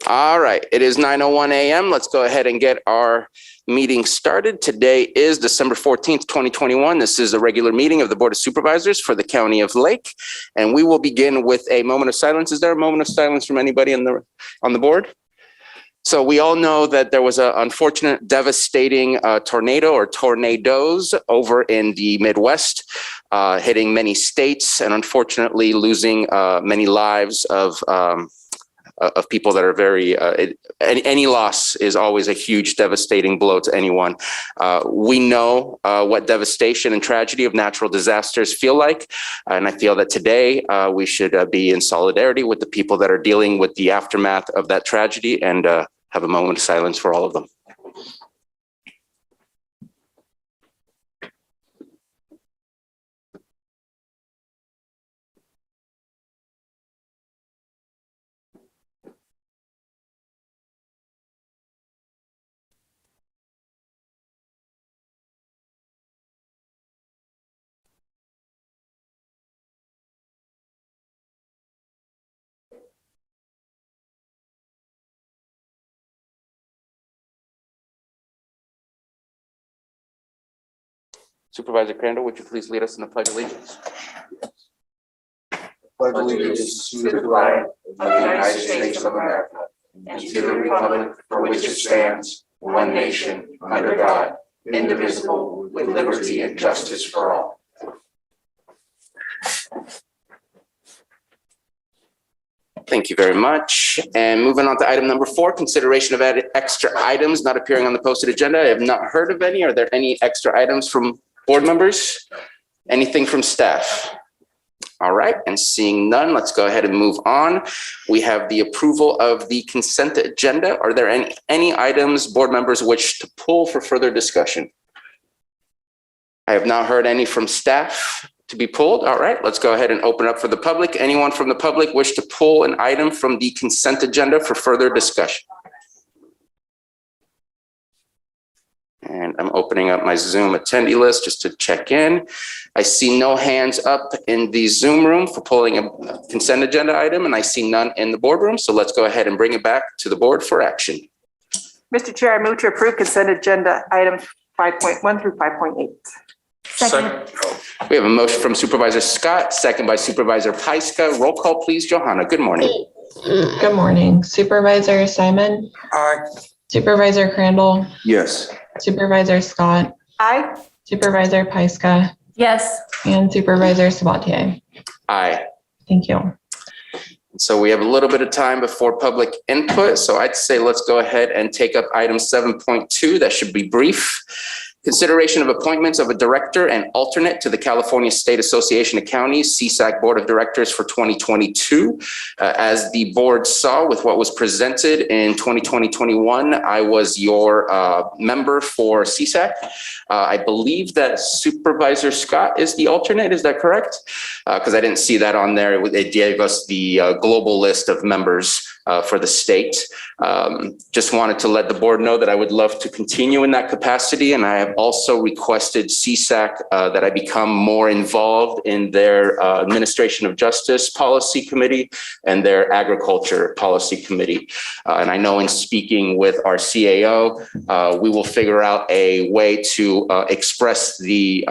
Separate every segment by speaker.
Speaker 1: All right, it is 9:01 a.m. Let's go ahead and get our meeting started. Today is December 14th, 2021. This is a regular meeting of the Board of Supervisors for the County of Lake, and we will begin with a moment of silence. Is there a moment of silence from anybody on the board? So we all know that there was an unfortunate, devastating tornado or tornadoes over in the Midwest, hitting many states and unfortunately losing many lives of people that are very, any loss is always a huge devastating blow to anyone. We know what devastation and tragedy of natural disasters feel like. And I feel that today we should be in solidarity with the people that are dealing with the aftermath of that tragedy and have a moment of silence for all of them. Supervisor Crandall, would you please lead us in the Pledge of Allegiance?
Speaker 2: Pledge allegiance to the flag of the United States of America and to the republic for which it stands, one nation, under God, indivisible, with liberty and justice for all.
Speaker 1: Thank you very much. And moving on to item number 4, consideration of added extra items not appearing on the posted agenda. I have not heard of any. Are there any extra items from board members? Anything from staff? All right, and seeing none, let's go ahead and move on. We have the approval of the consent agenda. Are there any items board members wish to pull for further discussion? I have not heard any from staff to be pulled. All right, let's go ahead and open up for the public. Anyone from the public wish to pull an item from the consent agenda for further discussion? And I'm opening up my Zoom attendee list just to check in. I see no hands up in the Zoom room for pulling a consent agenda item, and I see none in the boardroom. So let's go ahead and bring it back to the board for action.
Speaker 3: Mr. Chair, I move to approve consent agenda items 5.1 through 5.8.
Speaker 4: Second.
Speaker 1: We have a motion from Supervisor Scott, second by Supervisor Pyska. Roll call, please, Johanna. Good morning.
Speaker 4: Good morning. Supervisor Simon?
Speaker 2: Aye.
Speaker 4: Supervisor Crandall?
Speaker 2: Yes.
Speaker 4: Supervisor Scott?
Speaker 3: Aye.
Speaker 4: Supervisor Pyska?
Speaker 5: Yes.
Speaker 4: And Supervisor Sabatier?
Speaker 1: Aye.
Speaker 4: Thank you.
Speaker 1: So we have a little bit of time before public input. So I'd say let's go ahead and take up item 7.2. That should be brief. Consideration of appointments of a director and alternate to the California State Association of Counties, CSAC Board of Directors for 2022. As the board saw with what was presented in 2020-21, I was your member for CSAC. I believe that Supervisor Scott is the alternate. Is that correct? Because I didn't see that on there. It gave us the global list of members for the state. Just wanted to let the board know that I would love to continue in that capacity. And I have also requested CSAC that I become more involved in their Administration of Justice Policy Committee and their Agriculture Policy Committee. And I know in speaking with our CAO, we will figure out a way to express the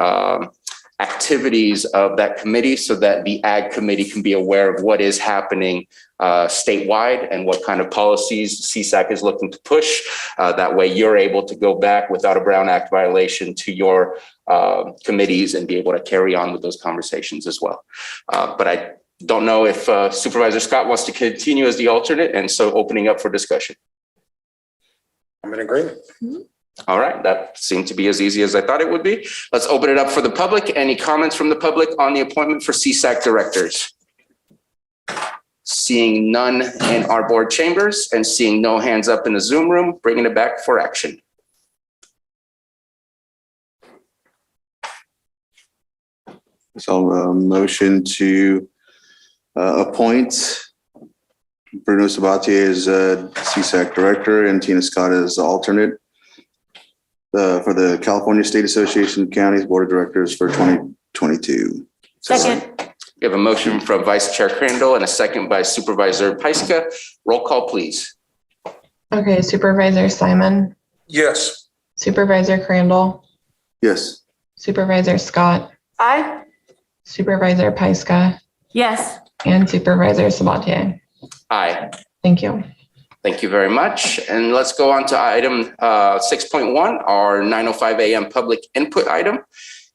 Speaker 1: activities of that committee so that the Ag Committee can be aware of what is happening statewide and what kind of policies CSAC is looking to push. That way you're able to go back without a Brown Act violation to your committees and be able to carry on with those conversations as well. But I don't know if Supervisor Scott wants to continue as the alternate, and so opening up for discussion.
Speaker 2: I'm in agreement.
Speaker 1: All right, that seemed to be as easy as I thought it would be. Let's open it up for the public. Any comments from the public on the appointment for CSAC directors? Seeing none in our board chambers and seeing no hands up in the Zoom room, bringing it back for action.
Speaker 6: So motion to appoint Bruno Sabatier as CSAC director and Tina Scott as the alternate for the California State Association of Counties Board of Directors for 2022.
Speaker 5: Second.
Speaker 1: We have a motion from Vice Chair Crandall and a second by Supervisor Pyska. Roll call, please.
Speaker 4: Okay, Supervisor Simon,
Speaker 2: Yes.
Speaker 4: Supervisor Crandall,
Speaker 6: Yes.
Speaker 4: Supervisor Scott,
Speaker 3: Aye.
Speaker 4: Supervisor Pyska,
Speaker 3: Yes.
Speaker 4: and Supervisor Sabatier.
Speaker 1: Aye.
Speaker 4: Thank you.
Speaker 1: Thank you very much. And let's go on to item 6.1, our 9:05 a.m. public input item.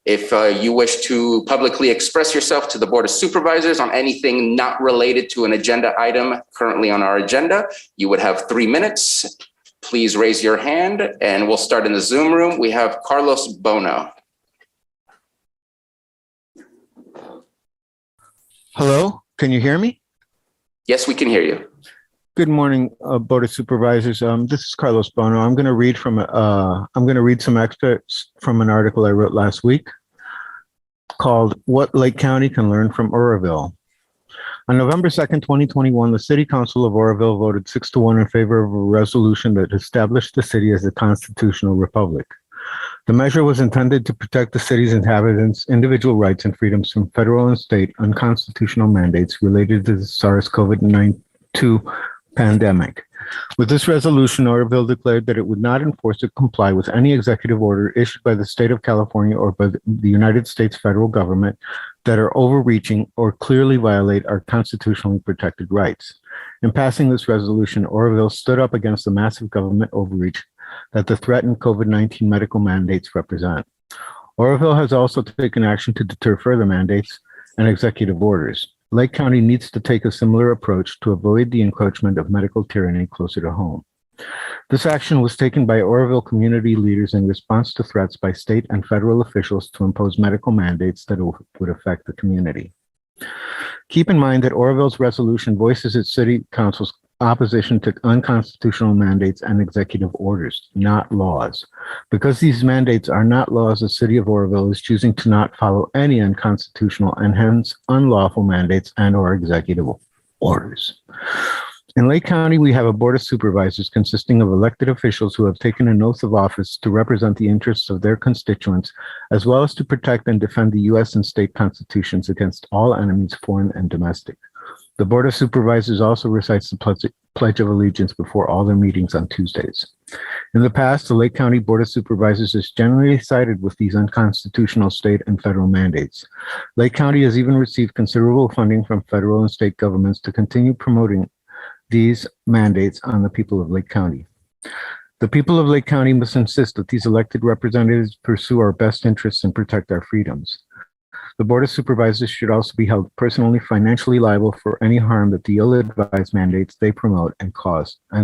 Speaker 1: If you wish to publicly express yourself to the Board of Supervisors on anything not related to an agenda item currently on our agenda, you would have 3 minutes. Please raise your hand and we'll start in the Zoom room. We have Carlos Bono.
Speaker 5: Hello, can you hear me?
Speaker 1: Yes, we can hear you.
Speaker 5: Good morning, Board of Supervisors. This is Carlos Bono. I'm going to read some excerpts from an article I wrote last week called "What Lake County Can Learn from Oroville." On November 2nd, 2021, the City Council of Oroville voted 6-1 in favor of a resolution that established the city as a constitutional republic. The measure was intended to protect the city's inhabitants' individual rights and freedoms from federal and state unconstitutional mandates related to the SARS-CoV-2 pandemic. With this resolution, Oroville declared that it would not enforce or comply with any executive order issued by the state of California or by the United States federal government that are overreaching or clearly violate our constitutionally protected rights. In passing this resolution, Oroville stood up against the massive government overreach that the threatened COVID-19 medical mandates represent. Oroville has also taken action to deter further mandates and executive orders. Lake County needs to take a similar approach to avoid the encroachment of medical tyranny closer to home. This action was taken by Oroville community leaders in response to threats by state and federal officials to impose medical mandates that would affect the community. Keep in mind that Oroville's resolution voices its city council's opposition to unconstitutional mandates and executive orders, not laws. Because these mandates are not laws, the city of Oroville is choosing to not follow any unconstitutional and hence unlawful mandates and/or executive orders. In Lake County, we have a Board of Supervisors consisting of elected officials who have taken an oath of office to represent the interests of their constituents, as well as to protect and defend the U.S. and state constitutions against all enemies, foreign and domestic. The Board of Supervisors also recites the Pledge of Allegiance before all their meetings on Tuesdays. In the past, the Lake County Board of Supervisors has generally sided with these unconstitutional state and federal mandates. Lake County has even received considerable funding from federal and state governments to continue promoting these mandates on the people of Lake County. The people of Lake County must insist that these elected representatives pursue our best interests and protect our freedoms. The Board of Supervisors should also be held personally financially liable for any harm that the ill-advised mandates they promote and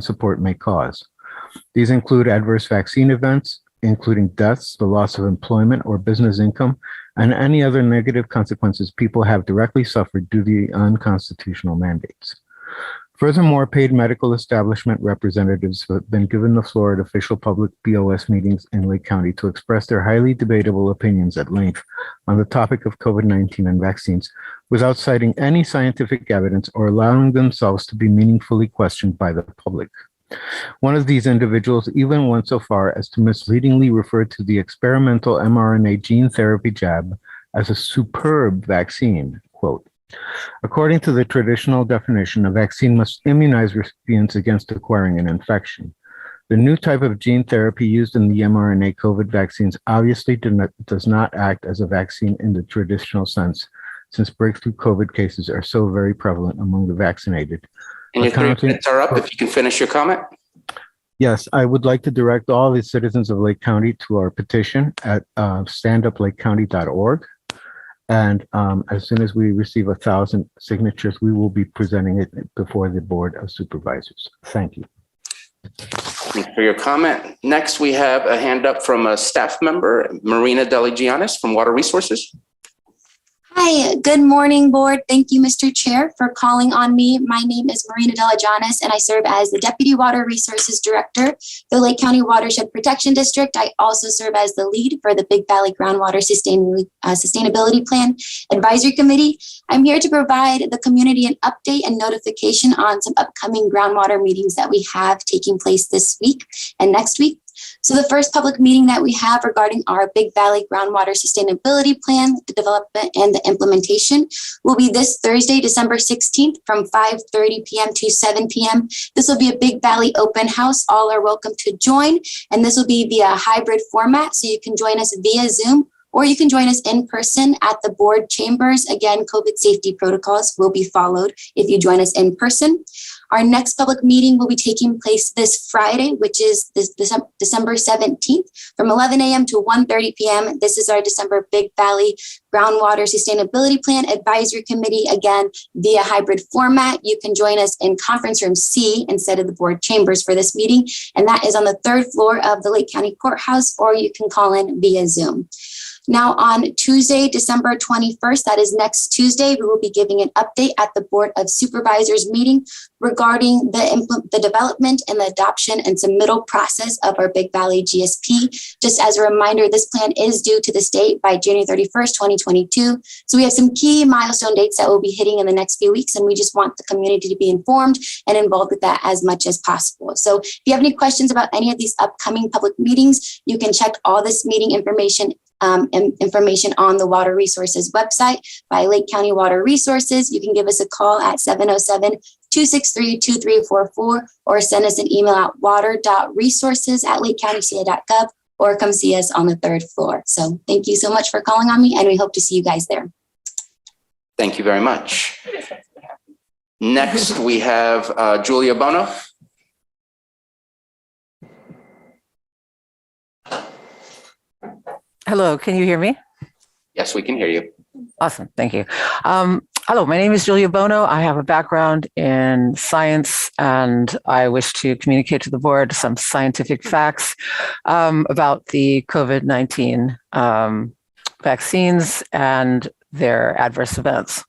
Speaker 5: support may cause. These include adverse vaccine events, including deaths, the loss of employment or business income, and any other negative consequences people have directly suffered due to the unconstitutional mandates. Furthermore, paid medical establishment representatives have been given the floor at official public BOS meetings in Lake County to express their highly debatable opinions at length on the topic of COVID-19 and vaccines without citing any scientific evidence or allowing themselves to be meaningfully questioned by the public. One of these individuals even went so far as to misleadingly refer to the experimental mRNA gene therapy jab as a superb vaccine, quote. According to the traditional definition, a vaccine must immunize recipients against acquiring an infection. The new type of gene therapy used in the mRNA COVID vaccines obviously does not act as a vaccine in the traditional sense, since breakthrough COVID cases are so very prevalent among the vaccinated.
Speaker 1: And your 3 minutes are up. If you can finish your comment.
Speaker 5: Yes, I would like to direct all the citizens of Lake County to our petition at standuplakecounty.org. And as soon as we receive 1,000 signatures, we will be presenting it before the Board of Supervisors. Thank you.
Speaker 1: Thank you for your comment. Next, we have a hand up from a staff member, Marina De La Jonas from Water Resources.
Speaker 7: Hi, good morning, board. Thank you, Mr. Chair, for calling on me. My name is Marina De La Jonas, and I serve as the Deputy Water Resources Director for the Lake County Watershed Protection District. I also serve as the lead for the Big Valley Groundwater Sustainability Plan Advisory Committee. I'm here to provide the community an update and notification on some upcoming groundwater meetings that we have taking place this week and next week. So the first public meeting that we have regarding our Big Valley Groundwater Sustainability Plan, the development and the implementation, will be this Thursday, December 16th from 5:30 p.m. to 7 p.m. This will be a Big Valley open house. All are welcome to join, and this will be via hybrid format, so you can join us via Zoom or you can join us in person at the board chambers. Again, COVID safety protocols will be followed if you join us in person. Our next public meeting will be taking place this Friday, which is this December 17th from 11 a.m. to 1:30 p.m. This is our December Big Valley Groundwater Sustainability Plan Advisory Committee, again, via hybrid format. You can join us in conference room C instead of the board chambers for this meeting, and that is on the 3rd floor of the Lake County Courthouse, or you can call in via Zoom. Now on Tuesday, December 21st, that is next Tuesday, we will be giving an update at the Board of Supervisors meeting regarding the development and the adoption and submittal process of our Big Valley GSP. Just as a reminder, this plan is due to the state by January 31st, 2022. So we have some key milestone dates that we'll be hitting in the next few weeks, and we just want the community to be informed and involved with that as much as possible. So if you have any questions about any of these upcoming public meetings, you can check all this meeting information on the Water Resources website by Lake County Water Resources. You can give us a call at 707-263-2344 or send us an email at water.resources@lakecountyca.gov or come see us on the 3rd floor. So thank you so much for calling on me, and we hope to see you guys there.
Speaker 1: Thank you very much. Next, we have Julia Bono.
Speaker 8: Hello, can you hear me?
Speaker 1: Yes, we can hear you.
Speaker 8: Awesome, thank you. Hello, my name is Julia Bono. I have a background in science, and I wish to communicate to the board some scientific facts about the COVID-19 vaccines and their adverse events.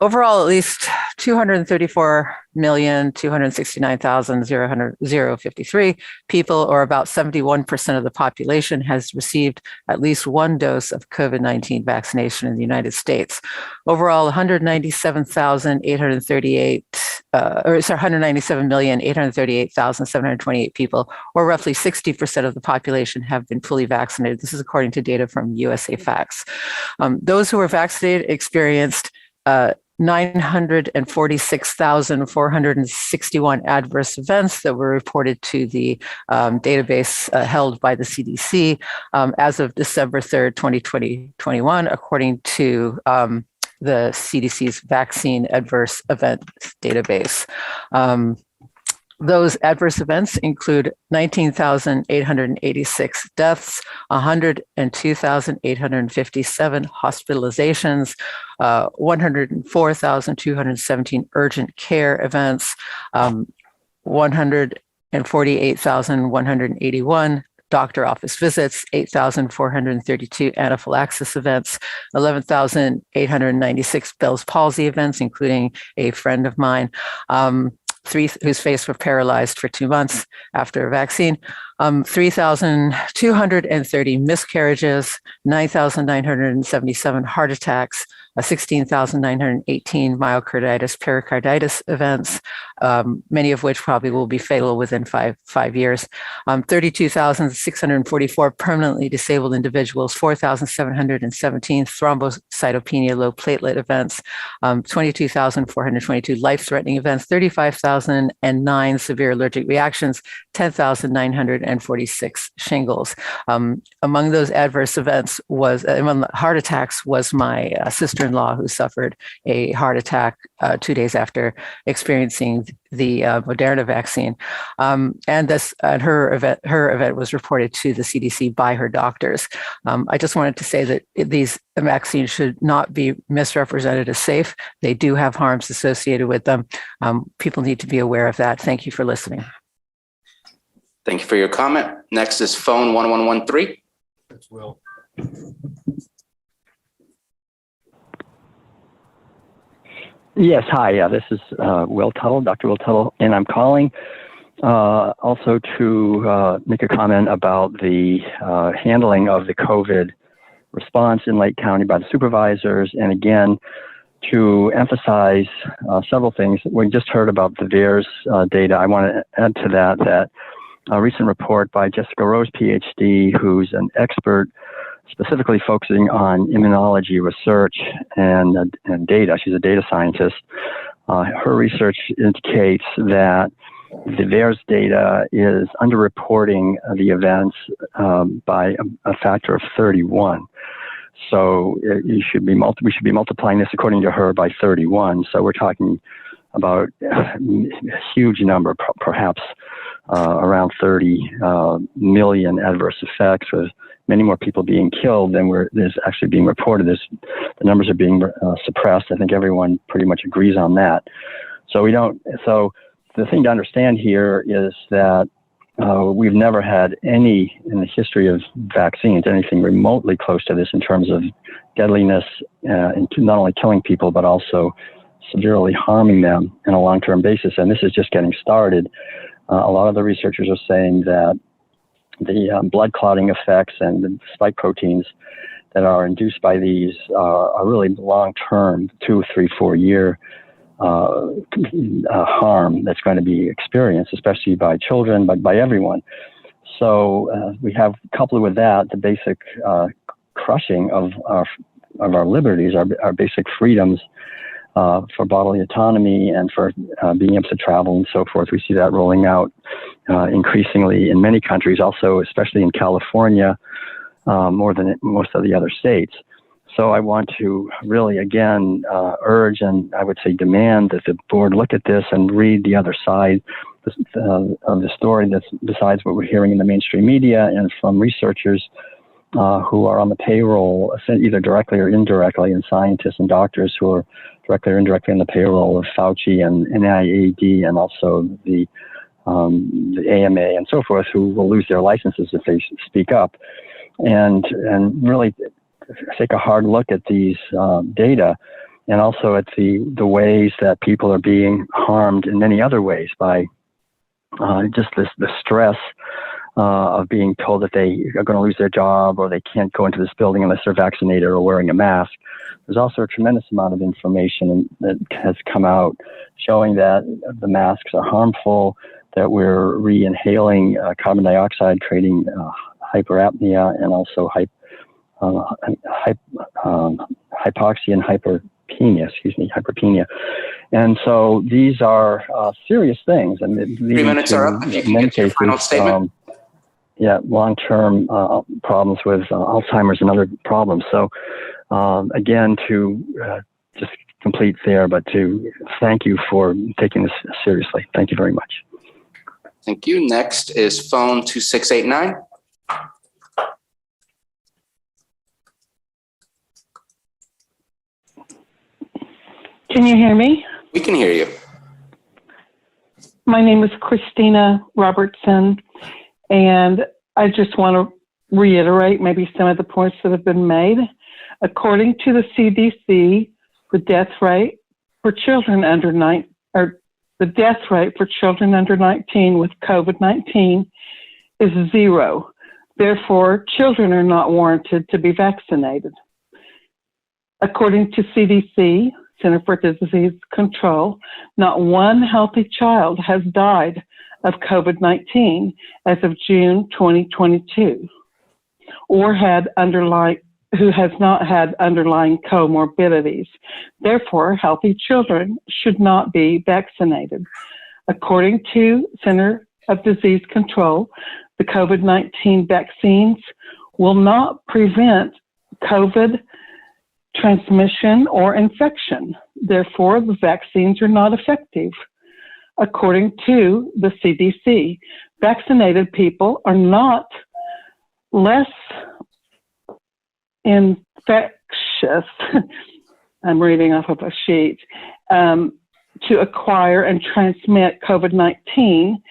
Speaker 8: Overall, at least 234,269,053 people, or about 71% of the population, has received at least one dose of COVID-19 vaccination in the United States. Overall, 197,838,728 people, or roughly 60% of the population, have been fully vaccinated. This is according to data from USA Facts. Those who were vaccinated experienced 946,461 adverse events that were reported to the database held by the CDC as of December 3rd, 2021, according to the CDC's Vaccine Adverse Event Database. Those adverse events include 19,886 deaths, 102,857 hospitalizations, 104,217 urgent care events, 148,181 doctor office visits, 8,432 anaphylaxis events, 11,896 Bell's palsy events, including a friend of mine, whose face were paralyzed for 2 months after a vaccine, 3,230 miscarriages, 9,977 heart attacks, 16,918 myocarditis, pericarditis events, many of which probably will be fatal within five years, 32,644 permanently disabled individuals, 4,717 thrombocytopenia, low platelet events, 22,422 life-threatening events, 35,009 severe allergic reactions, 10,946 shingles. Among those adverse events among the heart attacks was my sister-in-law, who suffered a heart attack 2 days after experiencing the Moderna vaccine. And her event was reported to the CDC by her doctors. I just wanted to say that these vaccines should not be misrepresented as safe. They do have harms associated with them. People need to be aware of that. Thank you for listening.
Speaker 1: Thank you for your comment. Next is phone 1113.
Speaker 5: That's Will.
Speaker 9: Yes, hi. This is Will Tuttle, Dr. Will Tuttle, and I'm calling also to make a comment about the handling of the COVID response in Lake County by the supervisors, and again, to emphasize several things. We just heard about the VAERS data. I want to add to that a recent report by Jessica Rose, PhD, who's an expert specifically focusing on immunology research and data. She's a data scientist. Her research indicates that the VAERS data is underreporting the events by a factor of 31. So we should be multiplying this, according to her, by 31. So we're talking about a huge number, perhaps around 30 million adverse effects, with many more people being killed than there's actually being reported. The numbers are being suppressed. I think everyone pretty much agrees on that. So the thing to understand here is that we've never had any in the history of vaccines, anything remotely close to this in terms of deadliness, and not only killing people, but also severely harming them on a long-term basis. And this is just getting started. A lot of the researchers are saying that the blood clotting effects and the spike proteins that are induced by these are really long-term, 2, 3, 4 year harm that's going to be experienced, especially by children, but by everyone. So we have, coupled with that, the basic crushing of our liberties, our basic freedoms for bodily autonomy and for being able to travel and so forth. We see that rolling out increasingly in many countries, also especially in California, more than most of the other states. So I want to really, again, urge and I would say demand that the board look at this and read the other side of the story, that's besides what we're hearing in the mainstream media and from researchers who are on the payroll, either directly or indirectly, and scientists and doctors who are directly or indirectly on the payroll of Fauci and NIAID, and also the AMA and so forth, who will lose their licenses if they speak up. And really take a hard look at these data, and also at the ways that people are being harmed in many other ways by just the stress of being told that they are going to lose their job, or they can't go into this building unless they're vaccinated or wearing a mask. There's also a tremendous amount of information that has come out showing that the masks are harmful, that we're re-inhaling carbon dioxide, creating hyperapnea and also hypoxia and hyperpenia. And so these are serious things. And
Speaker 1: 3 minutes are up. If you can get to your final statement.
Speaker 9: Long-term problems with Alzheimer's and other problems. So again, to just complete there, but to thank you for taking this seriously. Thank you very much.
Speaker 1: Thank you. Next is phone 2689.
Speaker 10: Can you hear me?
Speaker 1: We can hear you.
Speaker 10: My name is Christina Robertson, and I just want to reiterate maybe some of the points that have been made. According to the CDC, the death rate for children under 19 with COVID-19 is 0. Therefore, children are not warranted to be vaccinated. According to CDC, Center for Disease Control, not one healthy child has died of COVID-19 as of June 2022, or who has not had underlying comorbidities. Therefore, healthy children should not be vaccinated. According to Center of Disease Control, the COVID-19 vaccines will not prevent COVID transmission or infection. Therefore, the vaccines are not effective. According to the CDC, vaccinated people are not less infectious, I'm reading off of a sheet, to acquire and transmit COVID-19.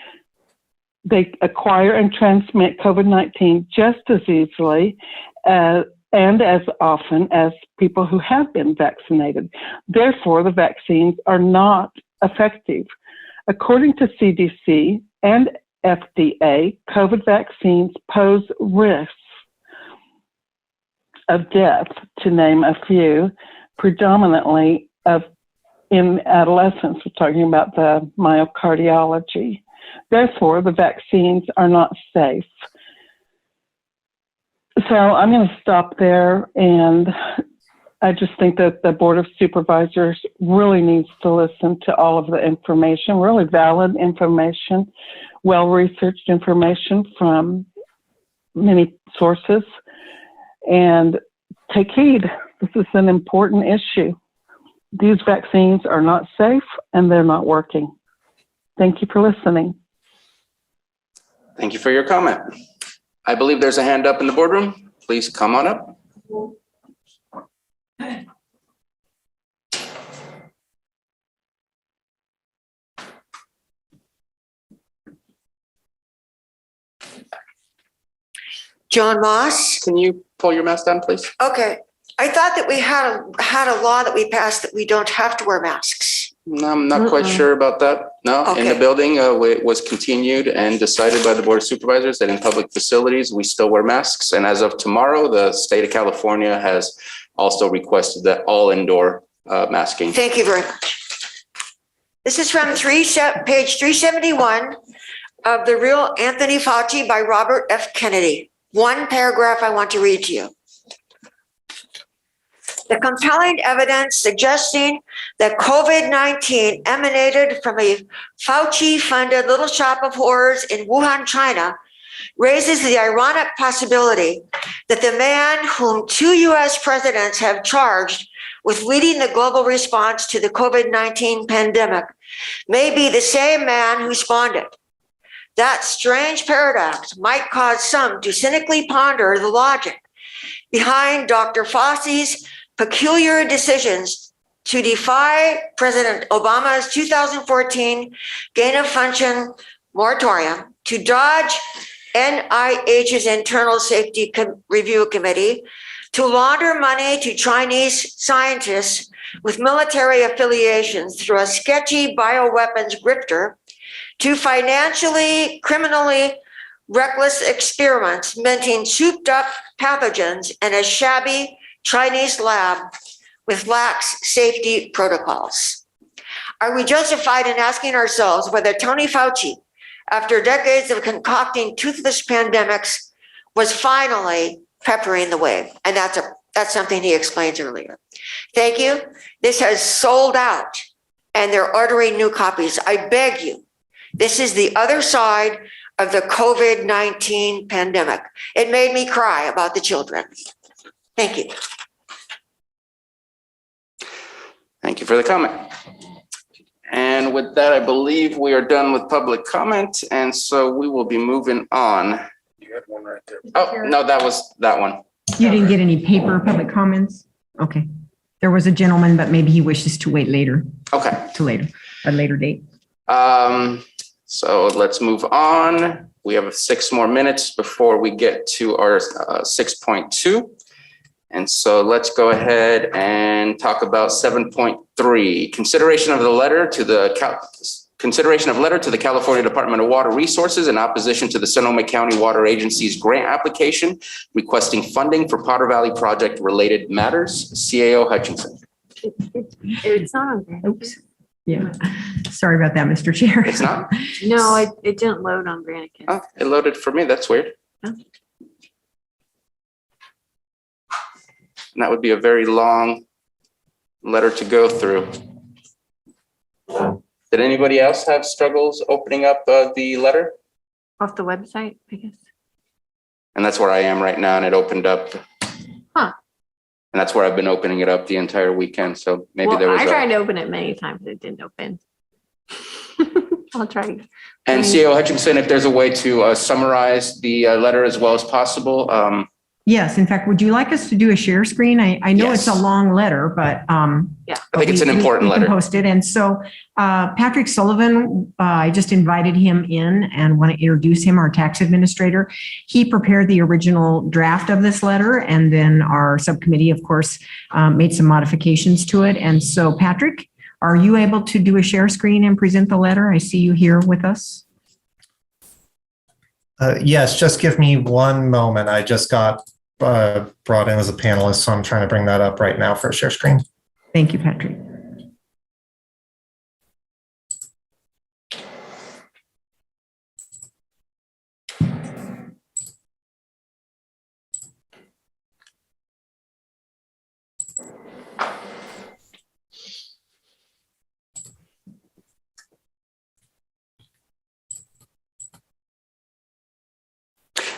Speaker 10: They acquire and transmit COVID-19 just as easily and as often as people who have been vaccinated. Therefore, the vaccines are not effective. According to CDC and FDA, COVID vaccines pose risks of death, to name a few, predominantly in adolescents. We're talking about the myocardiology. Therefore, the vaccines are not safe. So I'm going to stop there, and I just think that the Board of Supervisors really needs to listen to all of the information, really valid information, well-researched information from many sources, and take heed. This is an important issue. These vaccines are not safe and they're not working. Thank you for listening.
Speaker 1: Thank you for your comment. I believe there's a hand up in the boardroom. Please come on up.
Speaker 11: John Moss.
Speaker 1: Can you pull your mask down, please?
Speaker 11: Okay. I thought that we had a law that we passed that we don't have to wear masks.
Speaker 1: No, I'm not quite sure about that. No, in the
Speaker 11: Okay.
Speaker 1: building, it was continued and decided by the Board of Supervisors that in public facilities, we still wear masks. And as of tomorrow, the state of California has also requested that all indoor masking.
Speaker 11: Thank you very much. This is from page 371 of The Real Anthony Fauci by Robert F. Kennedy. One paragraph I want to read to you. The compelling evidence suggesting that COVID-19 emanated from a Fauci-funded little shop of horrors in Wuhan, China, raises the ironic possibility that the man whom 2 U.S. presidents have charged with leading the global response to the COVID-19 pandemic may be the same man who spawned it. That strange paradox might cause some to cynically ponder the logic behind Dr. Fauci's peculiar decisions to defy President Obama's 2014 gain-of-function moratorium, to dodge NIH's Internal Safety Review Committee, to launder money to Chinese scientists with military affiliations through a sketchy bioweapons grifter, to financially, criminally reckless experiments minting souped up pathogens in a shabby Chinese lab with lax safety protocols. Are we justified in asking ourselves whether Tony Fauci, after decades of concocting toothless pandemics, was finally peppering the wave? And that's something he explains earlier. Thank you. This has sold out and they're ordering new copies. I beg you. This is the other side of the COVID-19 pandemic. It made me cry about the children. Thank you.
Speaker 1: Thank you for the comment. And with that, I believe we are done with public comment. And so we will be moving on.
Speaker 2: You had one right there.
Speaker 1: Oh, no, that was that one.
Speaker 12: You didn't get any paper public comments? Okay. There was a gentleman, but maybe he wishes to wait later,
Speaker 1: Okay.
Speaker 12: a later date.
Speaker 1: So let's move on. We have 6 more minutes before we get to our 6.2. And so let's go ahead and talk about 7.3, consideration of letter to the California Department of Water Resources in opposition to the Sonoma County Water Agency's grant application requesting funding for Potter Valley project related matters. CAO Hutchinson.
Speaker 13: It's not on there.
Speaker 12: Oops. Yeah. Sorry about that, Mr. Chair.
Speaker 1: It's not?
Speaker 13: No, it didn't load on Granicus.
Speaker 1: Oh, it loaded for me. That's weird.
Speaker 13: Oh.
Speaker 1: And that would be a very long letter to go through. Did anybody else have struggles opening up the letter?
Speaker 13: Off the website, I guess.
Speaker 1: And that's where I am right now, and it opened up.
Speaker 13: Huh.
Speaker 1: And that's where I've been opening it up the entire weekend. So maybe there was
Speaker 13: I tried to open it many times. It didn't open. I'll try.
Speaker 1: And CAO Hutchinson, if there's a way to summarize the letter as well as possible.
Speaker 12: Yes. In fact, would you like us to do a share screen? I know
Speaker 1: Yes.
Speaker 12: it's a long letter, but
Speaker 13: Yeah.
Speaker 1: I think it's an important
Speaker 12: we can
Speaker 1: letter.
Speaker 12: post it. And so Patrick Sullivan, I just invited him in and want to introduce him, our tax administrator. He prepared the original draft of this letter, and then our subcommittee, of course, made some modifications to it. And so, Patrick, are you able to do a share screen and present the letter? I see you here with us.
Speaker 14: Yes, just give me one moment. I just got brought in as a panelist, so I'm trying to bring that up right now for a share screen.
Speaker 12: Thank you, Patrick.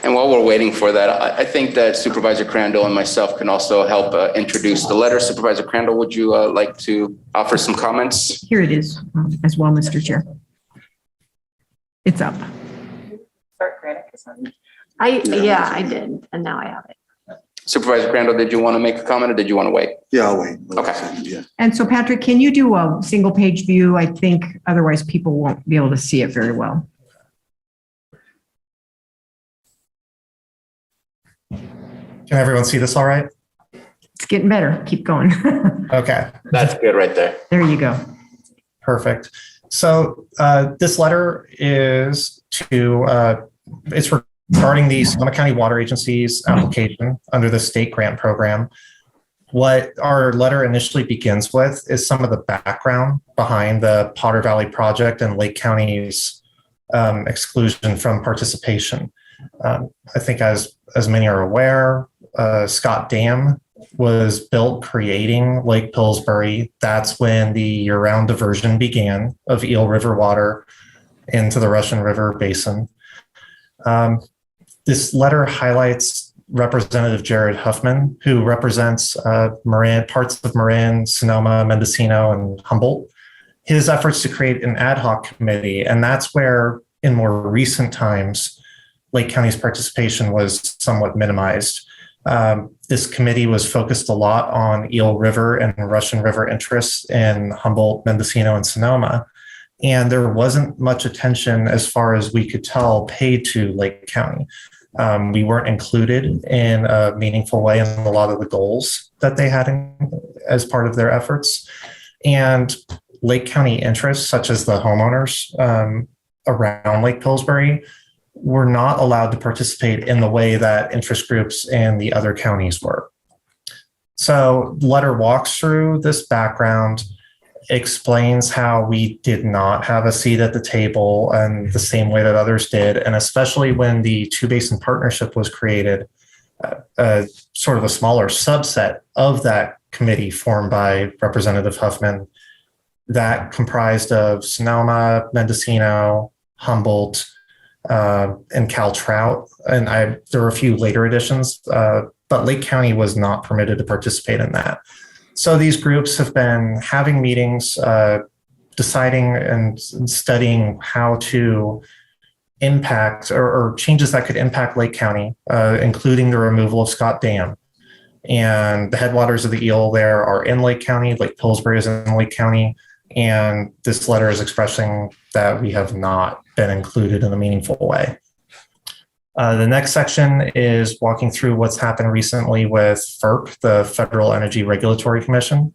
Speaker 1: And while we're waiting for that, I think that Supervisor Crandall and myself can also help introduce the letter. Supervisor Crandall, would you like to offer some comments?
Speaker 12: Here it is as well, Mr. Chair. It's up.
Speaker 13: I did, and now I have it.
Speaker 1: Supervisor Crandall, did you want to make a comment or did you want to wait?
Speaker 6: Yeah, I'll wait.
Speaker 1: Okay.
Speaker 6: Yeah.
Speaker 12: And so Patrick, can you do a single page view? I think otherwise people won't be able to see it very well.
Speaker 14: Can everyone see this all right?
Speaker 12: It's getting better. Keep going.
Speaker 14: Okay.
Speaker 1: That's good right there.
Speaker 12: There you go.
Speaker 14: Perfect. So this letter is it's regarding the Sonoma County Water Agency's application under the state grant program. What our letter initially begins with is some of the background behind the Potter Valley project and Lake County's exclusion from participation. I think as many are aware, Scott Dam was built creating Lake Pillsbury. That's when the year-round diversion began of Eel River water into the Russian River Basin. This letter highlights Representative Jared Huffman, who represents parts of Marin, Sonoma, Mendocino, and Humboldt. His efforts to create an ad hoc committee, and that's where, in more recent times, Lake County's participation was somewhat minimized. This committee was focused a lot on Eel River and Russian River interests in Humboldt, Mendocino, and Sonoma. And there wasn't much attention, as far as we could tell, paid to Lake County. We weren't included in a meaningful way in a lot of the goals that they had as part of their efforts. And Lake County interests, such as the homeowners around Lake Pillsbury, were not allowed to participate in the way that interest groups in the other counties were. So the letter walks through this background, explains how we did not have a seat at the table and the same way that others did. And especially when the Two Basin Partnership was created, sort of a smaller subset of that committee formed by Representative Huffman that comprised of Sonoma, Mendocino, Humboldt, and Cal Trout. And there were a few later additions, but Lake County was not permitted to participate in that. So these groups have been having meetings, deciding and studying how to impact or changes that could impact Lake County, including the removal of Scott Dam. And the headwaters of the Eel there are in Lake County. Lake Pillsbury is in Lake County. And this letter is expressing that we have not been included in a meaningful way. The next section is walking through what's happened recently with FERC, the Federal Energy Regulatory Commission.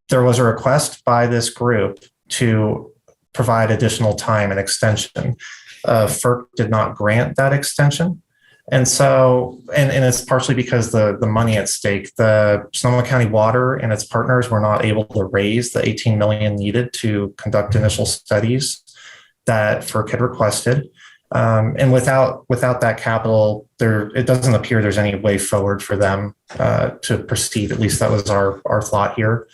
Speaker 14: There was a request by this group to provide additional time and extension. FERC did not grant that extension. And so, and it's partially because the money at stake, the Sonoma County Water and its partners were not able to raise the 18 million needed to conduct initial studies that FERC had requested. And without that capital, it doesn't appear there's any way forward for them to proceed. At least that was our thought here.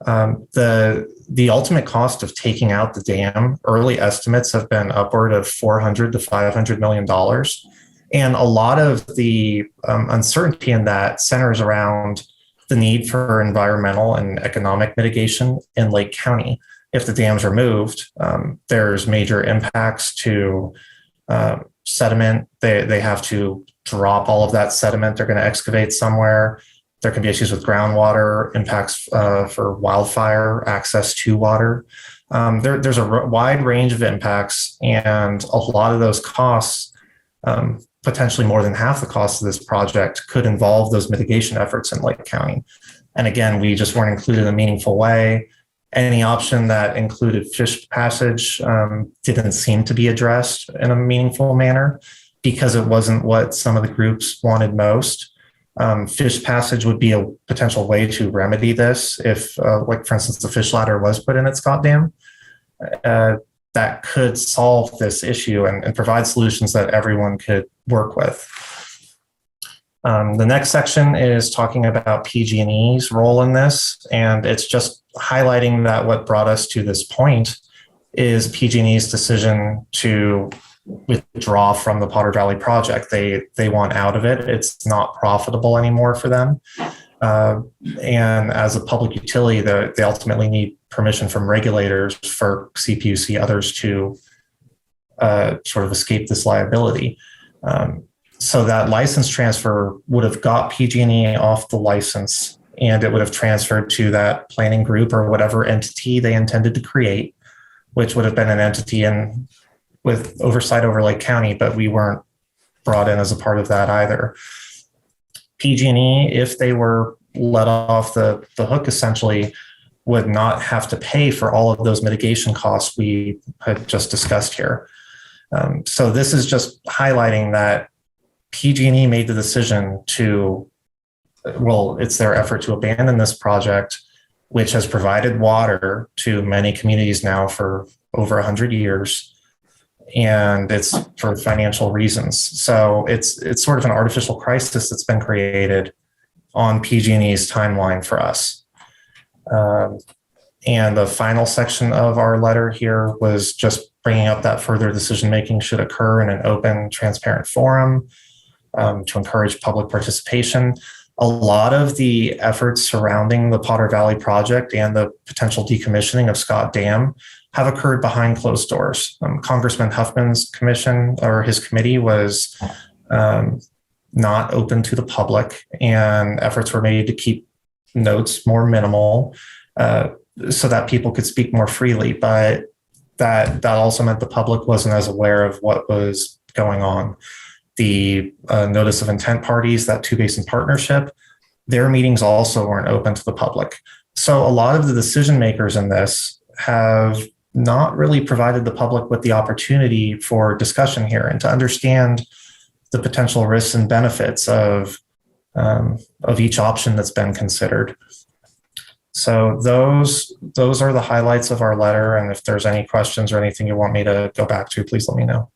Speaker 14: The ultimate cost of taking out the dam, early estimates have been upward of $400 to $500 million. And a lot of the uncertainty in that centers around the need for environmental and economic mitigation in Lake County. If the dam's removed, there's major impacts to sediment. They have to drop all of that sediment. They're going to excavate somewhere. There can be issues with groundwater, impacts for wildfire, access to water. There's a wide range of impacts, and a lot of those costs, potentially more than half the cost of this project, could involve those mitigation efforts in Lake County. And again, we just weren't included in a meaningful way. Any option that included fish passage didn't seem to be addressed in a meaningful manner because it wasn't what some of the groups wanted most. Fish passage would be a potential way to remedy this if, like for instance, the fish ladder was put in at Scott Dam. That could solve this issue and provide solutions that everyone could work with. The next section is talking about PG&E's role in this, and it's just highlighting that what brought us to this point is PG&E's decision to withdraw from the Potter Valley project. They want out of it. It's not profitable anymore for them. And as a public utility, they ultimately need permission from regulators, for CPUC, others, to sort of escape this liability. So that license transfer would have got PG&E off the license, and it would have transferred to that planning group or whatever entity they intended to create, which would have been an entity with oversight over Lake County, but we weren't brought in as a part of that either. PG&E, if they were let off the hook, essentially would not have to pay for all of those mitigation costs we had just discussed here. So this is just highlighting that PG&E made the decision to, well, it's their effort to abandon this project, which has provided water to many communities now for over 100 years. And it's for financial reasons. So it's sort of an artificial crisis that's been created on PG&E's timeline for us. And the final section of our letter here was just bringing up that further decision-making should occur in an open, transparent forum to encourage public participation. A lot of the efforts surrounding the Potter Valley project and the potential decommissioning of Scott Dam have occurred behind closed doors. Congressman Huffman's commission, or his committee, was not open to the public, and efforts were made to keep notes more minimal so that people could speak more freely. But that also meant the public wasn't as aware of what was going on. The notice of intent parties, that two-basin partnership, their meetings also weren't open to the public. So a lot of the decision makers in this have not really provided the public with the opportunity for discussion here and to understand the potential risks and benefits of each option that's been considered. So those are the highlights of our letter. And if there's any questions or anything you want me to go back to, please let me know.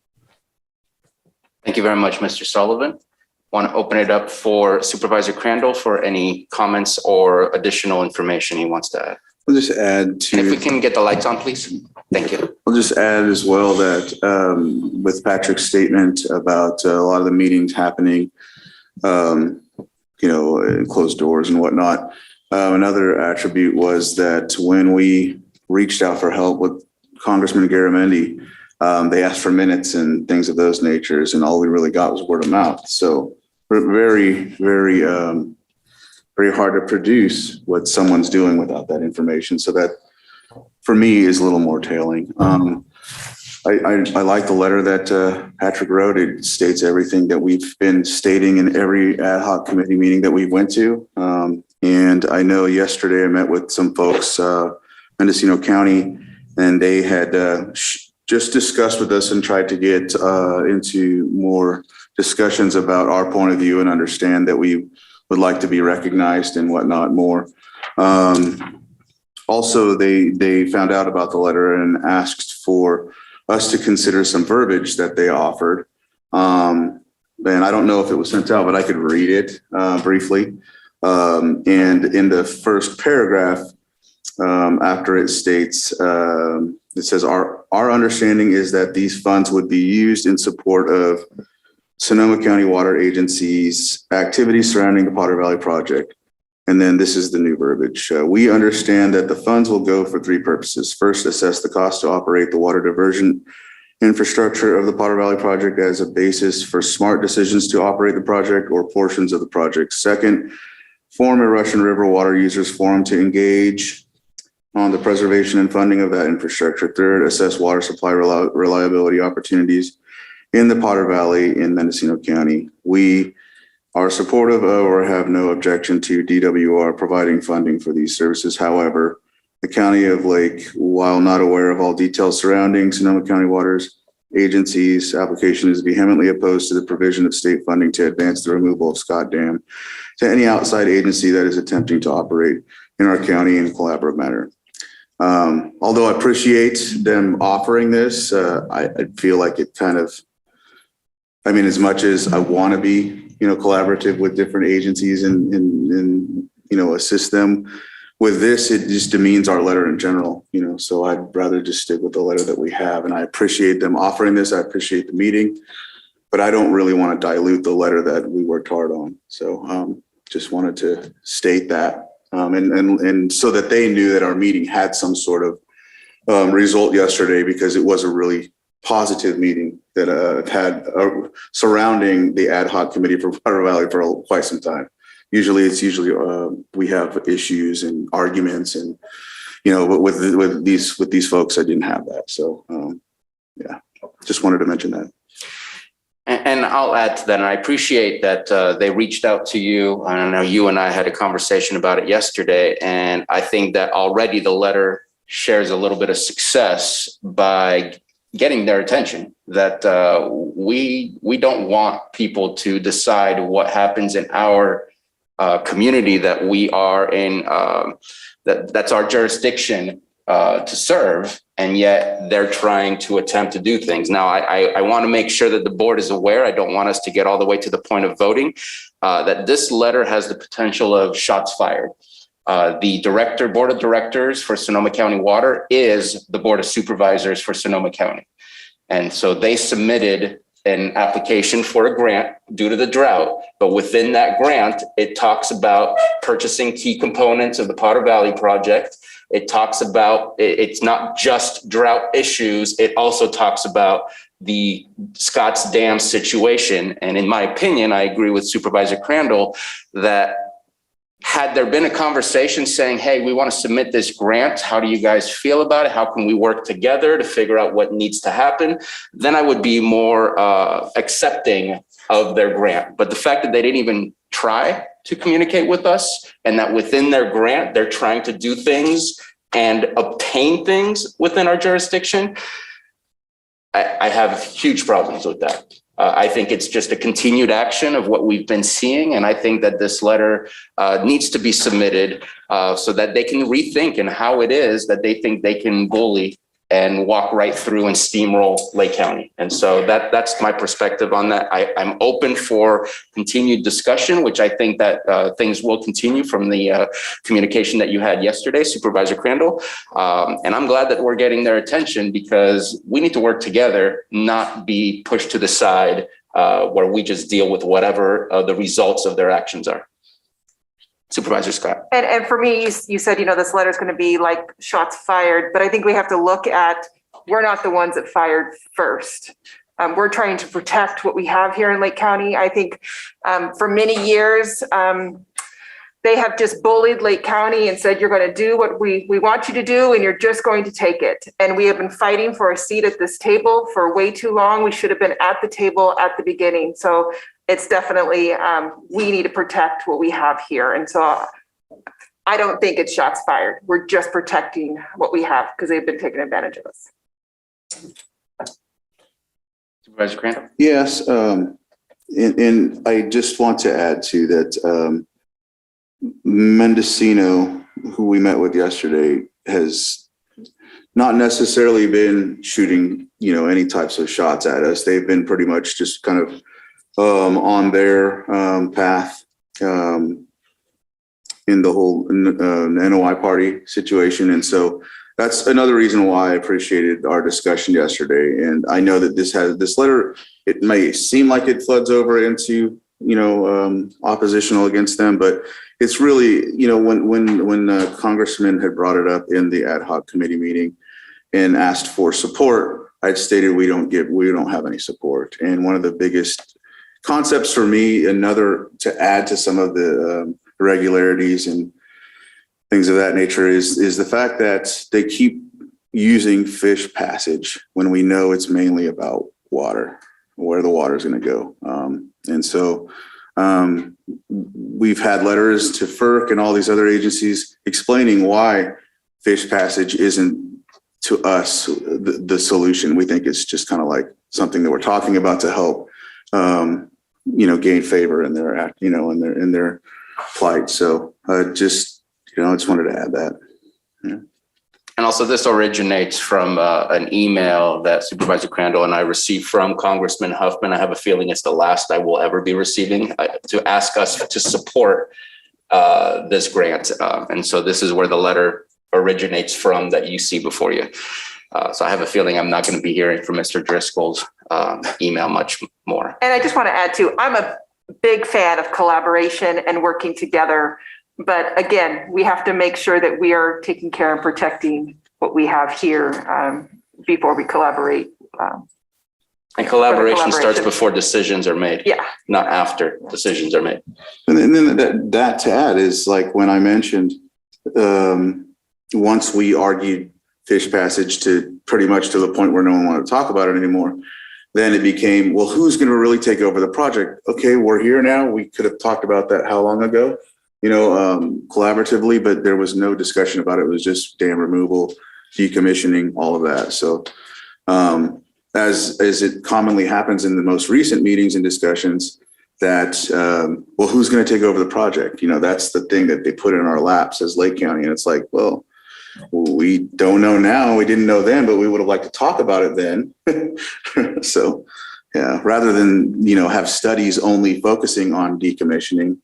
Speaker 1: Thank you very much, Mr. Sullivan. Want to open it up for Supervisor Crandall for any comments or additional information he wants to add.
Speaker 6: I'll just add to.
Speaker 1: And if we can get the lights on, please. Thank you.
Speaker 6: I'll just add as well that with Patrick's statement about a lot of the meetings happening, in closed doors and whatnot, another attribute was that when we reached out for help with Congressman Garamendi, they asked for minutes and things of those natures, and all we really got was word of mouth. So very, very, very hard to produce what someone's doing without that information. So that, for me, is a little more telling. I like the letter that Patrick wrote. It states everything that we've been stating in every ad hoc committee meeting that we went to. And I know yesterday I met with some folks, Mendocino County, and they had just discussed with us and tried to get into more discussions about our point of view and understand that we would like to be recognized and whatnot more. Also, they found out about the letter and asked for us to consider some verbiage that they offered. And I don't know if it was sent out, but I could read it briefly. And in the first paragraph, after it states, it says, our understanding is that these funds would be used in support of Sonoma County Water Agency's activities surrounding the Potter Valley project. And then this is the new verbiage. We understand that the funds will go for three purposes. First, assess the cost to operate the water diversion infrastructure of the Potter Valley project as a basis for smart decisions to operate the project or portions of the project. Second, form a Russian River Water Users Forum to engage on the preservation and funding of that infrastructure. Third, assess water supply reliability opportunities in the Potter Valley in Mendocino County. We are supportive of or have no objection to DWR providing funding for these services. However, the County of Lake, while not aware of all details surrounding Sonoma County Waters Agency's application, is vehemently opposed to the provision of state funding to advance the removal of Scott Dam to any outside agency that is attempting to operate in our county in a collaborative manner. Although I appreciate them offering this, I feel like it kind of, as much as I want to be, collaborative with different agencies and assist them with this, it just demeans our letter in general, so I'd rather just stick with the letter that we have. And I appreciate them offering this. I appreciate the meeting, but I don't really want to dilute the letter that we worked hard on. So just wanted to state that. And so that they knew that our meeting had some sort of result yesterday, because it was a really positive meeting that had surrounding the ad hoc committee for Water Valley for quite some time. Usually we have issues and arguments, and but with these folks, I didn't have that. So yeah, just wanted to mention that.
Speaker 1: And I'll add to that, and I appreciate that they reached out to you. I know you and I had a conversation about it yesterday, and I think that already the letter shares a little bit of success by getting their attention, that we don't want people to decide what happens in our community that we are in, that's our jurisdiction to serve, and yet they're trying to attempt to do things. Now, I want to make sure that the board is aware. I don't want us to get all the way to the point of voting, that this letter has the potential of shots fired. The board of directors for Sonoma County Water is the board of supervisors for Sonoma County. And so they submitted an application for a grant due to the drought, but within that grant, it talks about purchasing key components of the Potter Valley project. It talks about, it's not just drought issues, it also talks about the Scotts Dam situation. And in my opinion, I agree with Supervisor Crandall that had there been a conversation saying, hey, we want to submit this grant, how do you guys feel about it? How can we work together to figure out what needs to happen? Then I would be more accepting of their grant. But the fact that they didn't even try to communicate with us, and that within their grant, they're trying to do things and obtain things within our jurisdiction, I have huge problems with that. I think it's just a continued action of what we've been seeing. And I think that this letter needs to be submitted so that they can rethink and how it is that they think they can bully and walk right through and steamroll Lake County. And so that's my perspective on that. I'm open for continued discussion, which I think that things will continue from the communication that you had yesterday, Supervisor Crandall. And I'm glad that we're getting their attention, because we need to work together, not be pushed to the side where we just deal with whatever the results of their actions are. Supervisor Scott.
Speaker 3: And for me, you said, this letter is going to be like shots fired, but I think we have to look at, we're not the ones that fired first. We're trying to protect what we have here in Lake County. I think for many years, they have just bullied Lake County and said, you're going to do what we want you to do, and you're just going to take it. And we have been fighting for a seat at this table for way too long. We should have been at the table at the beginning. So it's definitely, we need to protect what we have here. And so I don't think it's shots fired. We're just protecting what we have, because they've been taking advantage of us.
Speaker 1: Supervisor Crandall.
Speaker 6: Yes, and I just want to add to that, Mendocino, who we met with yesterday, has not necessarily been shooting, any types of shots at us. They've been pretty much just kind of on their path in the whole NOI party situation. And so that's another reason why I appreciated our discussion yesterday. And I know that this letter, it may seem like it floods over into, oppositional against them, but it's really, when Congressman had brought it up in the ad hoc committee meeting and asked for support, I'd stated we don't have any support. And one of the biggest concepts for me, another to add to some of the irregularities and things of that nature, is the fact that they keep using fish passage when we know it's mainly about water, where the water is going to go. And so we've had letters to FERC and all these other agencies explaining why fish passage isn't to us the solution. We think it's just kind of like something that we're talking about to help gain favor in their act, in their plight. So just wanted to add that. Yeah.
Speaker 1: And also, this originates from an email that Supervisor Crandall and I received from Congressman Huffman. I have a feeling it's the last I will ever be receiving, to ask us to support this grant. And so this is where the letter originates from that you see before you. So I have a feeling I'm not going to be hearing from Mr. Driscoll's email much more.
Speaker 3: And I just want to add too, I'm a big fan of collaboration and working together. But again, we have to make sure that we are taking care and protecting what we have here before we collaborate.
Speaker 1: And collaboration starts before decisions are made.
Speaker 3: Yeah.
Speaker 1: Not after decisions are made.
Speaker 6: And then that to add is like when I mentioned, once we argued fish passage to pretty much to the point where no one wanted to talk about it anymore, then it became, well, who's going to really take over the project? Okay, we're here now. We could have talked about that how long ago, collaboratively, but there was no discussion about it. It was just dam removal, decommissioning, all of that. So as it commonly happens in the most recent meetings and discussions, that, well, who's going to take over the project? That's the thing that they put in our laps as Lake County. And it's like, well, we don't know now. We didn't know then, but we would have liked to talk about it then. So, yeah, rather than, have studies only focusing on decommissioning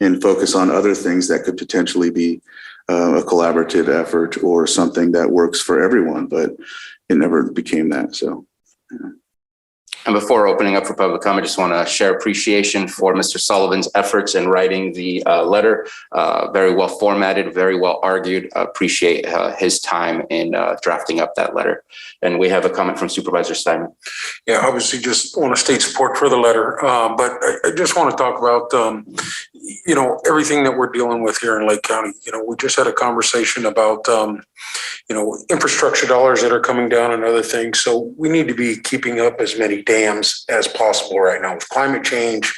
Speaker 6: and focus on other things that could potentially be a collaborative effort or something that works for everyone, but it never became that. So, yeah.
Speaker 1: And before opening up for public comment, I just want to share appreciation for Mr. Sullivan's efforts in writing the letter. Very well formatted, very well argued. Appreciate his time in drafting up that letter. And we have a comment from Supervisor Simon.
Speaker 15: Yeah, obviously just want to state support for the letter, but I just want to talk about, everything that we're dealing with here in Lake County. We just had a conversation about, infrastructure dollars that are coming down and other things. So we need to be keeping up as many dams as possible right now with climate change,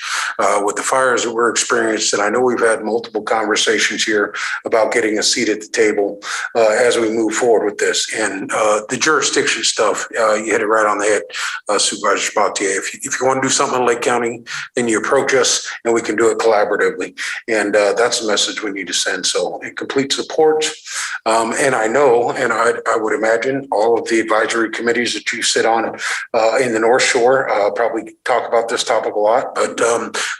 Speaker 15: with the fires that we're experiencing. And I know we've had multiple conversations here about getting a seat at the table as we move forward with this. And the jurisdiction stuff, you hit it right on the head, Supervisor Mtg. If you want to do something in Lake County, then you approach us and we can do it collaboratively. And that's the message we need to send. So in complete support. And I know, and I would imagine all of the advisory committees that you sit on in the North Shore probably talk about this topic a lot, but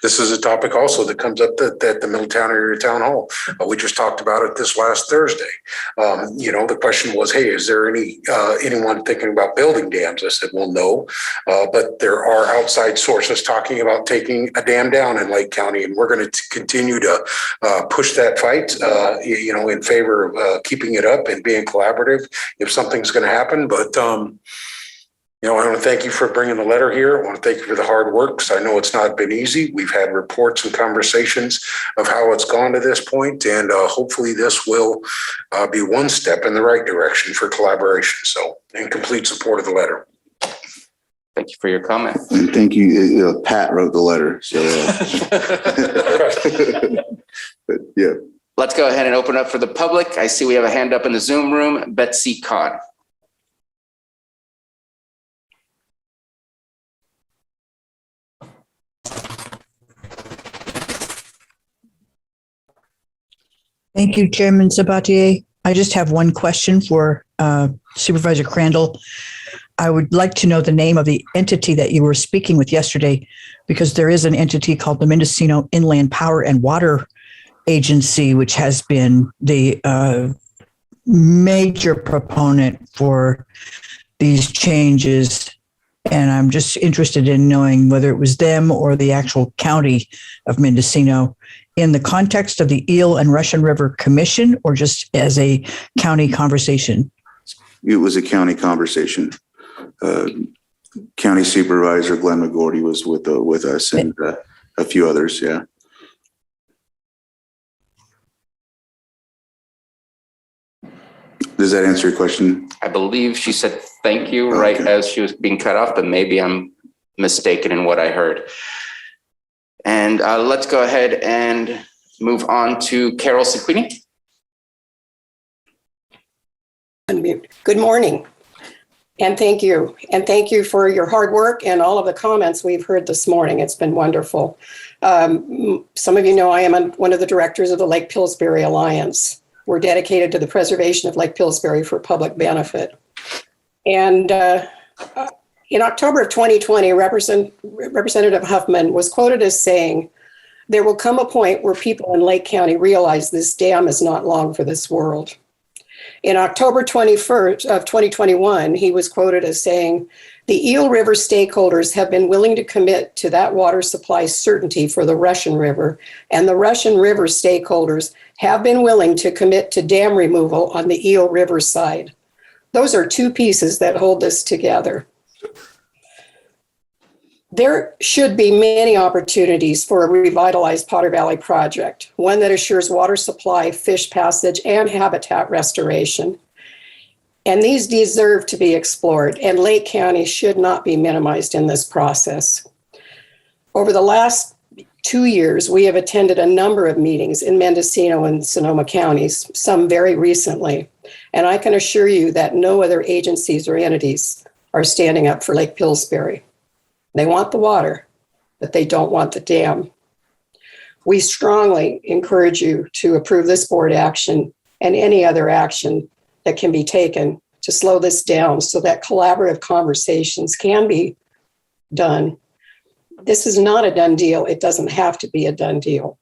Speaker 15: this is a topic also that comes up at the Middletown area town hall. We just talked about it this last Thursday. The question was, hey, is there anyone thinking about building dams? I said, well, no, but there are outside sources talking about taking a dam down in Lake County, and we're going to continue to push that fight, in favor of keeping it up and being collaborative if something's going to happen. But I want to thank you for bringing the letter here. I want to thank you for the hard work, because I know it's not been easy. We've had reports and conversations of how it's gone to this point, and hopefully this will be one step in the right direction for collaboration. So, in complete support of the letter.
Speaker 1: Thank you for your comment.
Speaker 6: And thank you. Pat wrote the letter. So, but, yeah.
Speaker 1: Let's go ahead and open up for the public. I see we have a hand up in the Zoom room. Betsy Codd.
Speaker 16: Thank you, Chairman Sabatier. I just have one question for Supervisor Crandall. I would like to know the name of the entity that you were speaking with yesterday, because there is an entity called the Mendocino Inland Power and Water Agency, which has been the major proponent for these changes. And I'm just interested in knowing whether it was them or the actual county of Mendocino in the context of the Eel and Russian River Commission, or just as a county conversation?
Speaker 6: It was a county conversation. County Supervisor Glenn McGordy was with us, and a few others. Yeah. Does that answer your question?
Speaker 1: I believe she said thank you right as she was being cut off, but maybe I'm mistaken in what I heard. And let's go ahead and move on to Carol Sequini.
Speaker 17: Good morning, and thank you. And thank you for your hard work and all of the comments we've heard this morning. It's been wonderful. Some of you know I am one of the directors of the Lake Pillsbury Alliance. We're dedicated to the preservation of Lake Pillsbury for public benefit. And in October of 2020, Representative Huffman was quoted as saying, There will come a point where people in Lake County realize this dam is not long for this world. In October 21st of 2021, he was quoted as saying, "The Eel River stakeholders have been willing to commit to that water supply certainty for the Russian River, and the Russian River stakeholders have been willing to commit to dam removal on the Eel River side." Those are two pieces that hold this together. There should be many opportunities for a revitalized Potter Valley project, one that assures water supply, fish passage, and habitat restoration. And these deserve to be explored, and Lake County should not be minimized in this process. Over the last 2 years, we have attended a number of meetings in Mendocino and Sonoma counties, some very recently. And I can assure you that no other agencies or entities are standing up for Lake Pillsbury. They want the water, but they don't want the dam. We strongly encourage you to approve this board action and any other action that can be taken to slow this down so that collaborative conversations can be done. This is not a done deal. It doesn't have to be a done deal.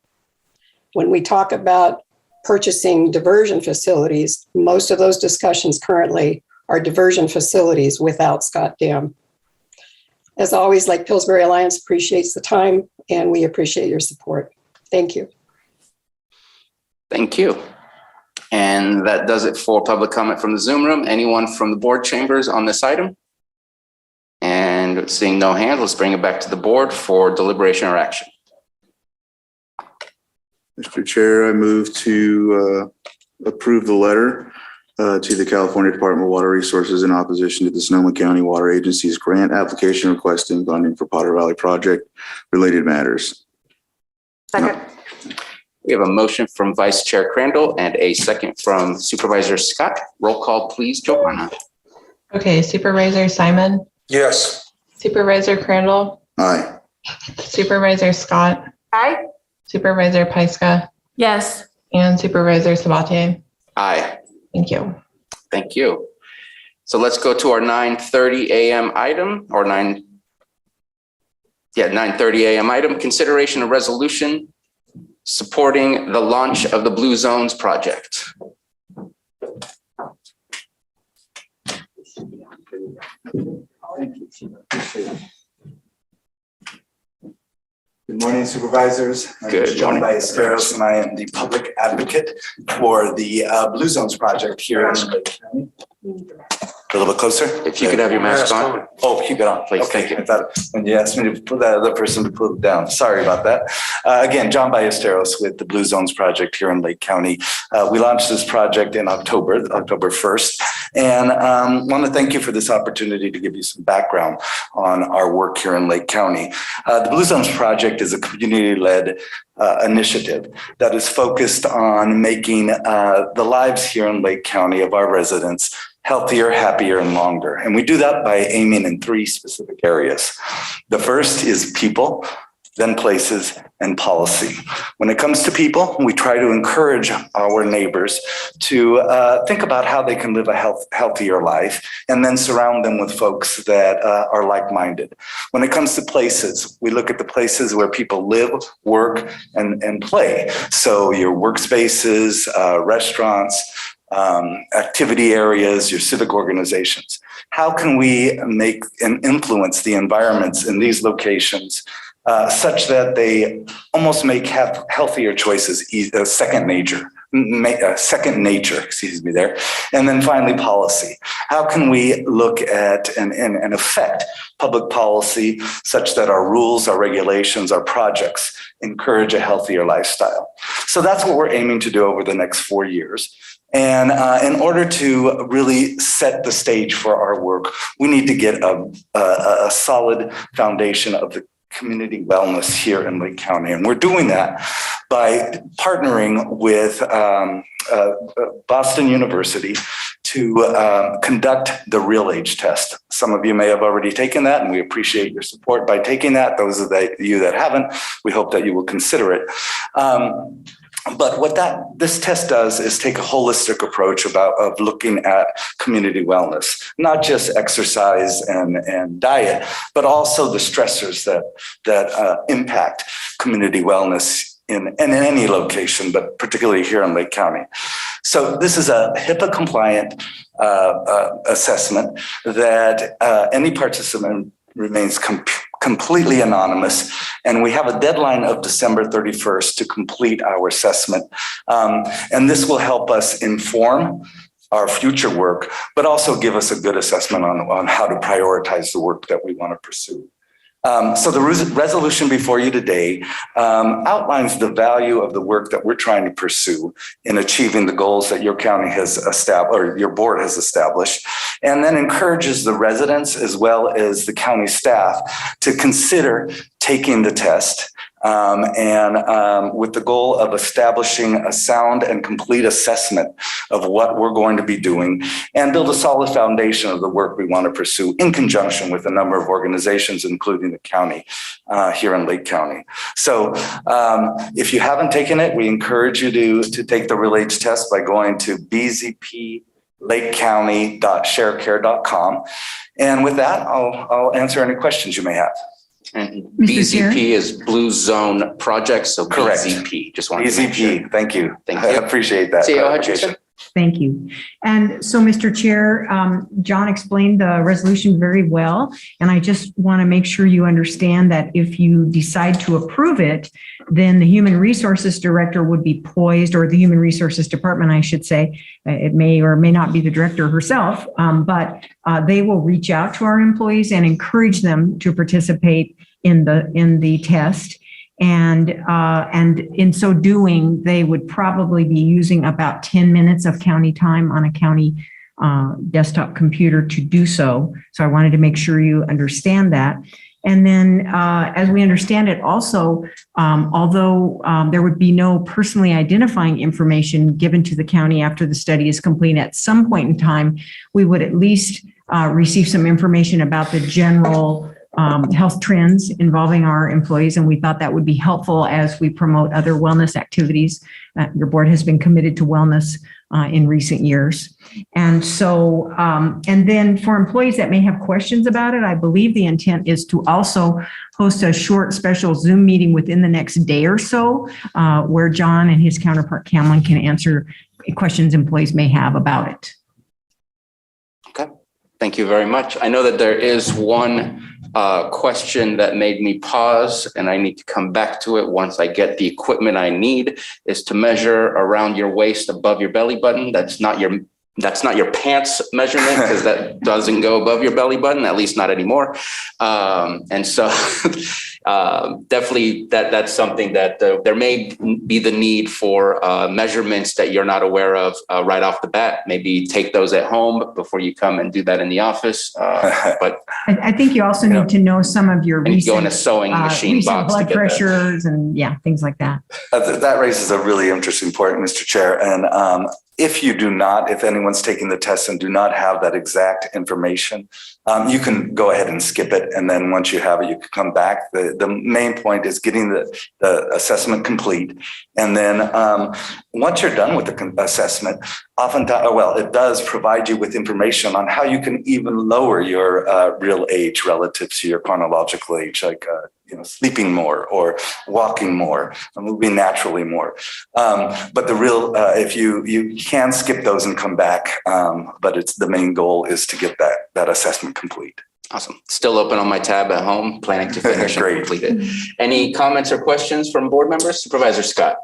Speaker 17: When we talk about purchasing diversion facilities, most of those discussions currently are diversion facilities without Scott Dam. As always, Lake Pillsbury Alliance appreciates the time, and we appreciate your support. Thank you.
Speaker 1: Thank you. And that does it for public comment from the Zoom room. Anyone from the board chambers on this item? And seeing no hands, let's bring it back to the board for deliberation or action.
Speaker 6: Mr. Chair, I move to approve the letter to the California Department of Water Resources in opposition to the Sonoma County Water Agency's grant application requesting funding for Potter Valley project related matters.
Speaker 3: Second.
Speaker 1: We have a motion from Vice Chair Crandall and a second from Supervisor Scott. Roll call, please, Joanna.
Speaker 4: Okay, Supervisor Simon,
Speaker 15: Yes.
Speaker 4: Supervisor Crandall,
Speaker 6: Aye.
Speaker 4: Supervisor Scott,
Speaker 3: Aye.
Speaker 4: Supervisor Pyska,
Speaker 13: Yes.
Speaker 4: and Supervisor Sabatier.
Speaker 1: Aye.
Speaker 4: Thank you.
Speaker 1: Thank you. So let's go to our 9:30 a.m. item or 9:30 a.m. item, consideration of resolution supporting the launch of the Blue Zones project.
Speaker 18: Good morning, supervisors. My name is
Speaker 1: Good
Speaker 18: John
Speaker 1: morning.
Speaker 18: Ballesteros, and I am the public advocate for the Blue Zones project here in Lake County. A little bit closer.
Speaker 1: If you could have your mask on.
Speaker 18: Oh, keep it on.
Speaker 1: Please,
Speaker 18: Okay.
Speaker 1: thank you.
Speaker 18: I thought when you asked me to put that other person to put it down. Sorry about that. Again, John Ballesteros with the Blue Zones project here in Lake County. We launched this project in October 1st. And want to thank you for this opportunity to give you some background on our work here in Lake County. The Blue Zones project is a community-led initiative that is focused on making the lives here in Lake County of our residents healthier, happier, and longer. And we do that by aiming in 3 specific areas. The first is people, then places, and policy. When it comes to people, we try to encourage our neighbors to think about how they can live a healthier life and then surround them with folks that are like-minded. When it comes to places, we look at the places where people live, work, and play. So your workspaces, restaurants, activity areas, your civic organizations. How can we make and influence the environments in these locations such that they almost make healthier choices second nature? Second nature, excuse me there. And then finally, policy. How can we look at and affect public policy such that our rules, our regulations, our projects encourage a healthier lifestyle? So that's what we're aiming to do over the next 4 years. And in order to really set the stage for our work, we need to get a solid foundation of the community wellness here in Lake County. And we're doing that by partnering with Boston University to conduct the Real Age test. Some of you may have already taken that, and we appreciate your support by taking that. Those of you that haven't, we hope that you will consider it. But what this test does is take a holistic approach of looking at community wellness, not just exercise and diet, but also the stressors that impact community wellness in any location, but particularly here in Lake County. So this is a HIPAA compliant assessment that any participant remains completely anonymous. And we have a deadline of December 31st to complete our assessment. And this will help us inform our future work, but also give us a good assessment on how to prioritize the work that we want to pursue. So the resolution before you today outlines the value of the work that we're trying to pursue in achieving the goals that your county has established, or your board has established, and then encourages the residents as well as the county staff to consider taking the test with the goal of establishing a sound and complete assessment of what we're going to be doing and build a solid foundation of the work we want to pursue in conjunction with a number of organizations, including the county here in Lake County. So if you haven't taken it, we encourage you to take the RELATES test by going to bzplakecounty.sharecare.com. And with that, I'll answer any questions you may have.
Speaker 1: And BZP is Blue Zone Project, so
Speaker 18: correct.
Speaker 1: BZP. Just wanted to
Speaker 18: BZP.
Speaker 1: sure.
Speaker 18: Thank you.
Speaker 1: Thank you.
Speaker 18: I appreciate that.
Speaker 1: CEO Hutchinson.
Speaker 12: Thank you. And so, Mr. Chair, John explained the resolution very well. And I just want to make sure you understand that if you decide to approve it, then the Human Resources Director would be poised, or the Human Resources Department, I should say. It may or may not be the director herself, but they will reach out to our employees and encourage them to participate in the test. And in so doing, they would probably be using about 10 minutes of county time on a county desktop computer to do so. So I wanted to make sure you understand that. And then as we understand it also, although there would be no personally identifying information given to the county after the study is complete, at some point in time, we would at least receive some information about the general health trends involving our employees. And we thought that would be helpful as we promote other wellness activities. Your board has been committed to wellness in recent years. And so, and then for employees that may have questions about it, I believe the intent is to also host a short special Zoom meeting within the next day or so, where John and his counterpart Cameron can answer questions employees may have about it.
Speaker 1: Okay, thank you very much. I know that there is one question that made me pause, and I need to come back to it once I get the equipment I need, is to measure around your waist above your belly button. That's not your pants measurement, because that doesn't go above your belly button, at least not anymore. And so definitely that's something that there may be the need for measurements that you're not aware of right off the bat. Maybe take those at home before you come and do that in the office. But
Speaker 12: I think you also need to know some of your
Speaker 1: and go in a sewing machine box
Speaker 12: blood
Speaker 1: to get
Speaker 12: pressures and things like that.
Speaker 18: That raises a really interesting point, Mr. Chair. And if anyone's taking the test and do not have that exact information, you can go ahead and skip it. And then once you have it, you can come back. The main point is getting the assessment complete. And then once you're done with the assessment, it does provide you with information on how you can even lower your real age relative to your chronological age, like sleeping more or walking more, moving naturally more. But the real, if you can skip those and come back, but the main goal is to get that assessment complete.
Speaker 1: Awesome. Still open on my tab at home, planning to finish and complete it. Any comments or questions from board members? Supervisor Scott.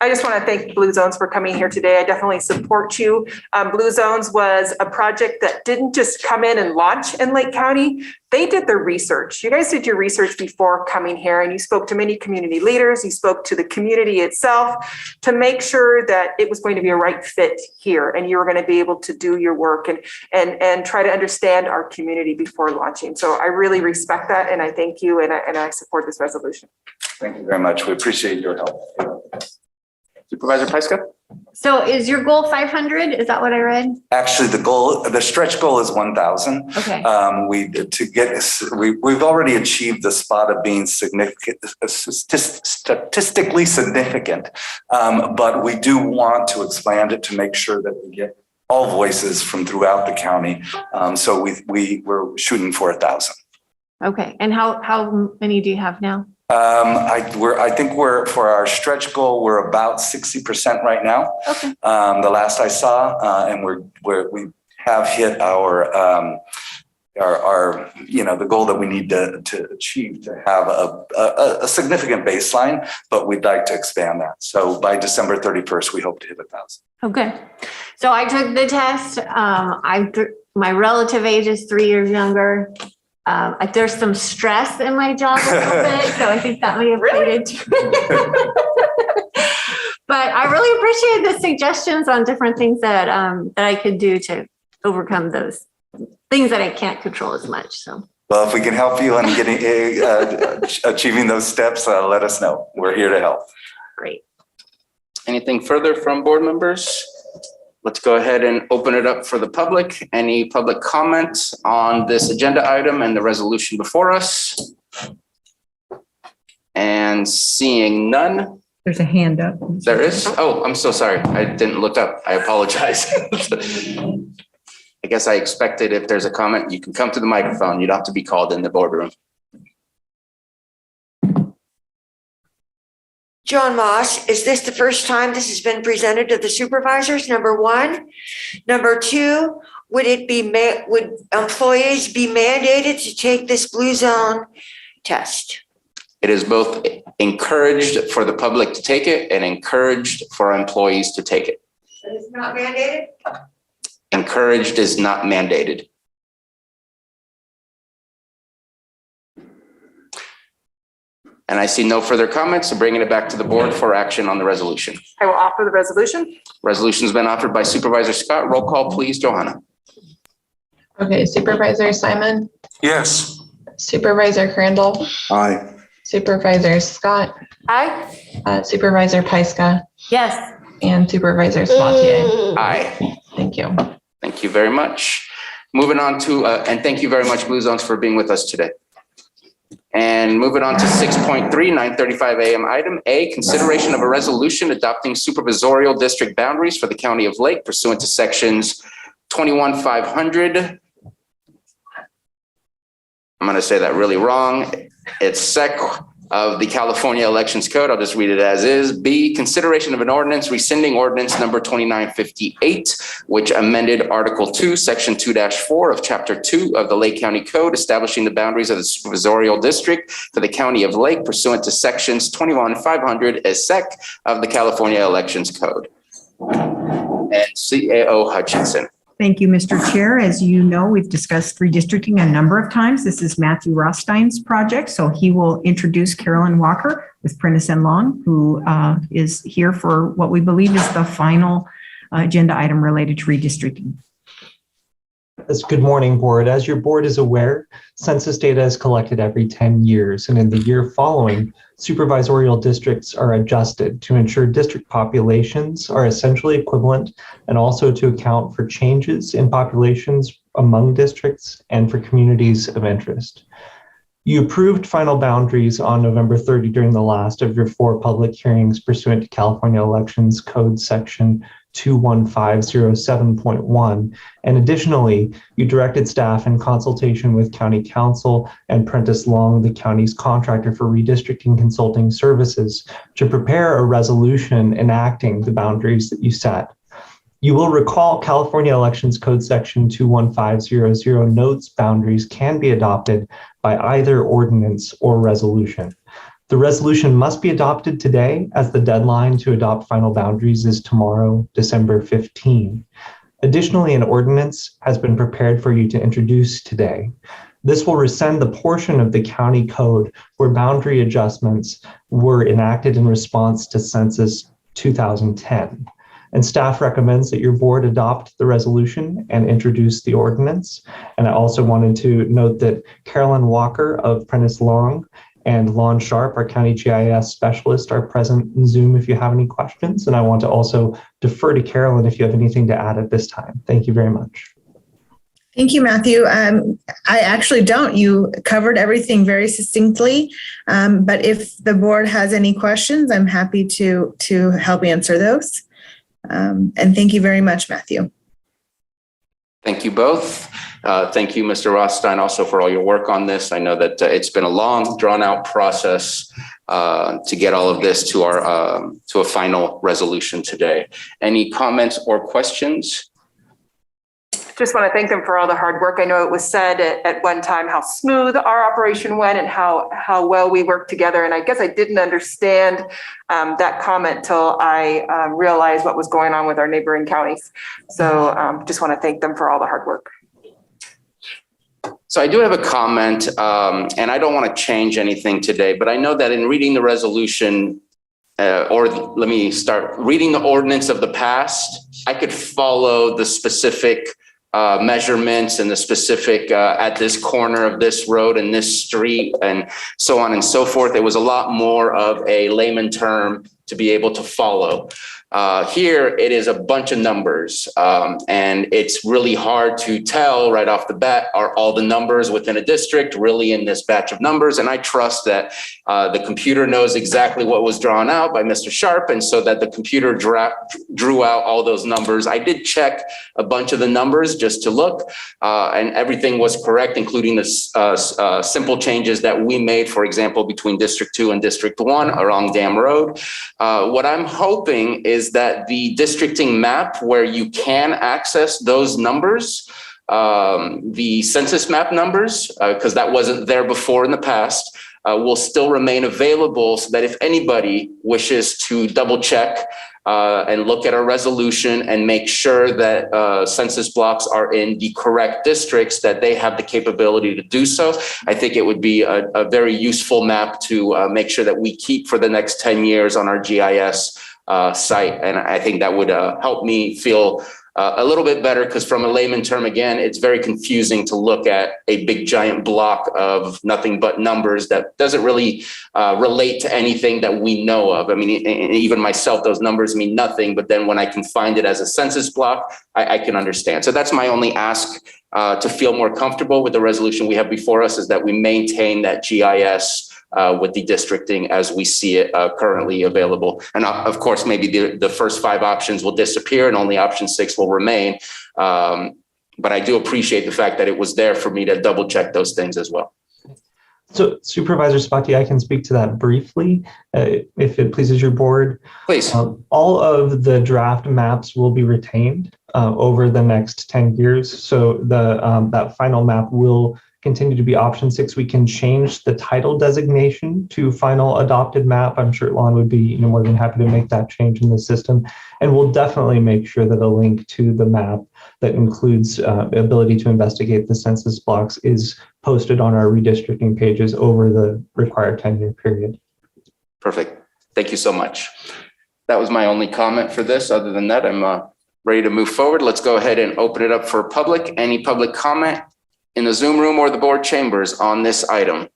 Speaker 3: I just want to thank Blue Zones for coming here today. I definitely support you. Blue Zones was a project that didn't just come in and launch in Lake County. They did their research. You guys did your research before coming here, and you spoke to many community leaders. You spoke to the community itself to make sure that it was going to be a right fit here, and you were going to be able to do your work and try to understand our community before launching. So I really respect that, and I thank you, and I support this resolution.
Speaker 18: Thank you very much. We appreciate your help.
Speaker 1: Supervisor Pyska.
Speaker 13: So is your goal 500? Is that what I read?
Speaker 18: Actually, the stretch goal is 1,000.
Speaker 13: Okay.
Speaker 18: We've already achieved the spot of being statistically significant, but we do want to expand it to make sure that we get all voices from throughout the county. So we're shooting for 1,000.
Speaker 13: Okay. And how many do you have now?
Speaker 18: I think for our stretch goal, we're about 60% right now.
Speaker 13: Okay.
Speaker 18: The last I saw, and we have hit our the goal that we need to achieve to have a significant baseline, but we'd like to expand that. So by December 31st, we hope to hit 1,000.
Speaker 13: Okay. So I took the test. My relative age is 3 years younger. There's some stress in my job a little bit, so I think that may have related to it. But I really appreciate the suggestions on different things that I could do to overcome those things that I can't control as much. So,
Speaker 18: well, if we can help you on getting achieving those steps, let us know. We're here to help.
Speaker 13: Great.
Speaker 1: Anything further from board members? Let's go ahead and open it up for the public. Any public comments on this agenda item and the resolution before us? And seeing none.
Speaker 12: There's a hand up.
Speaker 1: There is? Oh, I'm so sorry. I didn't look up. I apologize. I guess I expected if there's a comment, you can come to the microphone. You don't have to be called in the boardroom.
Speaker 11: John Moss, is this the first time this has been presented to the supervisors? Number one. Number two, would employees be mandated to take this blue zone test?
Speaker 1: It is both encouraged for the public to take it and encouraged for employees to take it.
Speaker 11: And it's not mandated?
Speaker 1: Encouraged is not mandated. And I see no further comments, so bringing it back to the board for action on the resolution.
Speaker 3: I will offer the resolution.
Speaker 1: Resolution's been offered by Supervisor Scott. Roll call, please, Johanna.
Speaker 4: Okay, Supervisor Simon,
Speaker 15: Yes.
Speaker 4: Supervisor Crandall,
Speaker 6: Aye.
Speaker 4: Supervisor Scott,
Speaker 13: Aye.
Speaker 4: Supervisor Pyska,
Speaker 13: Yes.
Speaker 4: and Supervisor Sabatier.
Speaker 1: Aye.
Speaker 4: Thank you.
Speaker 1: Thank you very much. Moving on to, and thank you very much, Blue Zones, for being with us today. And moving on to 6.3, 9:35 a.m. item A, consideration of a resolution adopting supervisorial district boundaries for the County of Lake pursuant to sections 21-500. I'm going to say that really wrong. It's SEC of the California Elections Code. I'll just read it as is. B, consideration of an ordinance rescinding ordinance number 2958, which amended Article 2, Section 2-4 of Chapter 2 of the Lake County Code, establishing the boundaries of the supervisorial district for the County of Lake pursuant to sections 21-500 as SEC of the California Elections Code. And CAO Hutchinson.
Speaker 12: Thank you, Mr. Chair. As you know, we've discussed redistricting a number of times. This is Matthew Rostein's project, so he will introduce Carolyn Walker with Prentice and Long, who is here for what we believe is the final agenda item related to redistricting.
Speaker 19: Good morning, board. As your board is aware, census data is collected every 10 years, and in the year following, supervisorial districts are adjusted to ensure district populations are essentially equivalent and also to account for changes in populations among districts and for communities of interest. You approved final boundaries on November 30 during the last of your 4 public hearings pursuant to California Elections Code Section 21507.1. And additionally, you directed staff in consultation with County Counsel and Prentice Long, the county's contractor for redistricting consulting services, to prepare a resolution enacting the boundaries that you set. You will recall California Elections Code Section 21500 notes boundaries can be adopted by either ordinance or resolution. The resolution must be adopted today, as the deadline to adopt final boundaries is tomorrow, December 15. Additionally, an ordinance has been prepared for you to introduce today. This will rescind the portion of the county code where boundary adjustments were enacted in response to Census 2010. And staff recommends that your board adopt the resolution and introduce the ordinance. And I also wanted to note that Carolyn Walker of Prentice Long and Lon Sharp, our county GIS specialist, are present in Zoom if you have any questions. And I want to also defer to Carolyn if you have anything to add at this time. Thank you very much.
Speaker 20: Thank you, Matthew. I actually don't. You covered everything very succinctly. But if the board has any questions, I'm happy to help answer those. And thank you very much, Matthew.
Speaker 1: Thank you both. Thank you, Mr. Rothstein, also for all your work on this. I know that it's been a long, drawn-out process to get all of this to our to a final resolution today. Any comments or questions?
Speaker 3: Just want to thank them for all the hard work. I know it was said at one time how smooth our operation went and how well we worked together. And I guess I didn't understand that comment till I realized what was going on with our neighboring counties. So just want to thank them for all the hard work.
Speaker 1: So I do have a comment, and I don't want to change anything today, but I know that in reading the resolution, or let me start reading the ordinance of the past, I could follow the specific measurements and the specific at this corner of this road and this street and so on and so forth. It was a lot more of a layman term to be able to follow. Here, it is a bunch of numbers, and it's really hard to tell right off the bat, are all the numbers within a district really in this batch of numbers? And I trust that the computer knows exactly what was drawn out by Mr. Sharp, and so that the computer drew out all those numbers. I did check a bunch of the numbers just to look, and everything was correct, including the simple changes that we made, for example, between District 2 and District 1 along Dam Road. What I'm hoping is that the districting map where you can access those numbers, the census map numbers, because that wasn't there before in the past, will still remain available so that if anybody wishes to double check and look at our resolution and make sure that census blocks are in the correct districts, that they have the capability to do so. I think it would be a very useful map to make sure that we keep for the next 10 years on our GIS site. And I think that would help me feel a little bit better, because from a layman term, again, it's very confusing to look at a big giant block of nothing but numbers that doesn't really relate to anything that we know of. I mean, even myself, those numbers mean nothing, but then when I can find it as a census block, I can understand. So that's my only ask to feel more comfortable with the resolution we have before us, is that we maintain that GIS with the districting as we see it currently available. And of course, maybe the first 5 options will disappear and only option 6 will remain. But I do appreciate the fact that it was there for me to double check those things as well.
Speaker 19: So Supervisor Spati, I can speak to that briefly, if it pleases your board.
Speaker 1: Please.
Speaker 19: All of the draft maps will be retained over the next 10 years. So that final map will continue to be option 6. We can change the title designation to final adopted map. I'm sure Lon would be more than happy to make that change in the system. And we'll definitely make sure that a link to the map that includes the ability to investigate the census blocks is posted on our redistricting pages over the required 10-year period.
Speaker 1: Perfect. Thank you so much. That was my only comment for this. Other than that, I'm ready to move forward. Let's go ahead and open it up for public. Any public comment in the Zoom room or the board chambers on this item?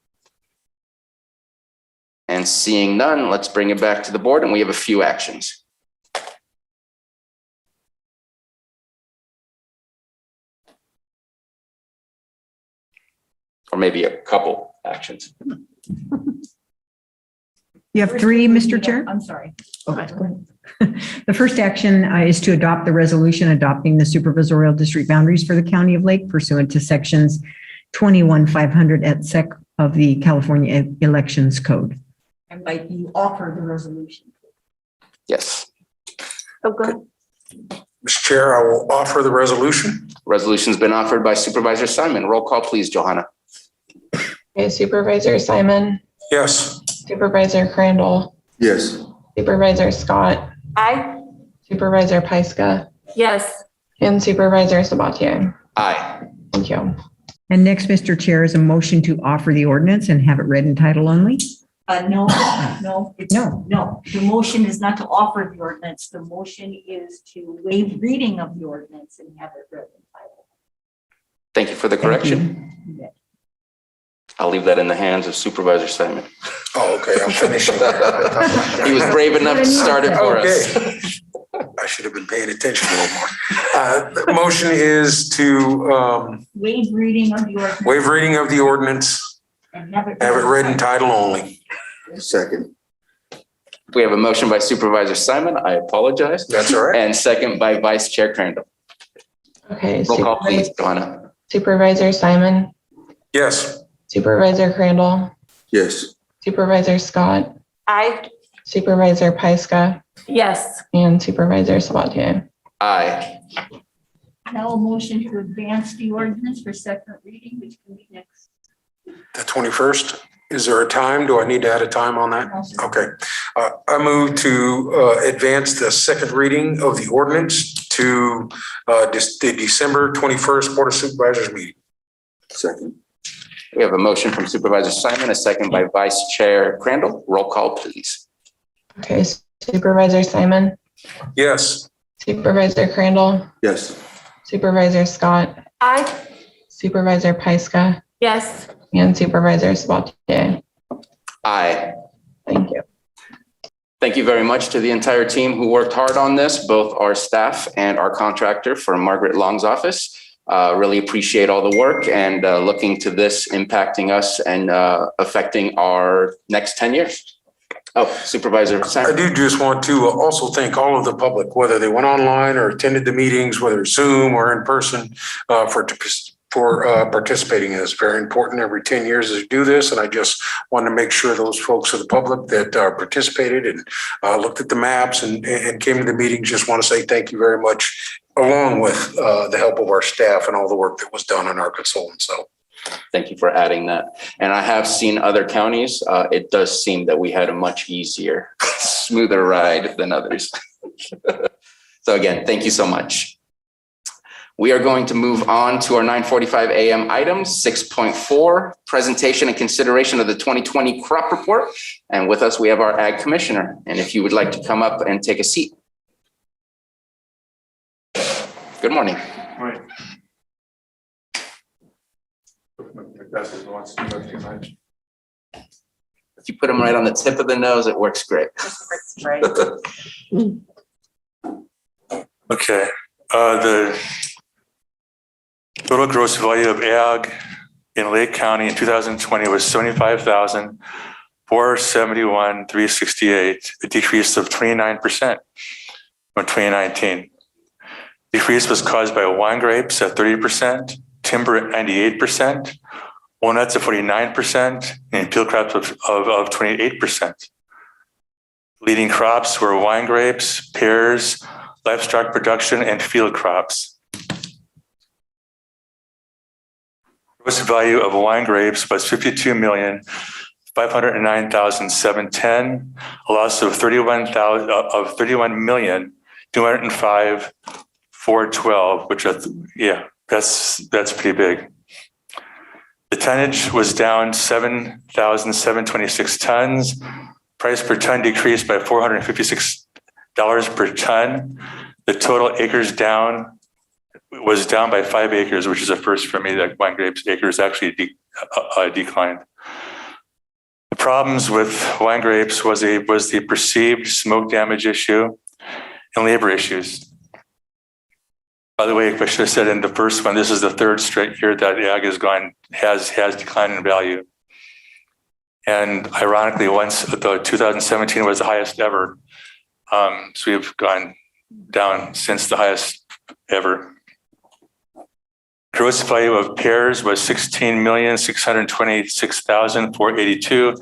Speaker 1: And seeing none, let's bring it back to the board, and we have a few actions. Or maybe a couple actions.
Speaker 12: You have 3, Mr. Chair?
Speaker 21: I'm sorry.
Speaker 12: The first action is to adopt the resolution adopting the supervisorial district boundaries for the County of Lake pursuant to sections 21-500 et sec of the California Elections Code.
Speaker 21: And like you offer the resolution.
Speaker 1: Yes.
Speaker 21: Oh, good.
Speaker 15: Mr. Chair, I will offer the resolution.
Speaker 1: Resolution's been offered by Supervisor Simon. Roll call, please, Johanna.
Speaker 4: Okay, Supervisor Simon,
Speaker 15: Yes.
Speaker 4: Supervisor Crandall,
Speaker 6: Yes.
Speaker 4: Supervisor Scott,
Speaker 13: Aye.
Speaker 4: Supervisor Pyska,
Speaker 13: Yes.
Speaker 4: and Supervisor Sabatier.
Speaker 1: Aye.
Speaker 4: Thank you.
Speaker 12: And next, Mr. Chair, is a motion to offer the ordinance and have it read in title only.
Speaker 21: No. The motion is not to offer the ordinance. The motion is to waive reading of the ordinance and have it read in title.
Speaker 1: Thank you for the correction. I'll leave that in the hands of Supervisor Simon.
Speaker 15: Oh, okay, I'm finishing.
Speaker 1: He was brave enough to start it for us.
Speaker 15: I should have been paying attention a little more. The motion is to
Speaker 21: Waive reading of the ordinance.
Speaker 15: waive reading of the ordinance,
Speaker 21: And have it
Speaker 15: read in title only.
Speaker 6: Second.
Speaker 1: We have a motion by Supervisor Simon. I apologize.
Speaker 15: That's all right.
Speaker 1: And second by Vice Chair Crandall.
Speaker 4: Okay,
Speaker 1: Roll call, please, Joanna.
Speaker 4: Supervisor Simon,
Speaker 15: Yes.
Speaker 4: Supervisor Crandall,
Speaker 6: Yes.
Speaker 4: Supervisor Scott,
Speaker 3: Aye.
Speaker 4: Supervisor Pyska,
Speaker 13: Yes.
Speaker 4: and Supervisor Sabatier.
Speaker 1: Aye.
Speaker 21: Now a motion to advance the ordinance for second reading, which can be next.
Speaker 15: The 21st. Is there a time? Do I need to add a time on that? Okay. I move to advance the second reading of the ordinance to the December 21st Board of Supervisors meeting.
Speaker 6: Second.
Speaker 1: We have a motion from Supervisor Simon, a second by Vice Chair Crandall. Roll call, please.
Speaker 4: Okay, Supervisor Simon,
Speaker 15: Yes.
Speaker 4: Supervisor Crandall,
Speaker 6: Yes.
Speaker 4: Supervisor Scott,
Speaker 3: Aye.
Speaker 4: Supervisor Pyska,
Speaker 13: Yes.
Speaker 4: and Supervisor Sabatier.
Speaker 1: Aye.
Speaker 4: Thank you.
Speaker 1: Thank you very much to the entire team who worked hard on this, both our staff and our contractor from Margaret Long's office. Really appreciate all the work and looking to this impacting us and affecting our next 10 years. Oh, Supervisor
Speaker 15: I
Speaker 1: Simon.
Speaker 15: do just want to also thank all of the public, whether they went online or attended the meetings, whether Zoom or in person, for participating in this. Very important every 10 years to do this. And I just want to make sure those folks of the public that participated and looked at the maps and came to the meetings, just want to say thank you very much, along with the help of our staff and all the work that was done on our consultants. So
Speaker 1: Thank you for adding that. And I have seen other counties. It does seem that we had a much easier, smoother ride than others. So again, thank you so much. We are going to move on to our 9:45 a.m. items. 6.4, presentation and consideration of the 2020 crop report. And with us, we have our Ag Commissioner. And if you would like to come up and take a seat. Good morning.
Speaker 7: Right.
Speaker 1: If you put them right on the tip of the nose, it works great.
Speaker 7: Okay. The total gross value of ag in Lake County in 2020 was $75,471,368, a decrease of 29% from 2019. Decrease was caused by wine grapes at 30%, timber at 98%, walnuts at 49%, and peel crops of 28%. Leading crops were wine grapes, pears, livestock production, and field crops. Gross value of wine grapes was $52,509,710, a loss of $31,205,412, which that's pretty big. The tonnage was down 7,726 tons. Price per ton decreased by $456 per ton. The total acres was down by 5 acres, which is a first for me. That wine grapes acres actually declined. The problems with wine grapes was the perceived smoke damage issue and labor issues. By the way, I should have said in the first one, this is the third straight year that ag has declined in value. And ironically, once the 2017 was the highest ever. So we've gone down since the highest ever. Gross value of pears was $16,626,482,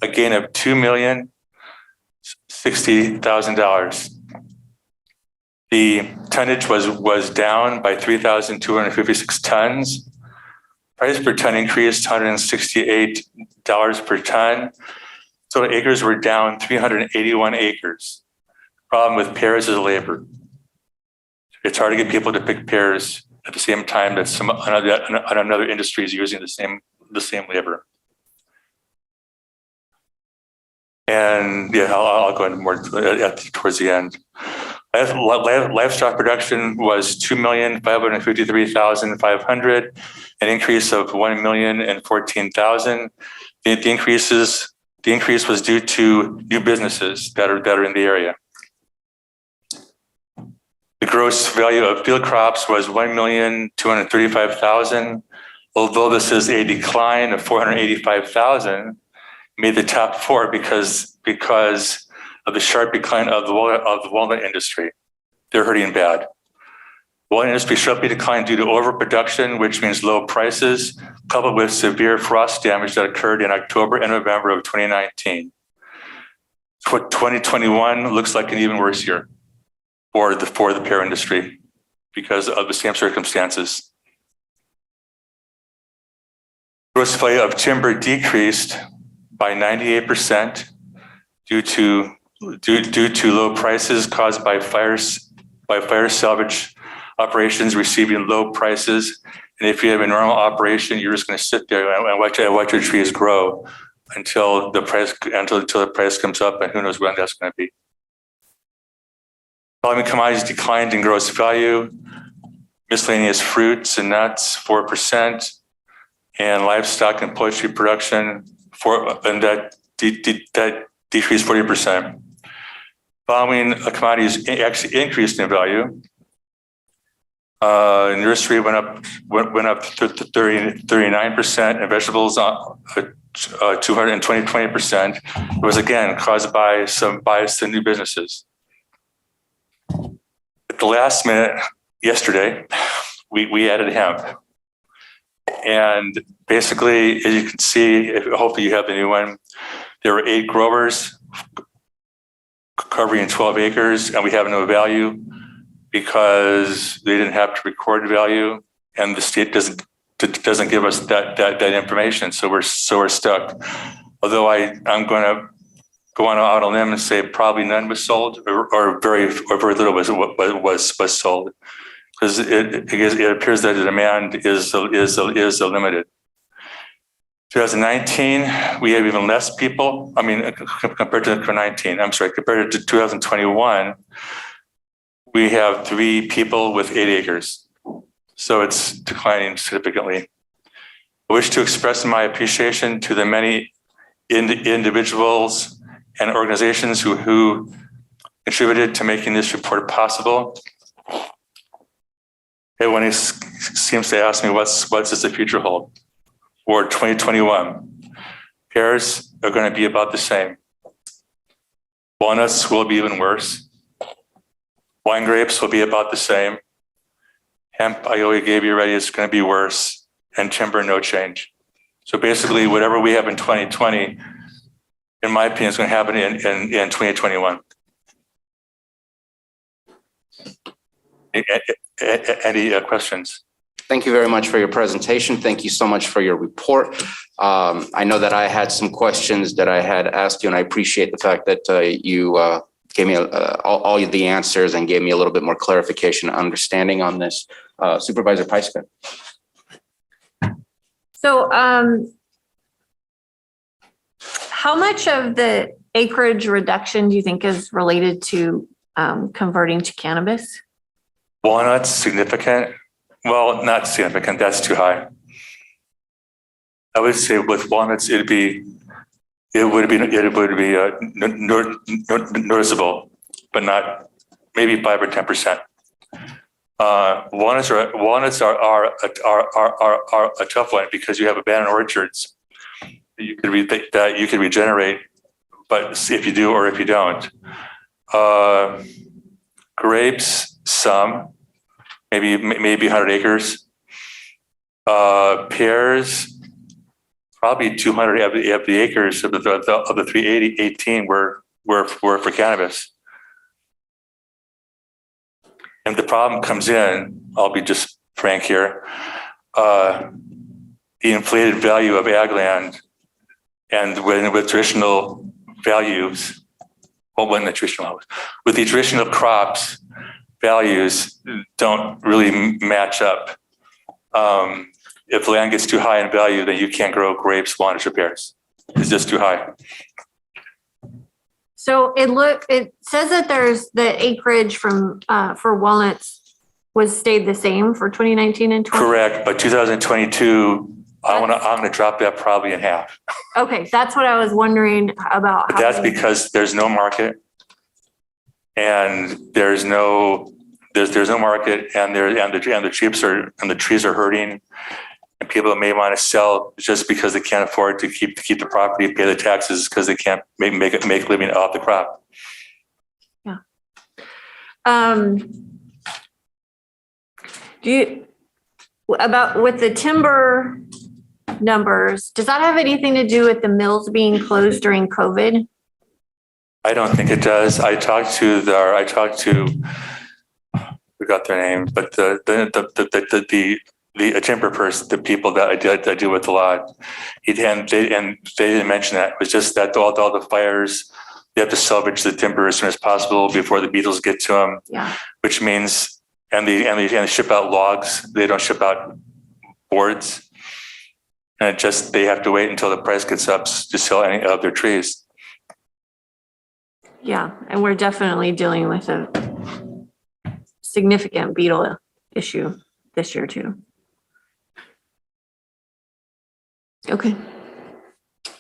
Speaker 7: a gain of $2,060,000. The tonnage was down by 3,256 tons. Price per ton increased $168 per ton. Total acres were down 381 acres. Problem with pears is labor. It's hard to get people to pick pears at the same time that another industry is using the same labor. And yeah, I'll go into more towards the end. Livestock production was 2,553,500, an increase of 1,014,000. The increase was due to new businesses that are in the area. The gross value of field crops was 1,235,000. Although this is a decline of 485,000, made the top four because of the sharp decline of the walnut industry. They're hurting bad. Walnut industry sharply declined due to overproduction, which means low prices, coupled with severe frost damage that occurred in October and November of 2019. 2021 looks like an even worse year for the pear industry because of the same circumstances. Gross value of timber decreased by 98% due to low prices caused by fire salvage operations receiving low prices. And if you have a normal operation, you're just going to sit there and watch your trees grow until the price comes up, and who knows when that's going to be. Following commodities declined in gross value. Miscellaneous fruits and nuts 4%, and livestock and poultry production that decreased 40%. Following commodities actually increased in value. Nursery went up to 39%, and vegetables 20%. It was again caused by some bias to new businesses. At the last minute, yesterday, we added hemp. And basically, as you can see, hopefully you have the new one, there were 8 growers covering 12 acres, and we have no value because they didn't have to record value, and the state doesn't give us that information. So we're stuck. Although I'm going to go on out on them and say probably none was sold, or very little was sold, because it appears that the demand is limited. 2019, we have even less people. I mean, compared to 2021, we have 3 people with 8 acres. So it's declining significantly. I wish to express my appreciation to the many individuals and organizations who contributed to making this report possible. Everyone seems to ask me, what's does the future hold? For 2021, pears are going to be about the same. Walnuts will be even worse. Wine grapes will be about the same. Hemp, I already gave you already, is going to be worse. And timber, no change. So basically, whatever we have in 2020, in my opinion, is going to happen in 2021. Any questions?
Speaker 1: Thank you very much for your presentation. Thank you so much for your report. I know that I had some questions that I had asked you, and I appreciate the fact that you gave me all the answers and gave me a little bit more clarification and understanding on this. Supervisor Paiska.
Speaker 13: So how much of the acreage reduction do you think is related to converting to cannabis?
Speaker 7: Walnuts, significant. Well, not significant. That's too high. I would say with walnuts, it would be noticeable, but not maybe 5 or 10%. Walnuts are a tough one because you have abandoned orchards that you could regenerate, but if you do or if you don't. Grapes, some. Maybe 100 acres. Pears, probably 200 of the acres of the 318 were for cannabis. And the problem comes in, I'll be just frank here, the inflated value of ag land, and with traditional values, with the traditional crops, values don't really match up. If land gets too high in value, then you can't grow grapes, walnuts, or pears. It's just too high.
Speaker 13: So it says that there's the acreage from, for walnuts stayed the same for 2019 and 20.
Speaker 7: Correct, but 2022, I'm gonna drop that probably in half.
Speaker 13: Okay, that's what I was wondering about.
Speaker 7: But that's because there's no market. And there's no market, and the trees are hurting, and people may want to sell just because they can't afford to keep the property, pay the taxes because they can't make a living off the crop.
Speaker 13: Yeah. With the timber numbers, does that have anything to do with the mills being closed during COVID?
Speaker 7: I don't think it does. I talked to forgot their name, but the timber person, the people that I deal with a lot, they didn't mention that. It was just that all the fires, they have to salvage the timber as soon as possible before the beetles get to them.
Speaker 13: Yeah.
Speaker 7: Which means, and they ship out logs. They don't ship out boards. And they have to wait until the price gets up to sell any of their trees.
Speaker 13: Yeah, and we're definitely dealing with a significant beetle issue this year too. Okay.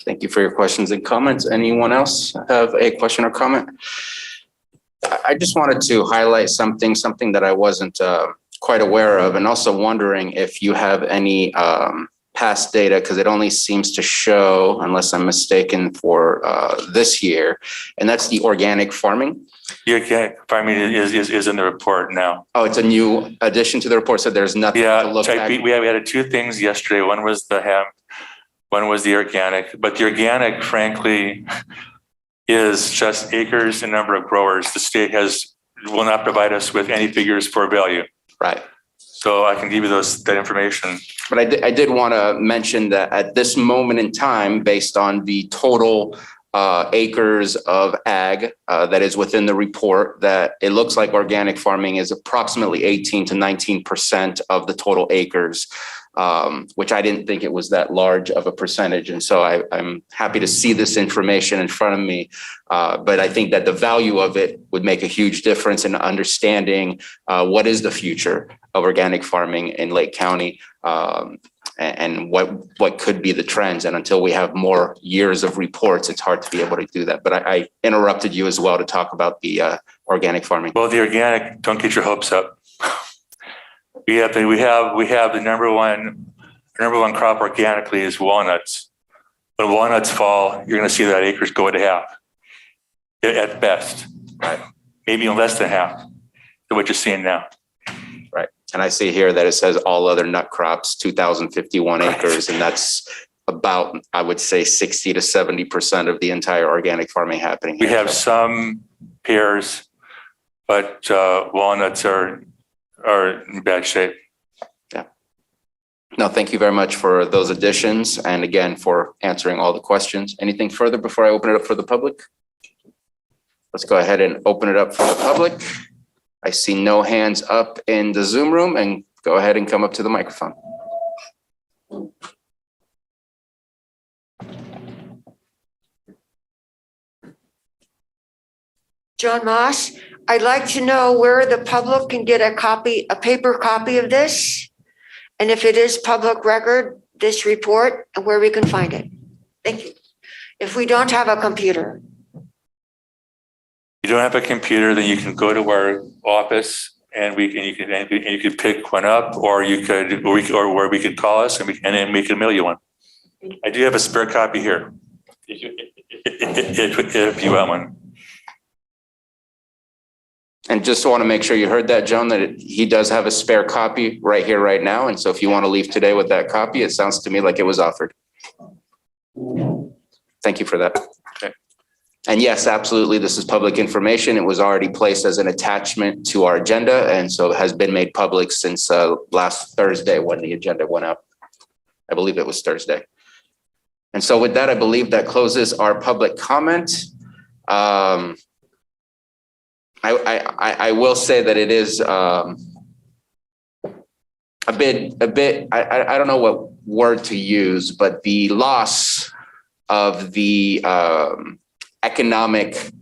Speaker 1: Thank you for your questions and comments. Anyone else have a question or comment? I just wanted to highlight something that I wasn't quite aware of, and also wondering if you have any past data, because it only seems to show, unless I'm mistaken, for this year, and that's the organic farming.
Speaker 7: The organic farming is in the report now.
Speaker 1: Oh, it's a new addition to the report, so there's nothing to look at.
Speaker 7: We had two things yesterday. One was the hemp, one was the organic, but the organic, frankly, is just acres and number of growers. The state will not provide us with any figures for value.
Speaker 1: Right.
Speaker 7: So I can give you that information.
Speaker 1: But I did want to mention that at this moment in time, based on the total acres of ag that is within the report, that it looks like organic farming is approximately 18 to 19% of the total acres, which I didn't think it was that large of a percentage. And so I'm happy to see this information in front of me. But I think that the value of it would make a huge difference in understanding what is the future of organic farming in Lake County, and what could be the trends. And until we have more years of reports, it's hard to be able to do that. But I interrupted you as well to talk about the organic farming.
Speaker 7: Well, the organic, don't get your hopes up. We have the number one crop organically is walnuts. When walnuts fall, you're going to see that acres go to half at best, right? Maybe even less than half of what you're seeing now.
Speaker 1: Right. And I see here that it says all other nut crops, 2,051 acres. And that's about, I would say, 60 to 70% of the entire organic farming happening here.
Speaker 7: We have some pears, but walnuts are in bad shape.
Speaker 1: Yeah. No, thank you very much for those additions. And again, for answering all the questions. Anything further before I open it up for the public? Let's go ahead and open it up for the public. I see no hands up in the Zoom room, and go ahead and come up to the microphone.
Speaker 11: John Moss, I'd like to know where the public can get a paper copy of this. And if it is public record, this report, and where we can find it. Thank you. If we don't have a computer.
Speaker 7: You don't have a computer, then you can go to our office and you can pick one up, or we could call us and then we can mail you one. I do have a spare copy here if you want one.
Speaker 1: And just want to make sure you heard that, Joan, that he does have a spare copy right here, right now. And so if you want to leave today with that copy, it sounds to me like it was offered. Thank you for that.
Speaker 7: Okay.
Speaker 1: And yes, absolutely, this is public information. It was already placed as an attachment to our agenda, and so it has been made public since last Thursday when the agenda went up. I believe it was Thursday. And so with that, I believe that closes our public comment. I will say that it is a bit, I don't know what word to use, but the loss of the economic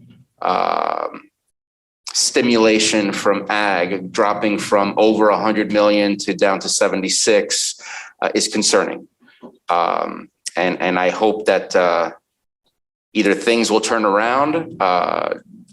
Speaker 1: stimulation from ag dropping from over 100 million to down to 76 is concerning. And I hope that either things will turn around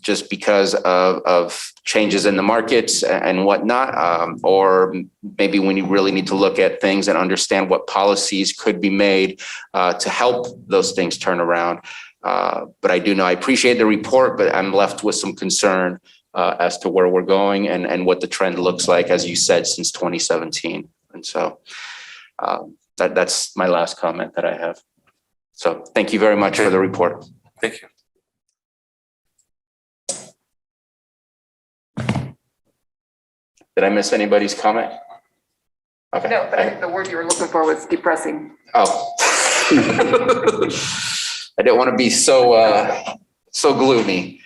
Speaker 1: just because of changes in the markets and whatnot, or maybe we really need to look at things and understand what policies could be made to help those things turn around. But I do know, I appreciate the report, but I'm left with some concern as to where we're going and what the trend looks like, as you said, since 2017. And so that's my last comment that I have. So thank you very much for the report.
Speaker 7: Thank you.
Speaker 1: Did I miss anybody's comment? Okay.
Speaker 3: No, but I think the word you were looking for was depressing.
Speaker 1: Oh. I didn't want to be so gloomy.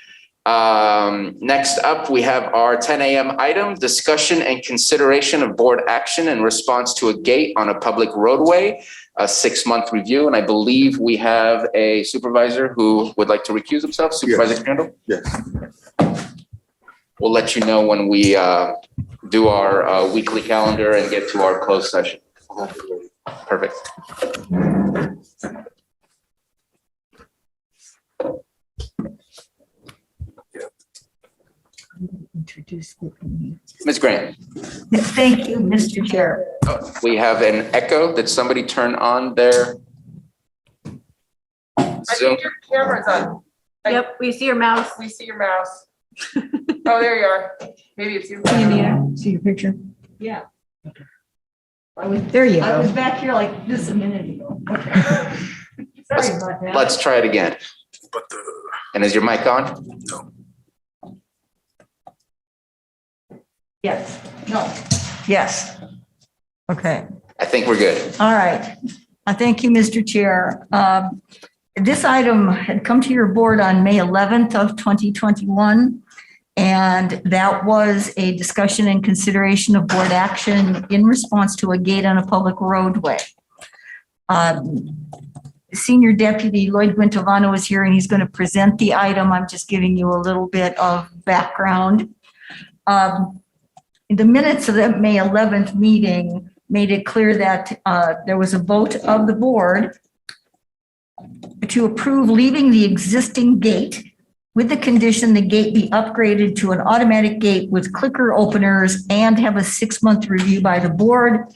Speaker 1: Next up, we have our 10 a.m. item, discussion and consideration of board action in response to a gate on a public roadway, a 6-month review. And I believe we have a supervisor who would like to recuse himself, Supervisor Crandall.
Speaker 6: Yes.
Speaker 1: We'll let you know when we do our weekly calendar and get to our closed session. Perfect. Ms. Grant.
Speaker 21: Thank you, Mr. Chair.
Speaker 1: We have an echo. Did somebody turn on their
Speaker 3: I think your camera's on.
Speaker 13: Yep, we see your mouse.
Speaker 3: We see your mouse. Oh, there you are. Maybe it's you.
Speaker 20: See your picture?
Speaker 21: Yeah.
Speaker 20: There you
Speaker 21: I was
Speaker 20: go.
Speaker 21: back here like this a minute ago. Okay. Sorry about that.
Speaker 1: Let's try it again. And is your mic on?
Speaker 15: No.
Speaker 21: Yes, no, yes. Okay,
Speaker 1: I think we're good.
Speaker 21: all right. I thank you, Mr. Chair. This item had come to your board on May 11th of 2021. And that was a discussion and consideration of board action in response to a gate on a public roadway. Senior Deputy Lloyd Guintovano is here and he's going to present the item. I'm just giving you a little bit of background. The minutes of that May 11th meeting made it clear that there was a vote of the board to approve leaving the existing gate with the condition the gate be upgraded to an automatic gate with clicker openers and have a 6-month review by the board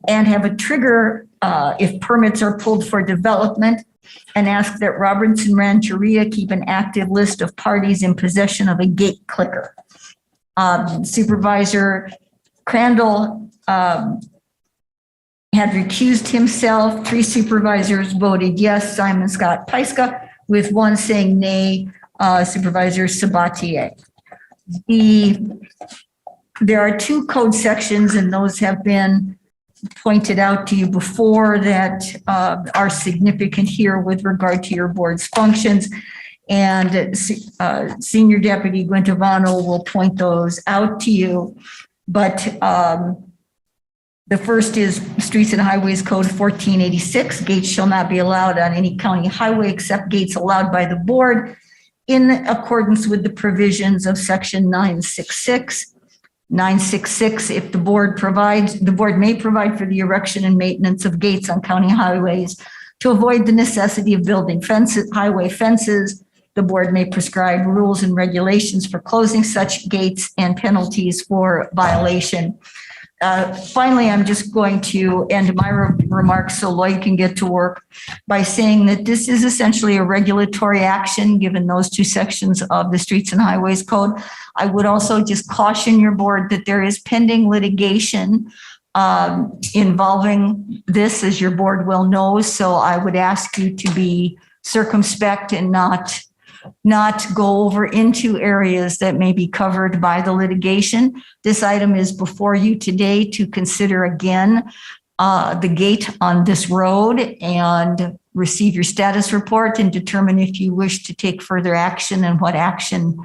Speaker 21: and have a trigger if permits are pulled for development, and ask that Robertson Rancheria keep an active list of parties in possession of a gate clicker. Supervisor Crandall had recused himself. 3 supervisors voted yes, Simon Scott Pyska, with 1 saying nay, Supervisor Sabatier. There are 2 code sections, and those have been pointed out to you before, that are significant here with regard to your board's functions. And Senior Deputy Guintovano will point those out to you. But the first is Streets and Highways Code 1486. Gates shall not be allowed on any county highway except gates allowed by the board in accordance with the provisions of section 966. 966, if the board may provide for the erection and maintenance of gates on county highways to avoid the necessity of building fences, highway fences. The board may prescribe rules and regulations for closing such gates and penalties for violation. Finally, I'm just going to end my remarks so Lloyd can get to work by saying that this is essentially a regulatory action given those 2 sections of the Streets and Highways Code. I would also just caution your board that there is pending litigation involving this, as your board well knows. So I would ask you to be circumspect and not go over into areas that may be covered by the litigation. This item is before you today to consider again the gate on this road and receive your status report and determine if you wish to take further action and what action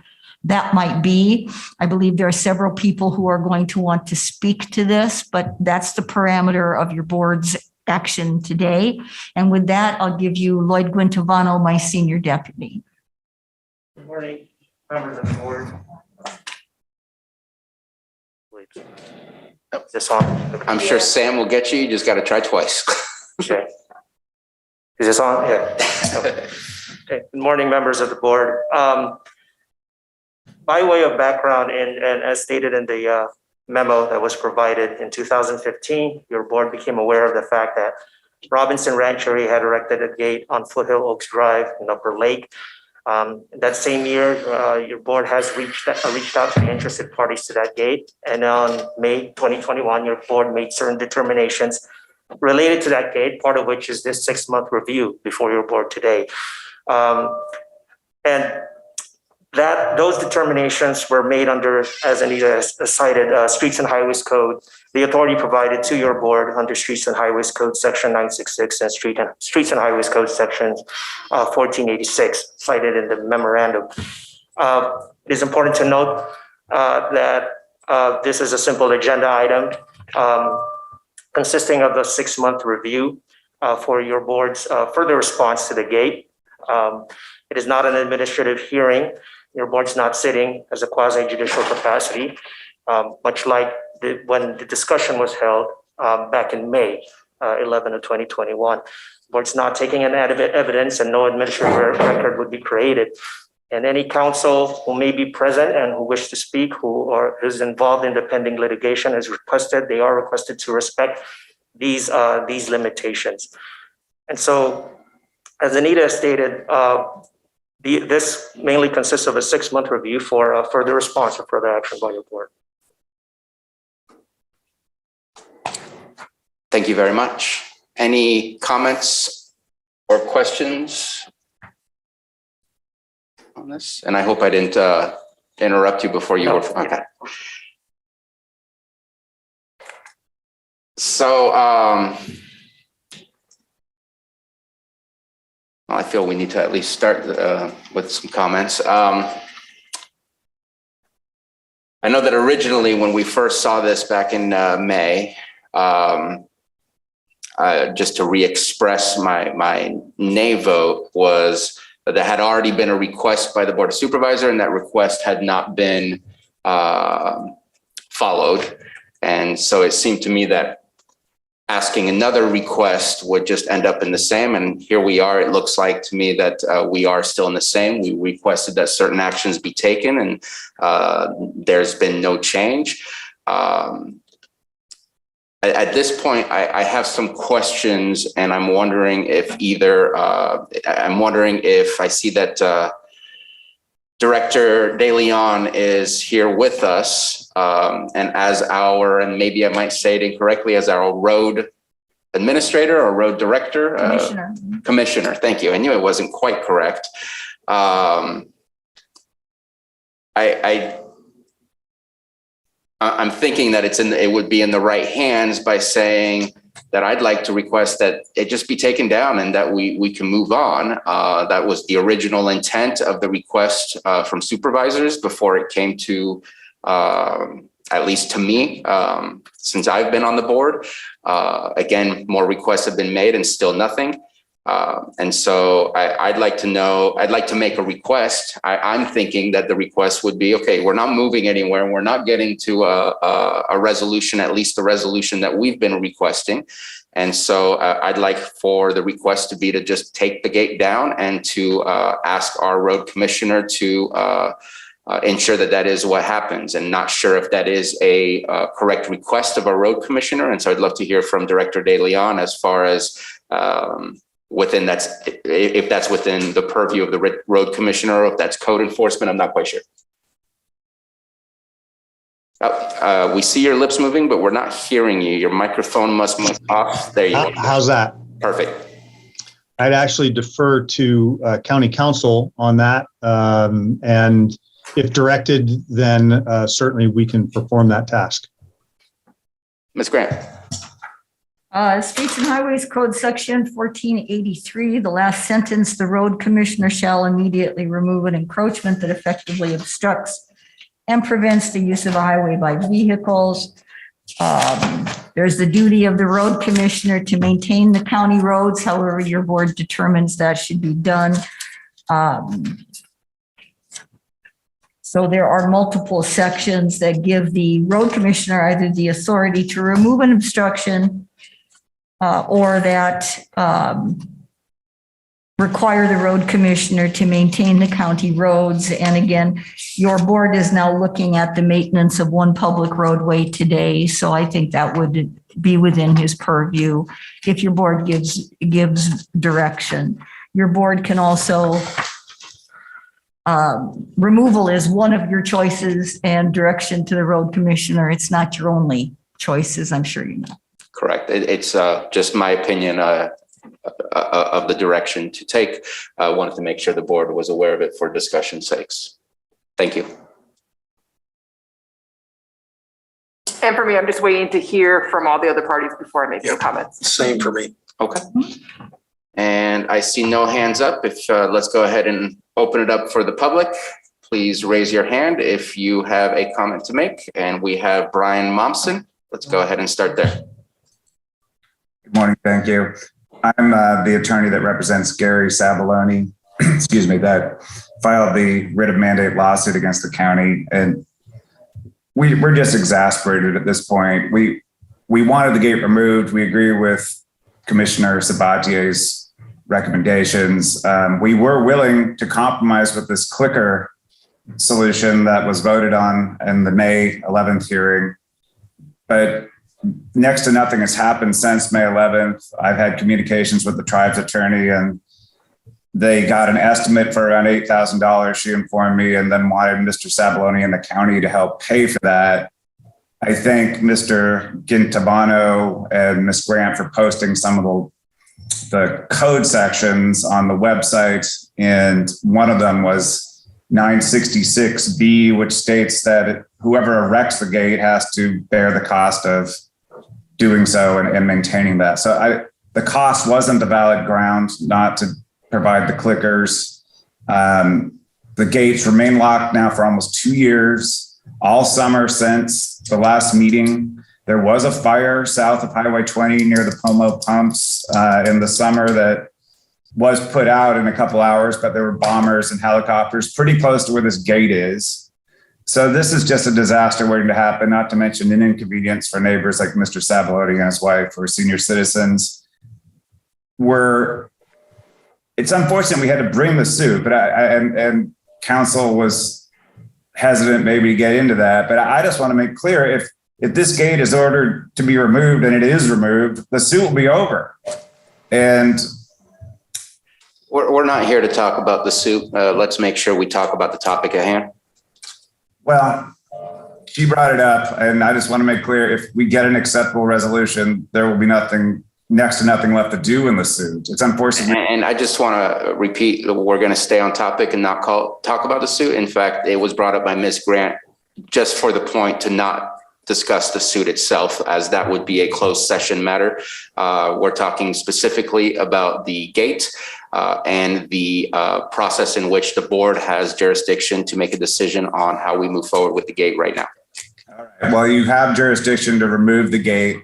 Speaker 21: that might be. I believe there are several people who are going to want to speak to this, but that's the parameter of your board's action today. And with that, I'll give you Lloyd Guintovano, my senior deputy.
Speaker 8: Good morning. members of the board. Is this on?
Speaker 1: I'm sure Sam will get you. You just got to try twice.
Speaker 8: Okay. Is this on? Yeah. Okay. Good morning, members of the board. By way of background, and as stated in the memo that was provided in 2015, your board became aware of the fact that Robinson Ranchery had erected a gate on Foothill Oaks Drive in Upper Lake. That same year, your board has reached out to the interested parties to that gate. And on May 2021, your board made certain determinations related to that gate, part of which is this 6-month review before your board today. And those determinations were made under, as Anita cited, Streets and Highways Code, the authority provided to your board under Streets and Highways Code Section 966 and Streets and Highways Code Section 1486, cited in the memorandum. It is important to note that this is a simple agenda item consisting of a 6-month review for your board's further response to the gate. It is not an administrative hearing. Your board's not sitting as a quasi-judicial capacity, much like when the discussion was held back in May 11 of 2021. Board's not taking an evidence and no administrative record would be created. And any counsel who may be present and who wish to speak, who is involved in the pending litigation is requested, they are requested to respect these limitations. And so, as Anita stated, this mainly consists of a 6-month review for further response or further action by your board.
Speaker 1: Thank you very much. Any comments or questions on this? And I hope I didn't interrupt you before you were, okay. So, I feel we need to at least start with some comments. I know that originally when we first saw this back in May, just to re-express my nay vote was that there had already been a request by the Board of Supervisors and that request had not been followed. And so it seemed to me that asking another request would just end up in the same. And here we are. It looks like to me that we are still in the same. We requested that certain actions be taken and there's been no change. At this point, I have some questions and I'm wondering if I see that Director De Leon is here with us. And maybe I might say it incorrectly, as our road administrator or road director. Commissioner, thank you. I knew it wasn't quite correct. I'm thinking that it would be in the right hands by saying that I'd like to request that it just be taken down and that we can move on. That was the original intent of the request from supervisors before it came to, at least to me, since I've been on the board. Again, more requests have been made and still nothing. And so I'd like to make a request. I'm thinking that the request would be, okay, we're not moving anywhere and we're not getting to a resolution, at least the resolution that we've been requesting. And so I'd like for the request to be to just take the gate down and to ask our road commissioner to ensure that that is what happens, and not sure if that is a correct request of a road commissioner. And so I'd love to hear from Director De Leon as far as if that's within the purview of the road commissioner, or if that's code enforcement. I'm not quite sure. We see your lips moving, but we're not hearing you. Your microphone must move off. There you go.
Speaker 22: How's that?
Speaker 1: Perfect.
Speaker 22: I'd actually defer to county council on that. And if directed, then certainly we can perform that task.
Speaker 1: Ms. Grant.
Speaker 21: Streets and Highways Code Section 1483, the last sentence, the road commissioner shall immediately remove an encroachment that effectively obstructs and prevents the use of a highway by vehicles. There's the duty of the road commissioner to maintain the county roads, however your board determines that should be done. So there are multiple sections that give the road commissioner either the authority to remove an obstruction or that require the road commissioner to maintain the county roads. And again, your board is now looking at the maintenance of one public roadway today. So I think that would be within his purview if your board gives direction. Your board can also, removal is one of your choices and direction to the road commissioner. It's not your only choices, I'm sure you know.
Speaker 1: Correct. It's just my opinion of the direction to take. I wanted to make sure the board was aware of it for discussion's sakes. Thank you.
Speaker 3: And for me, I'm just waiting to hear from all the other parties before I make any comments.
Speaker 15: Same for me.
Speaker 1: Okay. And I see no hands up. If let's go ahead and open it up for the public. Please raise your hand if you have a comment to make. And we have Brian Momsen. Let's go ahead and start there.
Speaker 5: Good morning. Thank you. I'm the attorney that represents Gary Sabaloni, excuse me, that filed the writ of mandate lawsuit against the county. And we're just exasperated at this point. We wanted the gate removed. We agree with Commissioner Sabatier's recommendations. We were willing to compromise with this clicker solution that was voted on in the May 11th hearing, but next to nothing has happened since May 11th. I've had communications with the tribe's attorney and they got an estimate for around $8,000, she informed me, and then wanted Mr. Sabaloni and the county to help pay for that. I thank Mr. Gintabano and Ms. Grant for posting some of the code sections on the website. And one of them was 966B, which states that whoever erects the gate has to bear the cost of doing so and maintaining that. So the cost wasn't a valid ground not to provide the clickers. The gates remain locked now for almost 2 years, all summer since the last meeting. There was a fire south of Highway 20 near the Pomo pumps in the summer that was put out in a couple hours, but there were bombers and helicopters pretty close to where this gate is. So this is just a disaster waiting to happen, not to mention an inconvenience for neighbors like Mr. Sabaloni and his wife or senior citizens. It's unfortunate we had to bring the suit, but and council was hesitant maybe to get into that. But I just want to make clear, if this gate is ordered to be removed and it is removed, the suit will be over. And
Speaker 1: we're not here to talk about the suit. Let's make sure we talk about the topic at hand.
Speaker 5: Well, she brought it up, and I just want to make clear, if we get an acceptable resolution, there will be next to nothing left to do in the suit. It's unfortunate.
Speaker 1: And I just want to repeat, we're going to stay on topic and not talk about the suit. In fact, it was brought up by Ms. Grant just for the point to not discuss the suit itself, as that would be a closed session matter. We're talking specifically about the gate and the process in which the board has jurisdiction to make a decision on how we move forward with the gate right now.
Speaker 5: All right. Well, you have jurisdiction to remove the gate.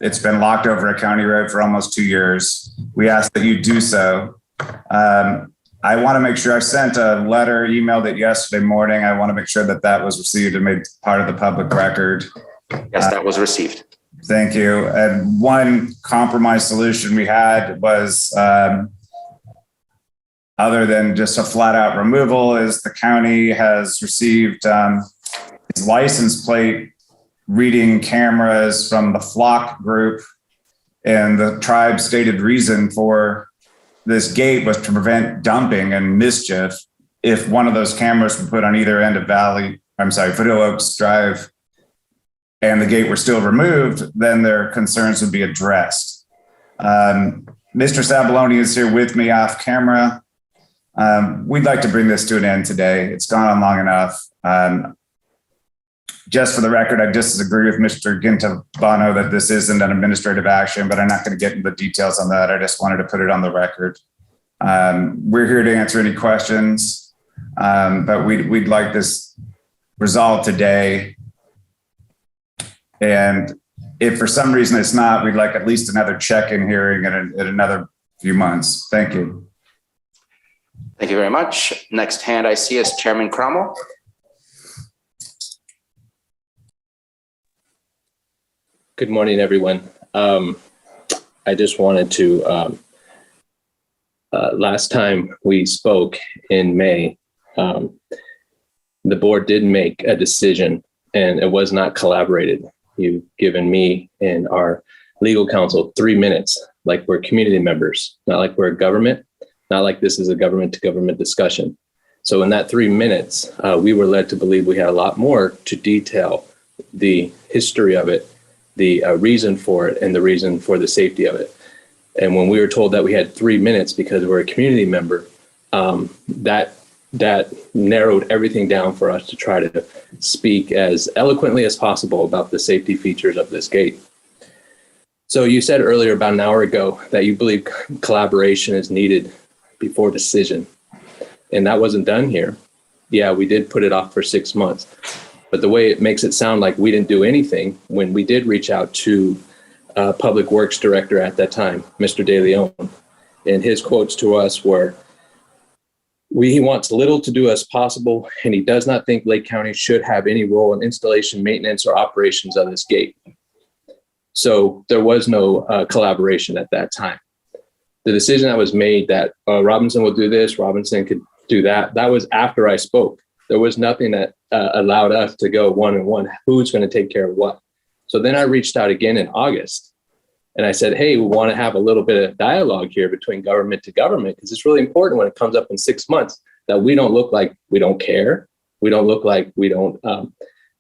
Speaker 5: It's been locked over a county road for almost 2 years. We ask that you do so. I want to make sure I sent a letter, emailed it yesterday morning. I want to make sure that was received and made part of the public record.
Speaker 1: Yes, that was received.
Speaker 5: Thank you. And one compromise solution we had was, other than just a flat out removal, is the county has received its license plate reading cameras from the Flock group, and the tribe stated reason for this gate was to prevent dumping and mischief. If one of those cameras were put on either end of Foothill Oaks Drive, and the gate were still removed, then their concerns would be addressed. Mr. Sabaloni is here with me off camera. We'd like to bring this to an end today. It's gone on long enough. Just for the record, I disagree with Mr. Gintabano that this isn't an administrative action, but I'm not going to get into the details on that. I just wanted to put it on the record. We're here to answer any questions, but we'd like this resolved today. And if for some reason it's not, we'd like at least another check-in hearing in another few months. Thank you.
Speaker 1: Thank you very much. Next hand I see is Chairman Cromwell.
Speaker 9: Good morning, everyone. I just wanted to, last time we spoke in May, the board did make a decision and it was not collaborated. You've given me and our legal counsel 3 minutes, like we're community members, not like we're a government, not like this is a government to government discussion. So in that 3 minutes, we were led to believe we had a lot more to detail the history of it, the reason for it, and the reason for the safety of it. And when we were told that we had 3 minutes because we're a community member, that narrowed everything down for us to try to speak as eloquently as possible about the safety features of this gate. So you said earlier, about an hour ago, that you believe collaboration is needed before decision. And that wasn't done here. Yeah, we did put it off for 6 months. But the way it makes it sound like we didn't do anything when we did reach out to Public Works Director at that time, Mr. De Leon, and his quotes to us were, he wants little to do as possible, and he does not think Lake County should have any role in installation, maintenance, or operations of this gate. So there was no collaboration at that time. The decision that was made that Robinson will do this, Robinson could do that, that was after I spoke. There was nothing that allowed us to go one-on-one, who's going to take care of what. So then I reached out again in August and I said, hey, we want to have a little bit of dialogue here between government to government, because it's really important when it comes up in 6 months that we don't look like we don't care. We don't look like we don't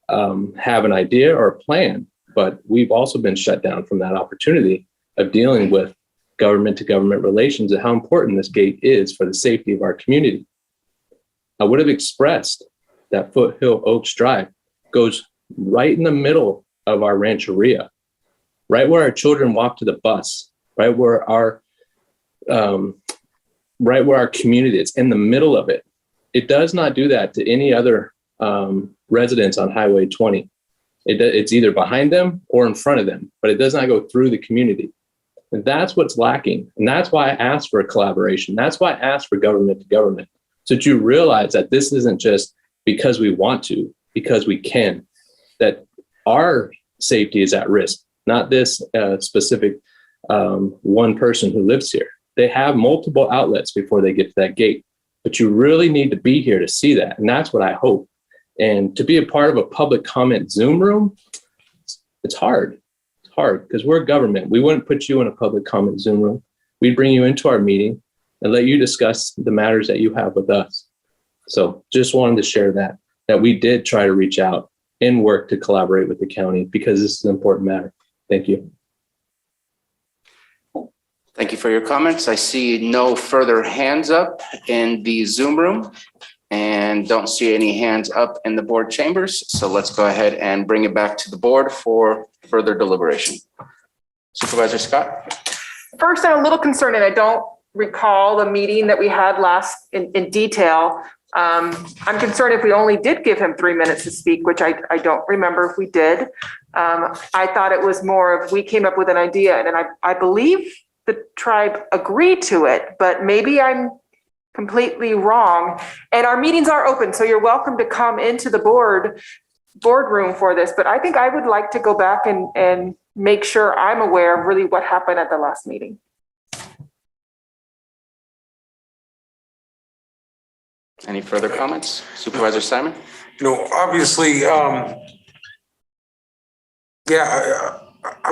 Speaker 9: have an idea or a plan, but we've also been shut down from that opportunity of dealing with government to government relations and how important this gate is for the safety of our community. I would have expressed that Foothill Oaks Drive goes right in the middle of our rancheria, right where our children walk to the bus, right where our community is, in the middle of it. It does not do that to any other residents on Highway 20. It's either behind them or in front of them, but it does not go through the community. And that's what's lacking. And that's why I asked for a collaboration. That's why I asked for government to government, so that you realize that this isn't just because we want to, because we can, that our safety is at risk, not this specific one person who lives here. They have multiple outlets before they get to that gate, but you really need to be here to see that. And that's what I hope. And to be a part of a public comment Zoom room, it's hard. It's hard because we're a government. We wouldn't put you in a public comment Zoom room. We'd bring you into our meeting and let you discuss the matters that you have with us. So just wanted to share that we did try to reach out and work to collaborate with the county because this is an important matter. Thank you.
Speaker 1: Thank you for your comments. I see no further hands up in the Zoom room and don't see any hands up in the board chambers. So let's go ahead and bring it back to the board for further deliberation. Supervisor Scott.
Speaker 3: First, I'm a little concerned, and I don't recall the meeting that we had last in detail. I'm concerned if we only did give him 3 minutes to speak, which I don't remember if we did. I thought it was more of we came up with an idea, and I believe the tribe agreed to it, but maybe I'm completely wrong. And our meetings are open, so you're welcome to come into the boardroom for this. But I think I would like to go back and make sure I'm aware of really what happened at the last meeting.
Speaker 1: Any further comments? Supervisor Simon?
Speaker 15: Obviously, I'm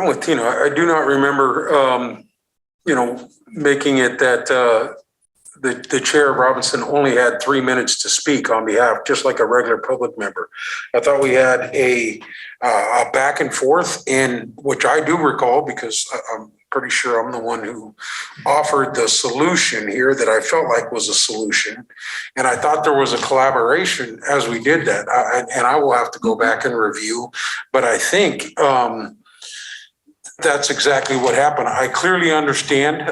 Speaker 15: with Tina. I do not remember, making it that the chair, Robinson, only had 3 minutes to speak on behalf, just like a regular public member. I thought we had a back and forth, in which I do recall because I'm pretty sure I'm the one who offered the solution here that I felt like was a solution. And I thought there was a collaboration as we did that. And I will have to go back and review, but I think that's exactly what happened. I clearly understand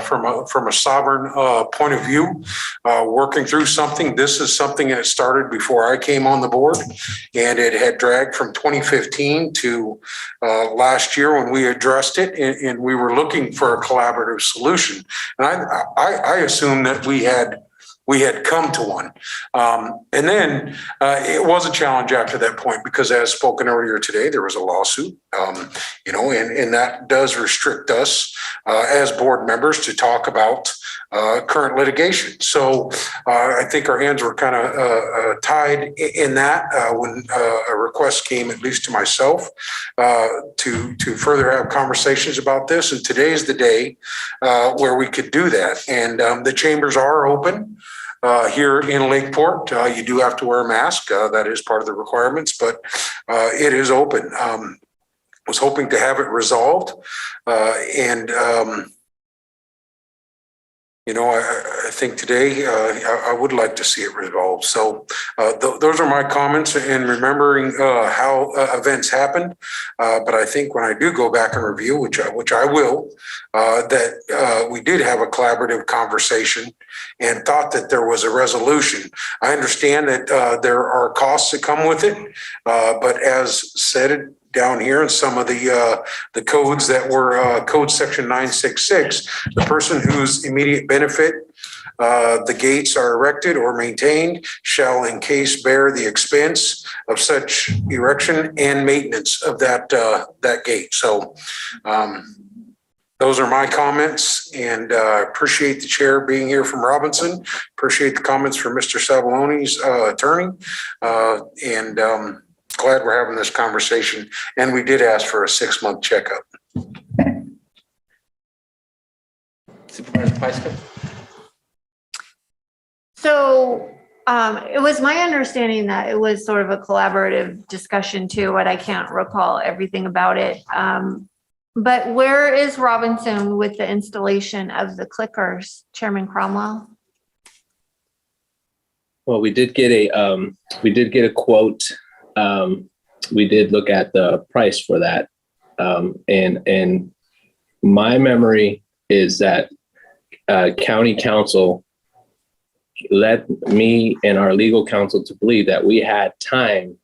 Speaker 15: from a sovereign point of view, working through something. This is something that started before I came on the board, and it had dragged from 2015 to last year when we addressed it, and we were looking for a collaborative solution. And I assumed that we had we had come to one. And then it was a challenge after that point because as spoken earlier today, there was a lawsuit, and that does restrict us as board members to talk about current litigation. So I think our hands were kind of tied in that when a request came, at least to myself, to further have conversations about this. And today's the day where we could do that. And the chambers are open. Here in Lakeport, you do have to wear a mask. That is part of the requirements, but it is open. Was hoping to have it resolved. I think today I would like to see it resolved. So those are my comments in remembering how events happened. But I think when I do go back and review, which I will, that we did have a collaborative conversation and thought that there was a resolution. I understand that there are costs that come with it, but as said down here in some of the codes that were code section 966, the person whose immediate benefit the gates are erected or maintained shall in case bear the expense of such erection and maintenance of that gate. So those are my comments, and appreciate the chair being here from Robinson. Appreciate the comments from Mr. Savoloni's attorney, and glad we're having this conversation. And we did ask for a 6-month checkup.
Speaker 1: Supervisor Pyska?
Speaker 13: So it was my understanding that it was sort of a collaborative discussion too, but I can't recall everything about it. But where is Robinson with the installation of the clickers, Chairman Cromwell?
Speaker 9: Well, we did get a quote. We did look at the price for that. And my memory is that county council led me and our legal counsel to believe that we had time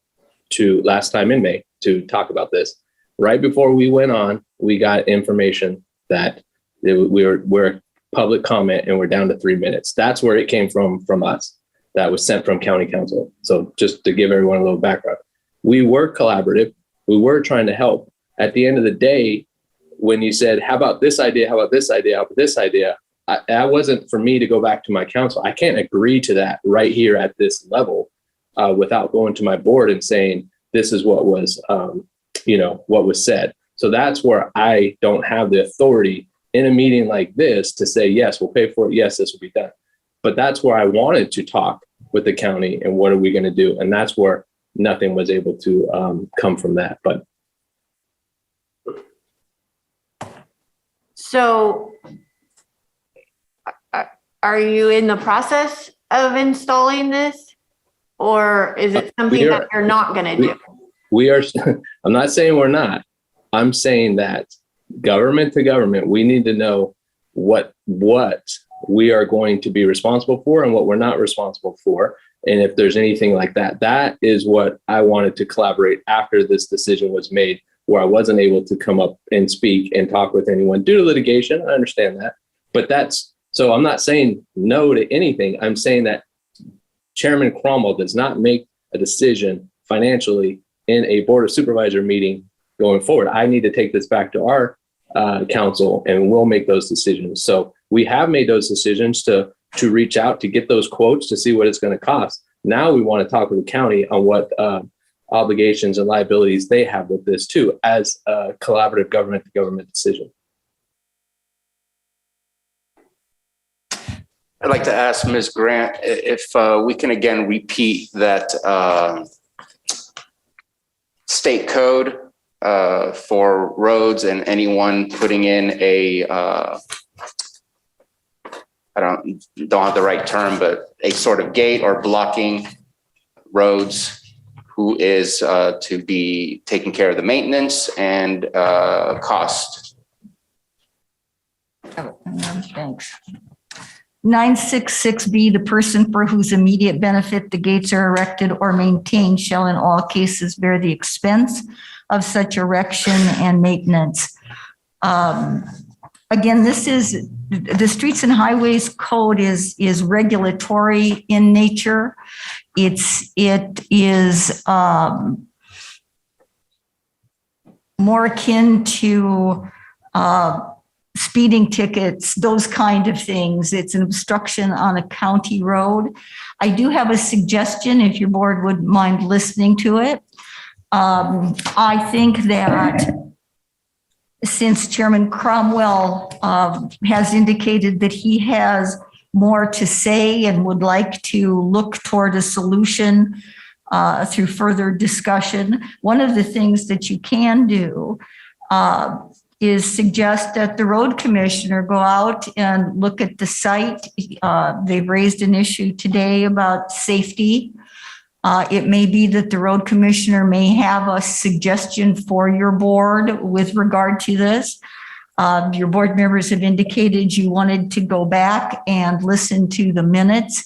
Speaker 9: last time in May to talk about this. Right before we went on, we got information that we're public comment and we're down to 3 minutes. That's where it came from us. That was sent from county council. So just to give everyone a little background, we were collaborative. We were trying to help. At the end of the day, when you said, how about this idea? How about this idea? How about this idea? That wasn't for me to go back to my council. I can't agree to that right here at this level without going to my board and saying, this is what was, what was said. So that's where I don't have the authority in a meeting like this to say, yes, we'll pay for it. Yes, this will be done. But that's where I wanted to talk with the county and what are we going to do? And that's where nothing was able to come from that. But
Speaker 13: So are you in the process of installing this? Or is it something that you're not going to do?
Speaker 9: We are, I'm not saying we're not. I'm saying that government to government, we need to know what we are going to be responsible for and what we're not responsible for. And if there's anything like that, that is what I wanted to collaborate after this decision was made, where I wasn't able to come up and speak and talk with anyone due to litigation. I understand that, but so I'm not saying no to anything. I'm saying that Chairman Cromwell does not make a decision financially in a Board of Supervisor meeting going forward. I need to take this back to our council and we'll make those decisions. So we have made those decisions to reach out to get those quotes to see what it's going to cost. Now we want to talk with the county on what obligations and liabilities they have with this too, as a collaborative government to government decision.
Speaker 1: I'd like to ask Ms. Grant if we can again repeat that state code for roads and anyone putting in a, I don't have the right term, but a sort of gate or blocking roads, who is to be taking care of the maintenance and cost.
Speaker 21: Thanks. 966B, the person for whose immediate benefit the gates are erected or maintained shall in all cases bear the expense of such erection and maintenance. again, this is, the Streets and Highways Code is regulatory in nature. It is more akin to speeding tickets, those kind of things. It's an obstruction on a county road. I do have a suggestion, if your board would mind listening to it. I think that since Chairman Cromwell has indicated that he has more to say and would like to look toward a solution through further discussion, one of the things that you can do is suggest that the road commissioner go out and look at the site. They've raised an issue today about safety. It may be that the road commissioner may have a suggestion for your board with regard to this. Your board members have indicated you wanted to go back and listen to the minutes.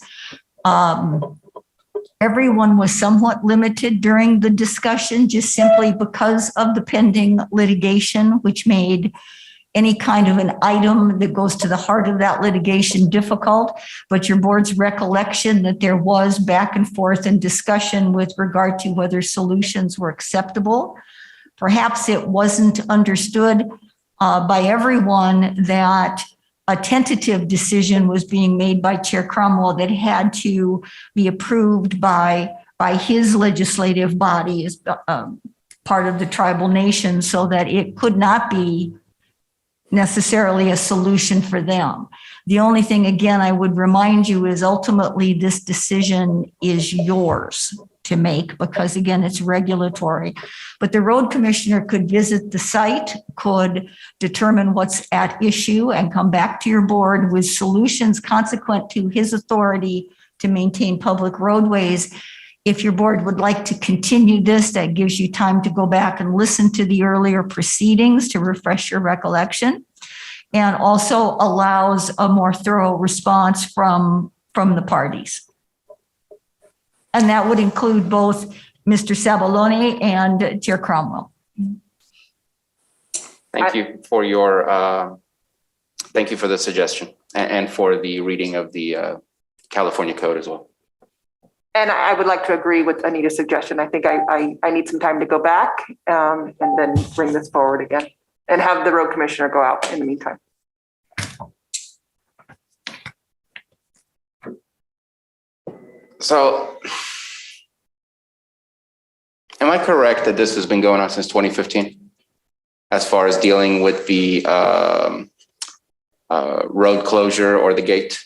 Speaker 21: Everyone was somewhat limited during the discussion, just simply because of the pending litigation, which made any kind of an item that goes to the heart of that litigation difficult. But your board's recollection that there was back and forth and discussion with regard to whether solutions were acceptable. Perhaps it wasn't understood by everyone that a tentative decision was being made by Chair Cromwell that had to be approved by his legislative body as part of the tribal nation, so that it could not be necessarily a solution for them. The only thing, again, I would remind you is ultimately this decision is yours to make, because again, it's regulatory. But the road commissioner could visit the site, could determine what's at issue, and come back to your board with solutions consequent to his authority to maintain public roadways. If your board would like to continue this, that gives you time to go back and listen to the earlier proceedings to refresh your recollection, and also allows a more thorough response from the parties. And that would include both Mr. Sabalone and Chair Cromwell.
Speaker 1: Thank you for your, thank you for the suggestion and for the reading of the California code as well.
Speaker 3: And I would like to agree with Anita's suggestion. I think I need some time to go back and then bring this forward again and have the road commissioner go out in the meantime.
Speaker 1: So, am I correct that this has been going on since 2015? As far as dealing with the road closure or the gate?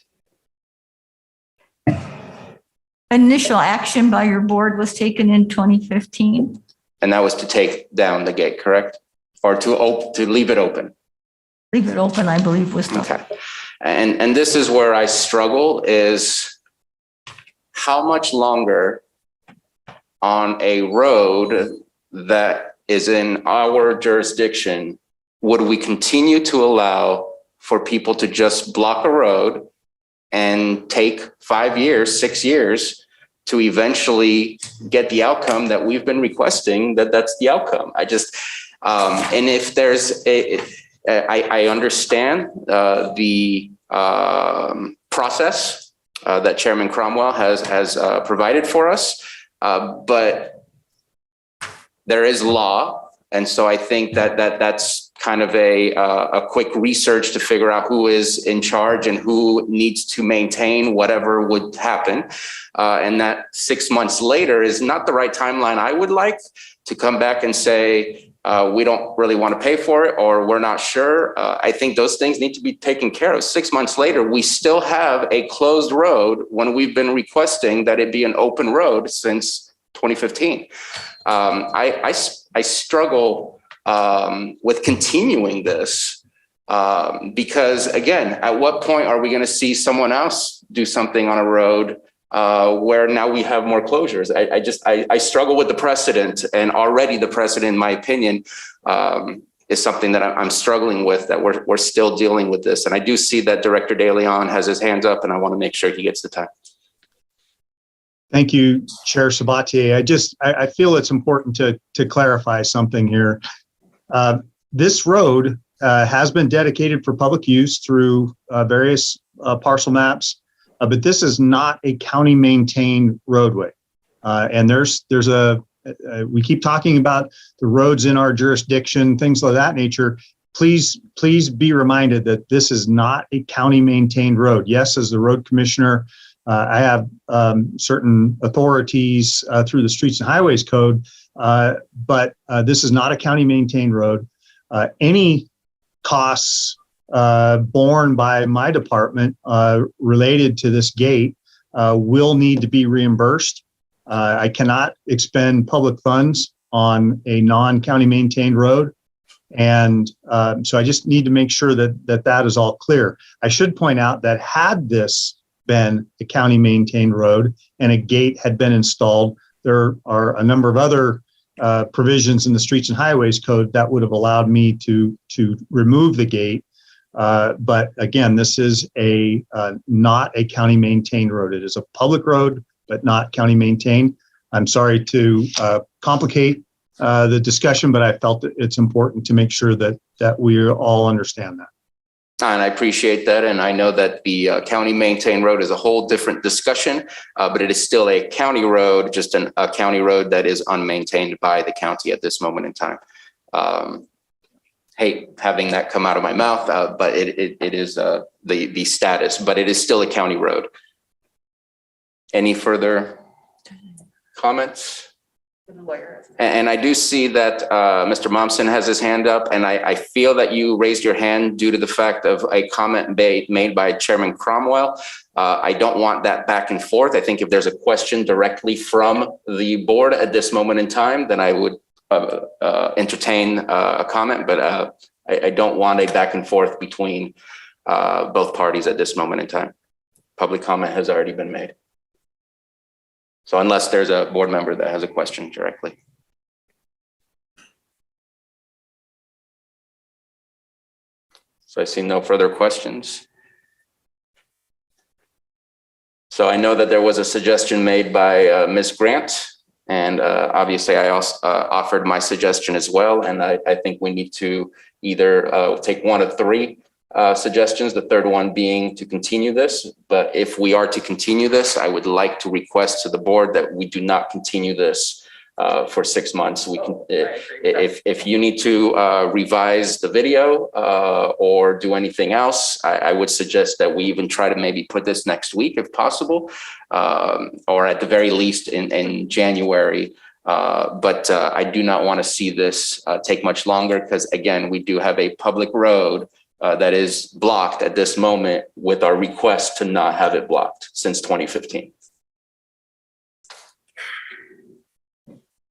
Speaker 21: Initial action by your board was taken in 2015.
Speaker 1: And that was to take down the gate, correct? Or to leave it open?
Speaker 21: Leave it open, I believe was.
Speaker 1: Okay. And this is where I struggle, is how much longer on a road that is in our jurisdiction would we continue to allow for people to just block a road and take 5 years, 6 years to eventually get the outcome that we've been requesting, that's the outcome. I just, and if there's I understand the process that Chairman Cromwell has provided for us, but there is law. And so I think that's kind of a quick research to figure out who is in charge and who needs to maintain whatever would happen. And that 6 months later is not the right timeline I would like to come back and say, we don't really want to pay for it, or we're not sure. I think those things need to be taken care of. 6 months later, we still have a closed road when we've been requesting that it be an open road since 2015. I struggle with continuing this because, again, at what point are we going to see someone else do something on a road where now we have more closures? I struggle with the precedent, and already the precedent, in my opinion, is something that I'm struggling with, that we're still dealing with this. And I do see that Director De Leon has his hands up, and I want to make sure he gets the time.
Speaker 22: Thank you, Chair Sabatier. I feel it's important to clarify something here. This road has been dedicated for public use through various parcel maps, but this is not a county maintained roadway. And we keep talking about the roads in our jurisdiction, things of that nature. Please be reminded that this is not a county maintained road. Yes, as the road commissioner, I have certain authorities through the Streets and Highways Code, but this is not a county maintained road. Any costs borne by my department related to this gate will need to be reimbursed. I cannot expend public funds on a non-county maintained road. And so I just need to make sure that is all clear. I should point out that had this been a county maintained road and a gate had been installed, there are a number of other provisions in the Streets and Highways Code that would have allowed me to remove the gate. But again, this is not a county maintained road. It is a public road, but not county maintained. I'm sorry to complicate the discussion, but I felt that it's important to make sure that we all understand that.
Speaker 1: And I appreciate that. And I know that the county maintained road is a whole different discussion, but it is still a county road, just a county road that is unmaintained by the county at this moment in time. Hate having that come out of my mouth, but it is the status, but it is still a county road. Any further comments? And I do see that Mr. Momsen has his hand up, and I feel that you raised your hand due to the fact of a comment made by Chairman Cromwell. I don't want that back and forth. I think if there's a question directly from the board at this moment in time, then I would entertain a comment, but I don't want a back and forth between both parties at this moment in time. Public comment has already been made. So unless there's a board member that has a question directly. So I see no further questions. So I know that there was a suggestion made by Ms. Grant, and obviously I also offered my suggestion as well. And I think we need to either take one of three suggestions, the third one being to continue this. But if we are to continue this, I would like to request to the board that we do not continue this for 6 months. We can, if you need to revise the video or do anything else, I would suggest that we even try to maybe put this next week if possible, or at the very least in January. But I do not want to see this take much longer because, again, we do have a public road that is blocked at this moment with our request to not have it blocked since 2015.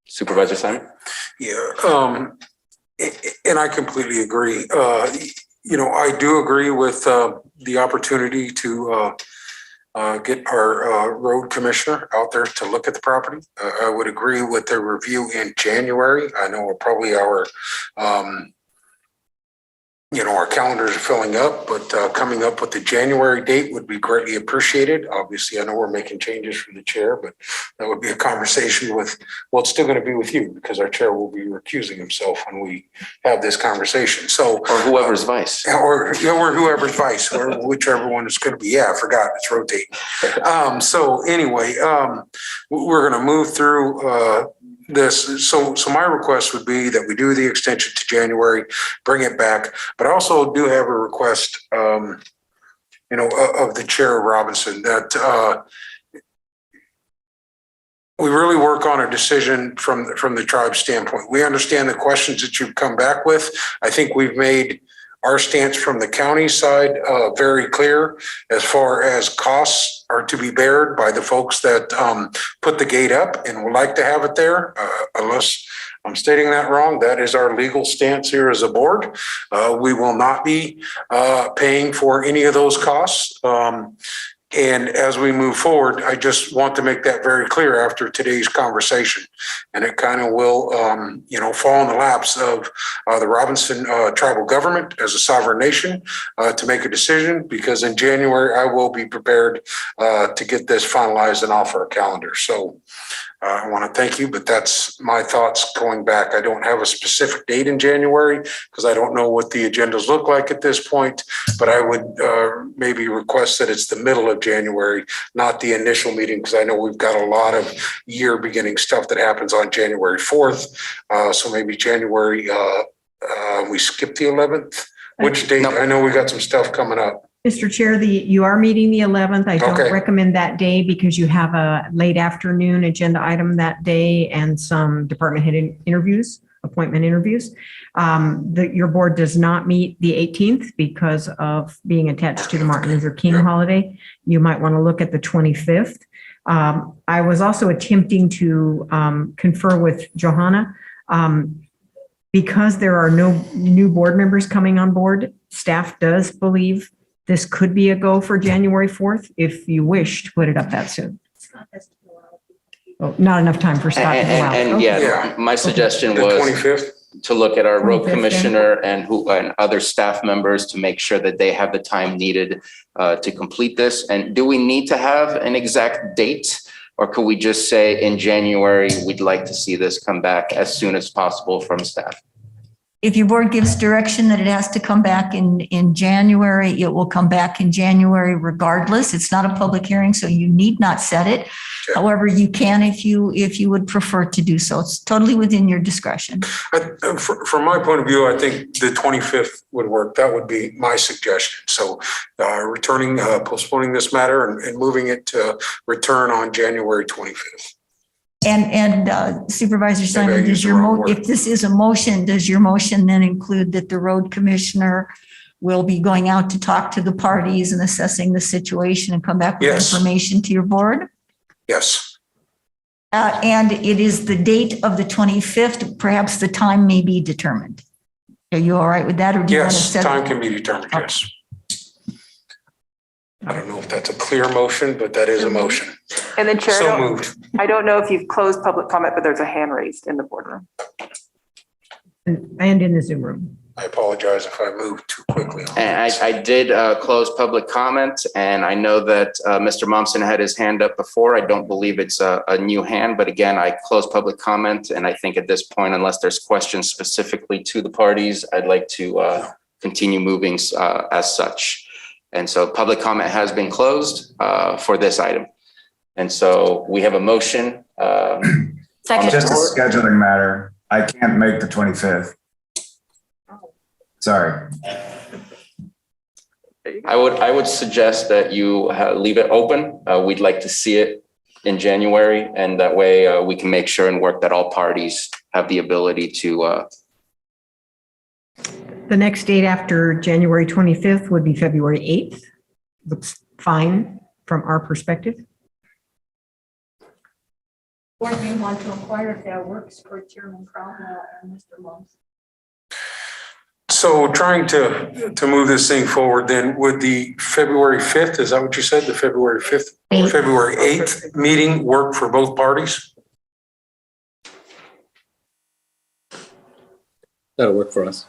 Speaker 1: Supervisor Simon?
Speaker 15: Yeah, and I completely agree. I do agree with the opportunity to get our road commissioner out there to look at the property. I would agree with the review in January. I know probably our calendars are filling up, but coming up with the January date would be greatly appreciated. Obviously, I know we're making changes from the chair, but that would be a conversation with, well, it's still going to be with you because our chair will be recusing himself when we have this conversation. So,
Speaker 1: or whoever's vice,
Speaker 15: or whoever's vice, or whichever one it's going to be. Yeah, I forgot, it's rotating. So anyway, we're going to move through this. So my request would be that we do the extension to January, bring it back. But I also do have a request, of the chair Robinson, that we really work on a decision from the tribe standpoint. We understand the questions that you've come back with. I think we've made our stance from the county side very clear as far as costs are to be bared by the folks that put the gate up and would like to have it there. Unless I'm stating that wrong, that is our legal stance here as a board. We will not be paying for any of those costs. And as we move forward, I just want to make that very clear after today's conversation. And it kind of will, fall in the laps of the Robinson tribal government as a sovereign nation to make a decision, because in January, I will be prepared to get this finalized and off our calendar. So I want to thank you, but that's my thoughts going back. I don't have a specific date in January because I don't know what the agendas look like at this point, but I would maybe request that it's the middle of January, not the initial meeting, because I know we've got a lot of year beginning stuff that happens on January 4th. So maybe January, we skip the 11th. Which date? I know we got some stuff coming up.
Speaker 12: Mr. Chair, you are meeting the 11th. I don't
Speaker 15: Okay.
Speaker 12: recommend that day because you have a late afternoon agenda item that day and some department head interviews, appointment interviews. Your board does not meet the 18th because of being attached to the Martin Luther King holiday. You might want to look at the 25th. I was also attempting to confer with Johanna. Because there are no new board members coming on board, staff does believe this could be a go for January 4th, if you wish to put it up that soon. Oh, not enough time for Scott to go out.
Speaker 1: And
Speaker 12: Okay.
Speaker 1: yeah, my suggestion
Speaker 15: The
Speaker 1: was
Speaker 15: 25th?
Speaker 1: to look at our road
Speaker 12: 25th,
Speaker 1: commissioner and other staff members to make sure that they have the time needed to complete this. And do we need to have an exact date? Or could we just say in January, we'd like to see this come back as soon as possible from staff?
Speaker 21: If your board gives direction that it has to come back in January, it will come back in January regardless. It's not a public hearing, so you need not set it. However, you can if you would prefer to do so. It's totally within your discretion.
Speaker 15: From my point of view, I think the 25th would work. That would be my suggestion. So postponing this matter and moving it to return on January 25th.
Speaker 21: And Supervisor Simon, if this is a motion, does your motion then include that the road commissioner will be going out to talk to the parties and assessing the situation and come back with information to your board?
Speaker 15: Yes.
Speaker 21: And it is the date of the 25th, perhaps the time may be determined. Are you all right with that? Or do you want to
Speaker 15: Yes,
Speaker 21: set?
Speaker 15: time can be determined, yes. I don't know if that's a clear motion, but that is a motion.
Speaker 3: And then Chair,
Speaker 15: So moved.
Speaker 3: I don't know if you've closed public comment, but there's a hand raised in the boardroom.
Speaker 12: And in the Zoom room.
Speaker 15: I apologize if I moved too quickly.
Speaker 1: And I did close public comment, and I know that Mr. Momsen had his hand up before. I don't believe it's a new hand, but again, I closed public comment, and I think at this point, unless there's questions specifically to the parties, I'd like to continue moving as such. And so public comment has been closed for this item. And so we have a motion.
Speaker 5: Just a scheduling matter. I can't make the 25th. Sorry.
Speaker 1: I would suggest that you leave it open. We'd like to see it in January, and that way we can make sure and work that all parties have the ability to.
Speaker 12: The next date after January 25th would be February 8th. Looks fine from our perspective.
Speaker 21: Or do you want to inquire if that works for Chairman Cromwell and Mr. Lumps?
Speaker 15: So trying to move this thing forward, then would the February 5th, is that what you said? The February 5th, or February 8th meeting work for both parties?
Speaker 9: That'll work for us.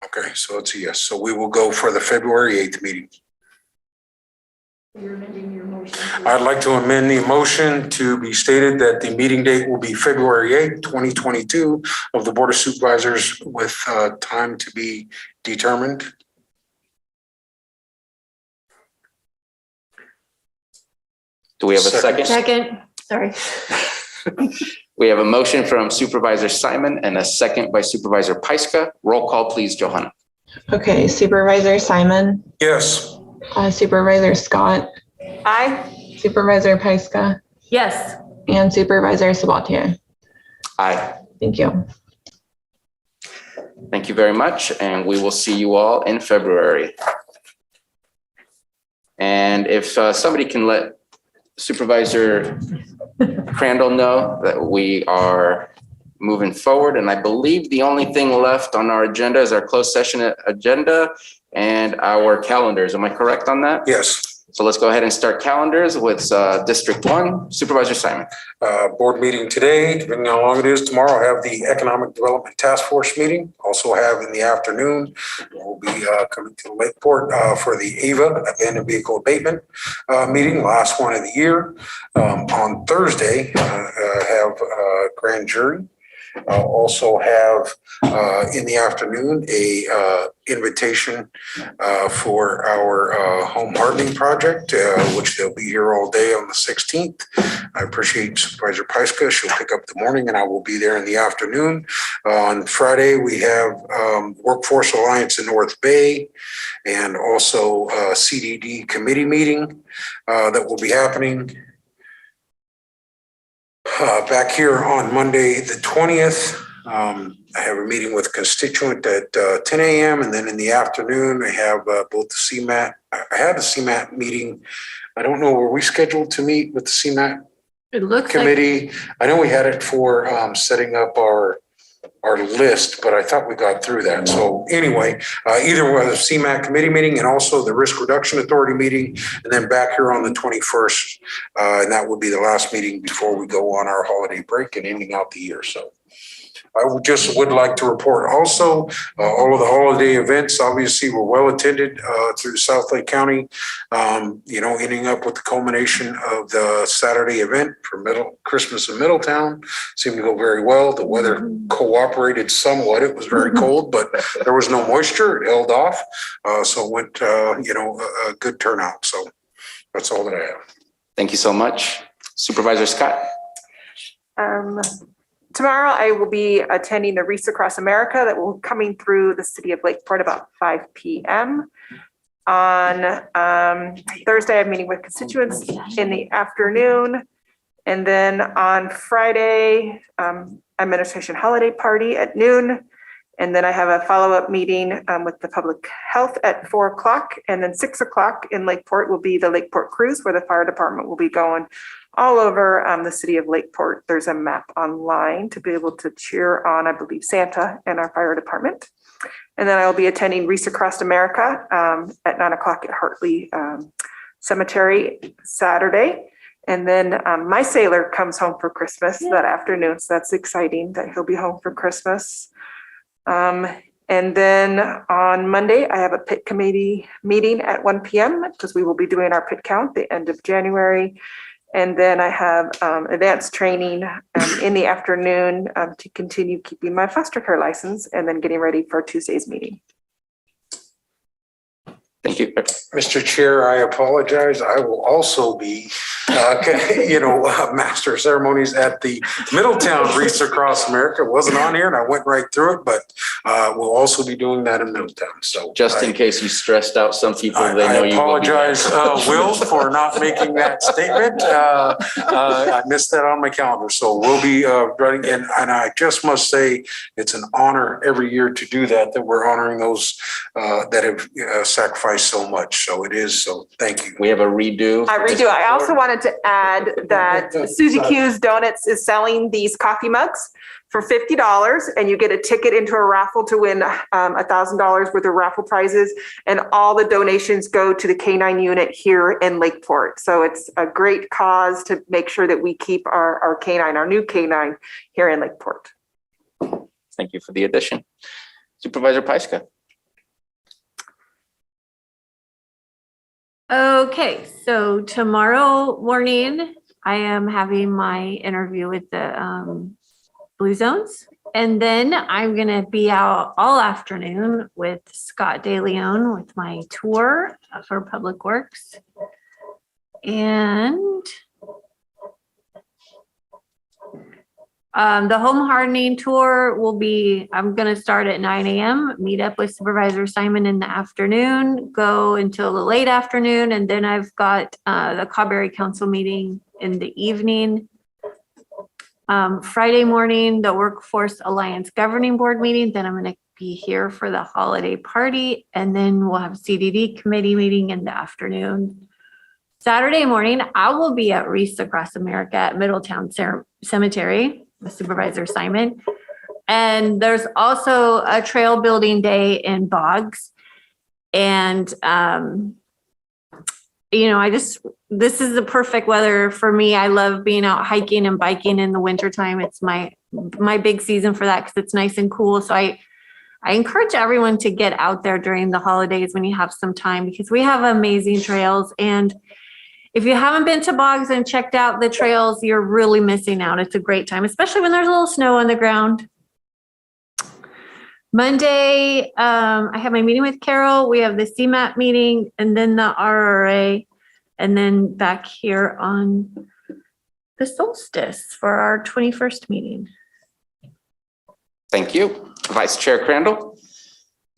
Speaker 15: Okay, so it's a yes. So we will go for the February 8th meeting.
Speaker 21: You're amending your motion.
Speaker 15: I'd like to amend the motion to be stated that the meeting date will be February 8th, 2022 of the Board of Supervisors with time to be determined.
Speaker 1: Do we have a second?
Speaker 13: Second, sorry.
Speaker 1: We have a motion from Supervisor Simon and a second by Supervisor Pyska. Roll call, please, Johanna.
Speaker 4: Okay, Supervisor Simon,
Speaker 15: Yes.
Speaker 4: Supervisor Scott,
Speaker 3: Aye.
Speaker 4: Supervisor Pyska,
Speaker 13: Yes.
Speaker 4: and Supervisor Sabatier.
Speaker 1: Aye.
Speaker 4: Thank you.
Speaker 1: Thank you very much, and we will see you all in February. And if somebody can let Supervisor Crandall know that we are moving forward, and I believe the only thing left on our agenda is our closed session agenda and our calendars. Am I correct on that?
Speaker 15: Yes.
Speaker 1: So let's go ahead and start calendars with District 1, Supervisor Simon.
Speaker 15: Board meeting today, depending on how long it is. Tomorrow I have the Economic Development Task Force meeting. Also have in the afternoon, we'll be coming to Lakeport for the AVA, Abandoned Vehicle Abatement meeting, last one of the year. On Thursday, I have grand jury. I'll also have in the afternoon a invitation for our home hardening project, which they'll be here all day on the 16th. I appreciate Supervisor Pyska. She'll pick up the morning and I will be there in the afternoon. On Friday, we have Workforce Alliance in North Bay and also a CDD committee meeting that will be happening. Back here on Monday, the 20th, I have a meeting with constituent at 10 a.m. and then in the afternoon, I have both the CMAT. I had the CMAT meeting. I don't know, were we scheduled to meet with the CMAT committee? I know we had it for setting up our list, but I thought we got through that. So anyway, either was the CMAC committee meeting and also the Risk Reduction Authority meeting, and then back here on the 21st, and that would be the last meeting before we go on our holiday break and ending out the year. So I would like to report also all of the holiday events obviously were well attended through South Lake County, ending up with the culmination of the Saturday event for Christmas in Middletown. Seemed to go very well. The weather cooperated somewhat. It was very cold, but there was no moisture. It held off. So it went, a good turnout. So that's all that I have.
Speaker 1: Thank you so much. Supervisor Scott.
Speaker 3: Tomorrow, I will be attending the Wreaths Across America that will be coming through the city of Lakeport about 5 p.m. On Thursday, I'm meeting with constituents in the afternoon. And then on Friday, administration holiday party at noon. And then I have a follow-up meeting with the public health at 4 o'clock. And then 6 o'clock in Lakeport will be the Lakeport Cruise where the fire department will be going all over the city of Lakeport. There's a map online to be able to cheer on, I believe, Santa and our fire department. And then I'll be attending Wreaths Across America at 9 o'clock at Hartley Cemetery Saturday. And then my sailor comes home for Christmas that afternoon. So that's exciting that he'll be home for Christmas. And then on Monday, I have a pit committee meeting at 1 p.m. because we will be doing our pit count the end of January. And then I have advanced training in the afternoon to continue keeping my foster care license and then getting ready for Tuesday's meeting.
Speaker 1: Thank you.
Speaker 15: Mr. Chair, I apologize. I will also be, master of ceremonies at the Middletown Wreaths Across America. It wasn't on here and I went right through it, but we'll also be doing that in Middletown. So
Speaker 1: just in case you stressed out some people, they know you.
Speaker 15: I apologize, Will, for not making that statement. I missed that on my calendar. So we'll be running and I just must say it's an honor every year to do that we're honoring those that have sacrificed so much. So it is. So thank you.
Speaker 1: We have a redo.
Speaker 3: I also wanted to add that Susie Q's Donuts is selling these coffee mugs for $50 and you get a ticket into a raffle to win $1,000 worth of raffle prizes. And all the donations go to the K-9 unit here in Lakeport. So it's a great cause to make sure that we keep our K-9, our new K-9 here in Lakeport.
Speaker 1: Thank you for the addition. Supervisor Pyska.
Speaker 13: Okay, so tomorrow morning, I am having my interview with the Blue Zones. And then I'm gonna be out all afternoon with Scott DeLeon with my tour for Public Works. And the home hardening tour will be, I'm going to start at 9 a.m., meet up with Supervisor Simon in the afternoon, go until the late afternoon, and then I've got the Cawberry Council meeting in the evening. Friday morning, the Workforce Alliance Governing Board meeting, then I'm going to be here for the holiday party, and then we'll have CDD committee meeting in the afternoon. Saturday morning, I will be at Wreaths Across America at Middletown Cemetery with Supervisor Simon. And there's also a trail building day in Boggs. And this is the perfect weather for me. I love being out hiking and biking in the wintertime. It's my big season for that because it's nice and cool. So I encourage everyone to get out there during the holidays when you have some time, because we have amazing trails. And if you haven't been to Boggs and checked out the trails, you're really missing out. It's a great time, especially when there's a little snow on the ground. Monday, I have my meeting with Carol. We have the CMAP meeting and then the RRA, and then back here on the solstice for our 21st meeting.
Speaker 1: Thank you. Vice Chair Crandall.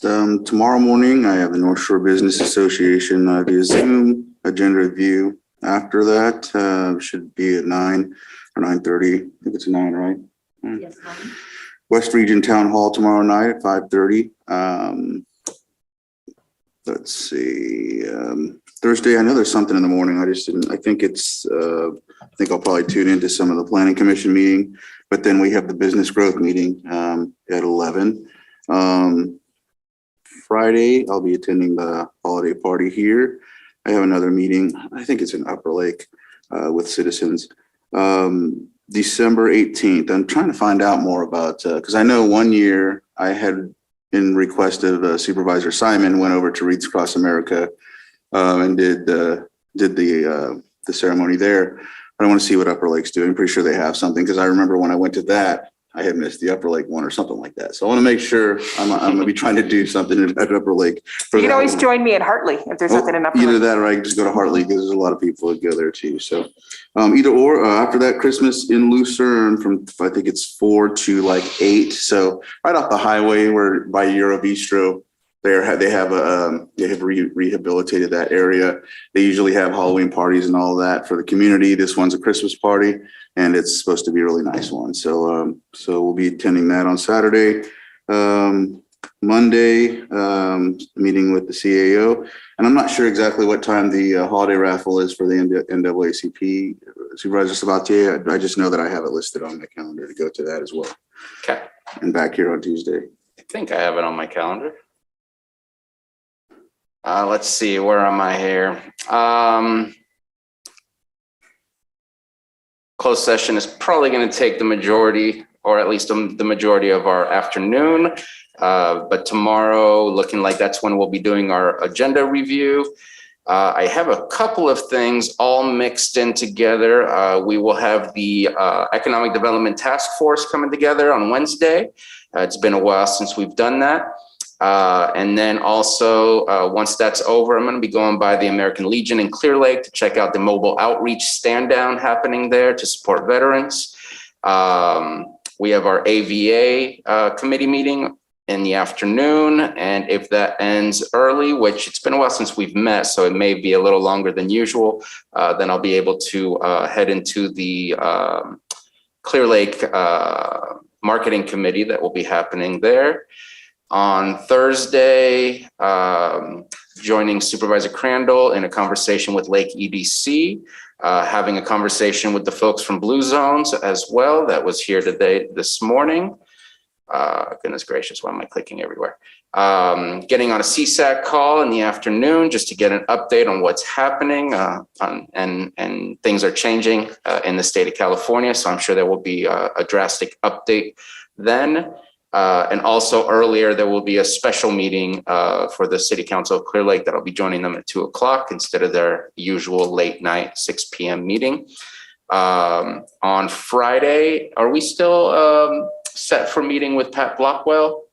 Speaker 6: Tomorrow morning, I have the North Shore Business Association via Zoom agenda review. After that, should be at 9 or 9:30. I think it's 9, right?
Speaker 13: Yes, ma'am.
Speaker 6: West Region Town Hall tomorrow night at 5:30. Let's see. Thursday, I know there's something in the morning. I just didn't. I think I'll probably tune into some of the Planning Commission meeting. But then we have the Business Growth meeting at 11. Friday, I'll be attending the holiday party here. I have another meeting. I think it's in Upper Lake with citizens. December 18th. I'm trying to find out more about, because I know one year I had, in request of Supervisor Simon, went over to Reeds Across America and did the ceremony there. I want to see what Upper Lake's doing. I'm pretty sure they have something, because I remember when I went to that, I had missed the Upper Lake one or something like that. So I want to make sure I'm going to be trying to do something at Upper Lake.
Speaker 3: You can always join me at Hartley if there's something in Upper Lake.
Speaker 6: Either that or I can just go to Hartley, because there's a lot of people that go there too. So either or. After that, Christmas in Lucerne from, I think it's 4 to like 8. So right off the highway where by Euro Bistro, they have rehabilitated that area. They usually have Halloween parties and all that for the community. This one's a Christmas party, and it's supposed to be a really nice one. So we'll be attending that on Saturday. Monday, meeting with the CAO, and I'm not sure exactly what time the holiday raffle is for the NAACP. Supervisor Sabatier, I just know that I have it listed on my calendar to go to that as well.
Speaker 1: Okay.
Speaker 6: And back here on Tuesday.
Speaker 1: I think I have it on my calendar. Let's see, where am I here? Closed session is probably going to take the majority, or at least the majority of our afternoon. But tomorrow, looking like that's when we'll be doing our agenda review. I have a couple of things all mixed in together. We will have the Economic Development Task Force coming together on Wednesday. It's been a while since we've done that. And then also, once that's over, I'm going to be going by the American Legion in Clear Lake to check out the mobile outreach stand down happening there to support veterans. We have our AVA committee meeting in the afternoon. And if that ends early, which it's been a while since we've met, so it may be a little longer than usual, then I'll be able to head into the Clear Lake marketing committee that will be happening there. On Thursday, joining Supervisor Crandall in a conversation with Lake EDC, having a conversation with the folks from Blue Zones as well. That was here this morning. Goodness gracious, why am I clicking everywhere? Getting on a CSAC call in the afternoon just to get an update on what's happening, and things are changing in the state of California. So I'm sure there will be a drastic update then. And also earlier, there will be a special meeting for the City Council of Clear Lake that I'll be joining them at 2 o'clock instead of their usual late night 6 p.m. meeting. On Friday, are we still set for meeting with Pat Blockwell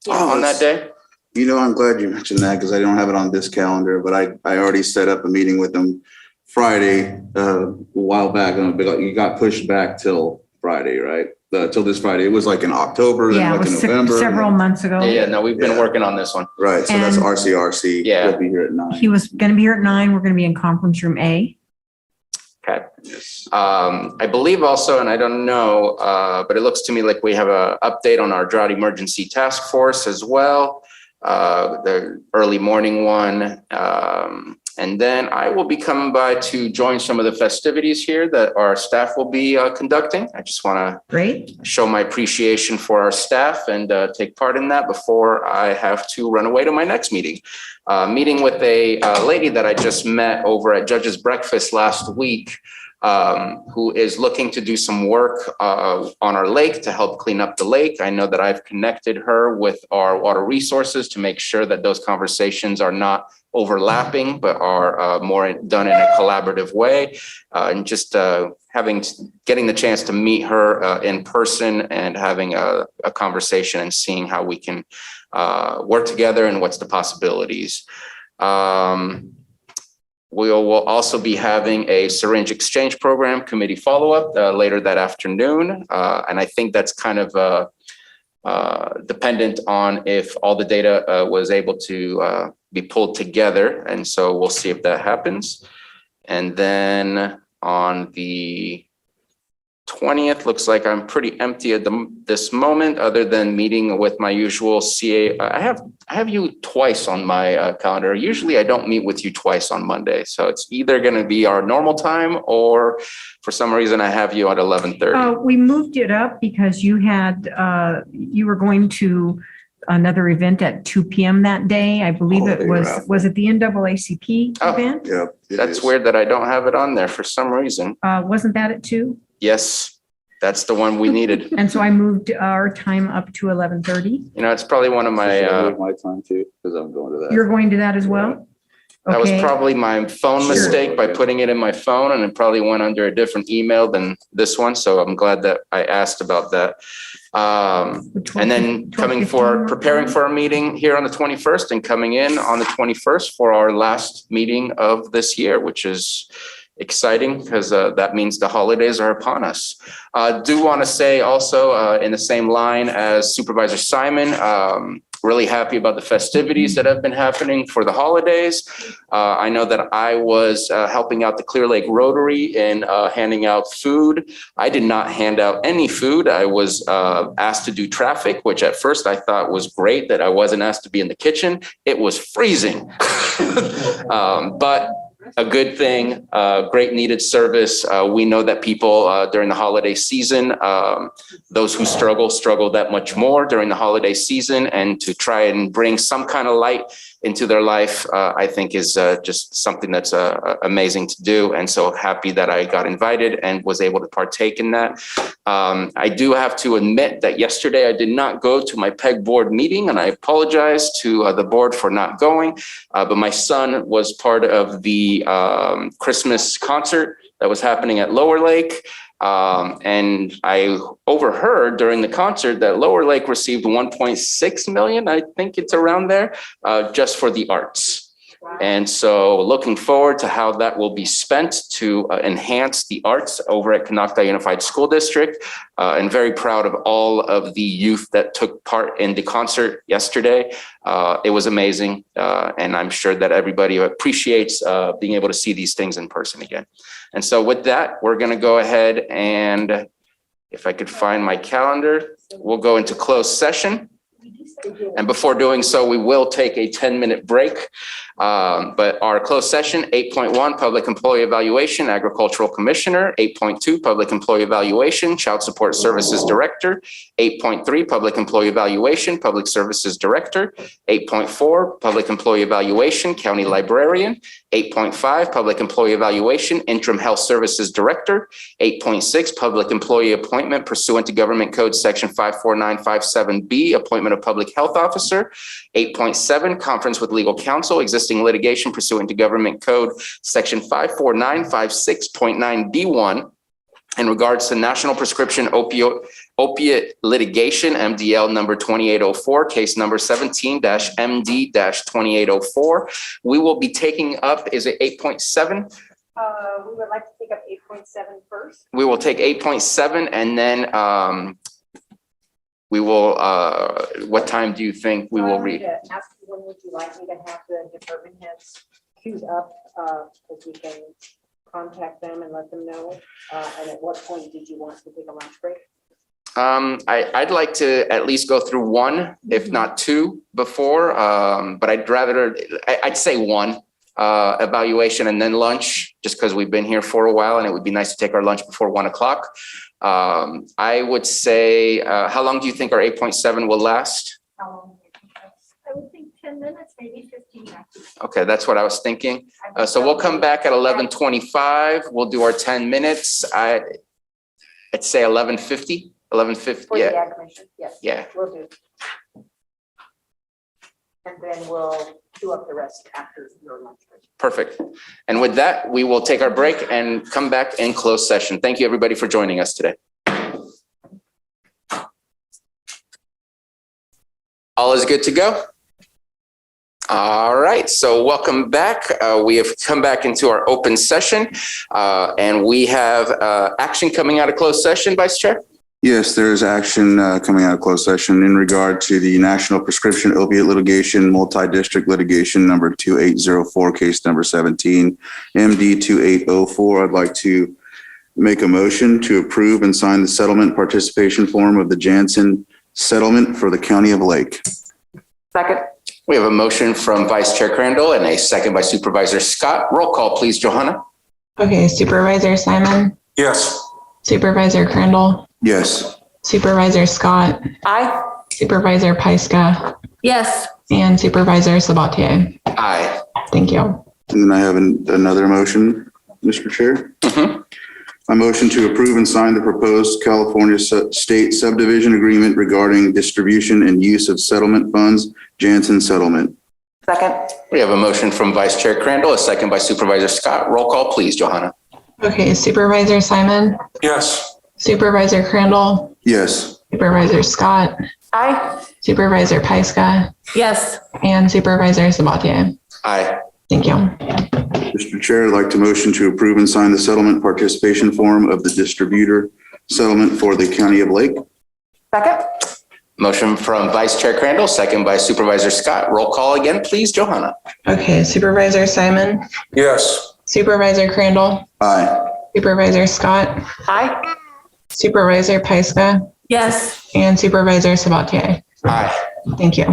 Speaker 1: on that day?
Speaker 6: You know, I'm glad you mentioned that, because I don't have it on this calendar, but I already set up a meeting with them Friday a while back. You got pushed back till Friday, right? Till this Friday. It was like in October, then
Speaker 12: Yeah, it
Speaker 6: like in
Speaker 12: was
Speaker 6: November.
Speaker 12: several months ago.
Speaker 1: Yeah, no, we've been working on this one.
Speaker 6: Right, so that's
Speaker 12: And-
Speaker 6: RCRC.
Speaker 1: Yeah.
Speaker 6: We'll be here at 9.
Speaker 12: He was going to be here at 9. We're going to be in conference room A.
Speaker 1: Okay. I believe also, and I don't know, but it looks to me like we have an update on our drought emergency task force as well. The early morning one And then I will be coming by to join some of the festivities here that our staff will be conducting. I just want
Speaker 12: Great.
Speaker 1: to show my appreciation for our staff and take part in that before I have to run away to my next meeting. Meeting with a lady that I just met over at Judge's Breakfast last week, who is looking to do some work on our lake to help clean up the lake. I know that I've connected her with our water resources to make sure that those conversations are not overlapping, but are more done in a collaborative way. And just getting the chance to meet her in person and having a conversation and seeing how we can work together and what's the possibilities. We will also be having a syringe exchange program committee follow-up later that afternoon. And I think that's kind of dependent on if all the data was able to be pulled together. And so we'll see if that happens. And then on the 20th, looks like I'm pretty empty at this moment, other than meeting with my usual CA. I have you twice on my calendar. Usually I don't meet with you twice on Monday. So it's either going to be our normal time or for some reason I have you at 11:30.
Speaker 12: We moved it up because you you were going to another event at 2 p.m. that day. I believe it was it the NAACP event?
Speaker 6: Yeah.
Speaker 1: That's weird that I don't have it on there for some reason.
Speaker 12: Wasn't that at 2?
Speaker 1: Yes, that's the one we needed.
Speaker 12: And so I moved our time up to 11:30.
Speaker 1: You know, it's probably one of my,
Speaker 6: My time too, because I'm going to that.
Speaker 12: You're going to that as well?
Speaker 1: that was
Speaker 12: Okay.
Speaker 1: probably my phone
Speaker 12: Sure.
Speaker 1: mistake by putting it in my phone, and it probably went under a different email than this one. So I'm glad that I asked about that. And then preparing for our meeting here on the 21st and coming in on the 21st for our last meeting of this year, which is exciting because that means the holidays are upon us. Do want to say also in the same line as Supervisor Simon, really happy about the festivities that have been happening for the holidays. I know that I was helping out the Clear Lake Rotary in handing out food. I did not hand out any food. I was asked to do traffic, which at first I thought was great that I wasn't asked to be in the kitchen. It was freezing, but a good thing, great needed service. We know that people during the holiday season, those who struggle that much more during the holiday season, and to try and bring some kind of light into their life, I think is just something that's amazing to do. And so happy that I got invited and was able to partake in that. I do have to admit that yesterday I did not go to my PEG board meeting, and I apologize to the board for not going. But my son was part of the Christmas concert that was happening at Lower Lake. And I overheard during the concert that Lower Lake received 1.6 million, I think it's around there, just for the arts. And so looking forward to how that will be spent to enhance the arts over at Canocta Unified School District. And very proud of all of the youth that took part in the concert yesterday. It was amazing. And I'm sure that everybody appreciates being able to see these things in person again. And so with that, we're going to go ahead and, if I could find my calendar, we'll go into closed session. And before doing so, we will take a 10-minute break. But our closed session, 8.1, Public Employee Evaluation, Agricultural Commissioner. 8.2, Public Employee Evaluation, Child Support Services Director. 8.3, Public Employee Evaluation, Public Services Director. 8.4, Public Employee Evaluation, County Librarian. 8.5, Public Employee Evaluation, Interim Health Services Director. 8.6, Public Employee Appointment pursuant to Government Code Section 54957B, Appointment of Public Health Officer. 8.7, Conference with Legal Counsel, Existing Litigation pursuant to Government Code Section 54956.9B1 in regards to National Prescription Opiate Litigation, MDL number 2804, case number 17-MD-2804. We will be taking up, is it 8.7?
Speaker 2: We would like to take up 8.7 first.
Speaker 1: We will take 8.7 and then we will, what time do you think we will read?
Speaker 2: Ask you, when would you like me to have the department heads queued up, because we can contact them and let them know? And at what point did you want to take a lunch break?
Speaker 1: I'd like to at least go through one, if not two before, but I'd say one. evaluation and then lunch, just because we've been here for a while and it would be nice to take our lunch before 1 o'clock. I would say, how long do you think our 8.7 will last?
Speaker 13: I would think 10 minutes, maybe 15 minutes.
Speaker 1: Okay, that's what I was thinking. So we'll come back at 11:25. We'll do our 10 minutes. I'd say 11:50, 11:50.
Speaker 2: For the
Speaker 1: Yeah,
Speaker 2: Ag Commission, yes.
Speaker 1: yeah.
Speaker 2: We'll do. And then we'll do up the rest after your lunch break.
Speaker 1: Perfect. And with that, we will take our break and come back in closed session. Thank you, everybody, for joining us today. All is good to go? All right, so welcome back. We have come back into our open session and we have action coming out of closed session, Vice Chair.
Speaker 6: Yes, there is action coming out of closed session in regard to the National Prescription Opiate Litigation, Multi-District Litigation number 2804, case number 17, MD 2804. I'd like to make a motion to approve and sign the settlement participation form of the Janssen settlement for the County of Lake.
Speaker 3: Second.
Speaker 1: We have a motion from Vice Chair Crandall and a second by Supervisor Scott. Roll call, please, Johanna.
Speaker 4: Okay, Supervisor Simon,
Speaker 15: Yes.
Speaker 4: Supervisor Crandall,
Speaker 6: Yes.
Speaker 4: Supervisor Scott,
Speaker 3: Aye.
Speaker 4: Supervisor Pyska,
Speaker 13: Yes.
Speaker 4: and Supervisor Sabatier.
Speaker 1: Aye.
Speaker 4: Thank you.
Speaker 6: And then I have another motion, Mr. Chair.
Speaker 1: Mm-hmm.
Speaker 6: I motion to approve and sign the proposed California State Subdivision Agreement regarding distribution and use of settlement funds, Janssen settlement.
Speaker 3: Second.
Speaker 1: We have a motion from Vice Chair Crandall, a second by Supervisor Scott. Roll call, please, Johanna.
Speaker 4: Okay, Supervisor Simon,
Speaker 15: Yes.
Speaker 4: Supervisor Crandall,
Speaker 6: Yes.
Speaker 4: Supervisor Scott,
Speaker 3: Aye.
Speaker 4: Supervisor Pyska,
Speaker 13: Yes.
Speaker 4: and Supervisor Sabatier.
Speaker 1: Aye.
Speaker 4: Thank you.
Speaker 6: Mr. Chair, I'd like to motion to approve and sign the settlement participation form of the distributor settlement for the County of Lake.
Speaker 3: Second.
Speaker 1: Motion from Vice Chair Crandall, second by Supervisor Scott. Roll call again, please, Johanna.
Speaker 4: Okay, Supervisor Simon,
Speaker 15: Yes.
Speaker 4: Supervisor Crandall,
Speaker 6: Aye.
Speaker 4: Supervisor Scott,
Speaker 3: Aye.
Speaker 4: Supervisor Pyska,
Speaker 13: Yes.
Speaker 4: and Supervisor Sabatier.
Speaker 1: Aye.
Speaker 4: Thank you.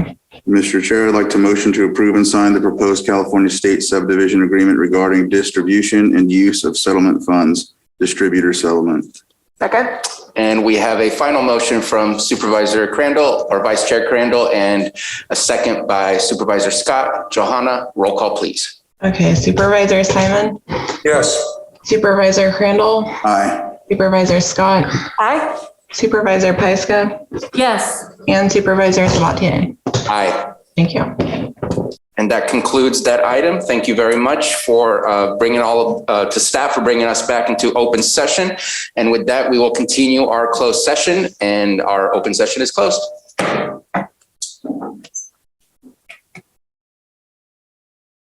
Speaker 6: Mr. Chair, I'd like to motion to approve and sign the proposed California State Subdivision Agreement regarding distribution and use of settlement funds, distributor settlement.
Speaker 3: Second.
Speaker 1: And we have a final motion from Supervisor Crandall or Vice Chair Crandall and a second by Supervisor Scott. Johanna, roll call, please.
Speaker 4: Okay, Supervisor Simon,
Speaker 15: Yes.
Speaker 4: Supervisor Crandall,
Speaker 6: Aye.
Speaker 4: Supervisor Scott,
Speaker 3: Aye.
Speaker 4: Supervisor Pyska,
Speaker 13: Yes.
Speaker 4: and Supervisor Sabatier.
Speaker 1: Aye.
Speaker 4: Thank you.
Speaker 1: And that concludes that item. Thank you very much for bringing to staff for bringing us back into open session. And with that, we will continue our closed session and our open session is closed.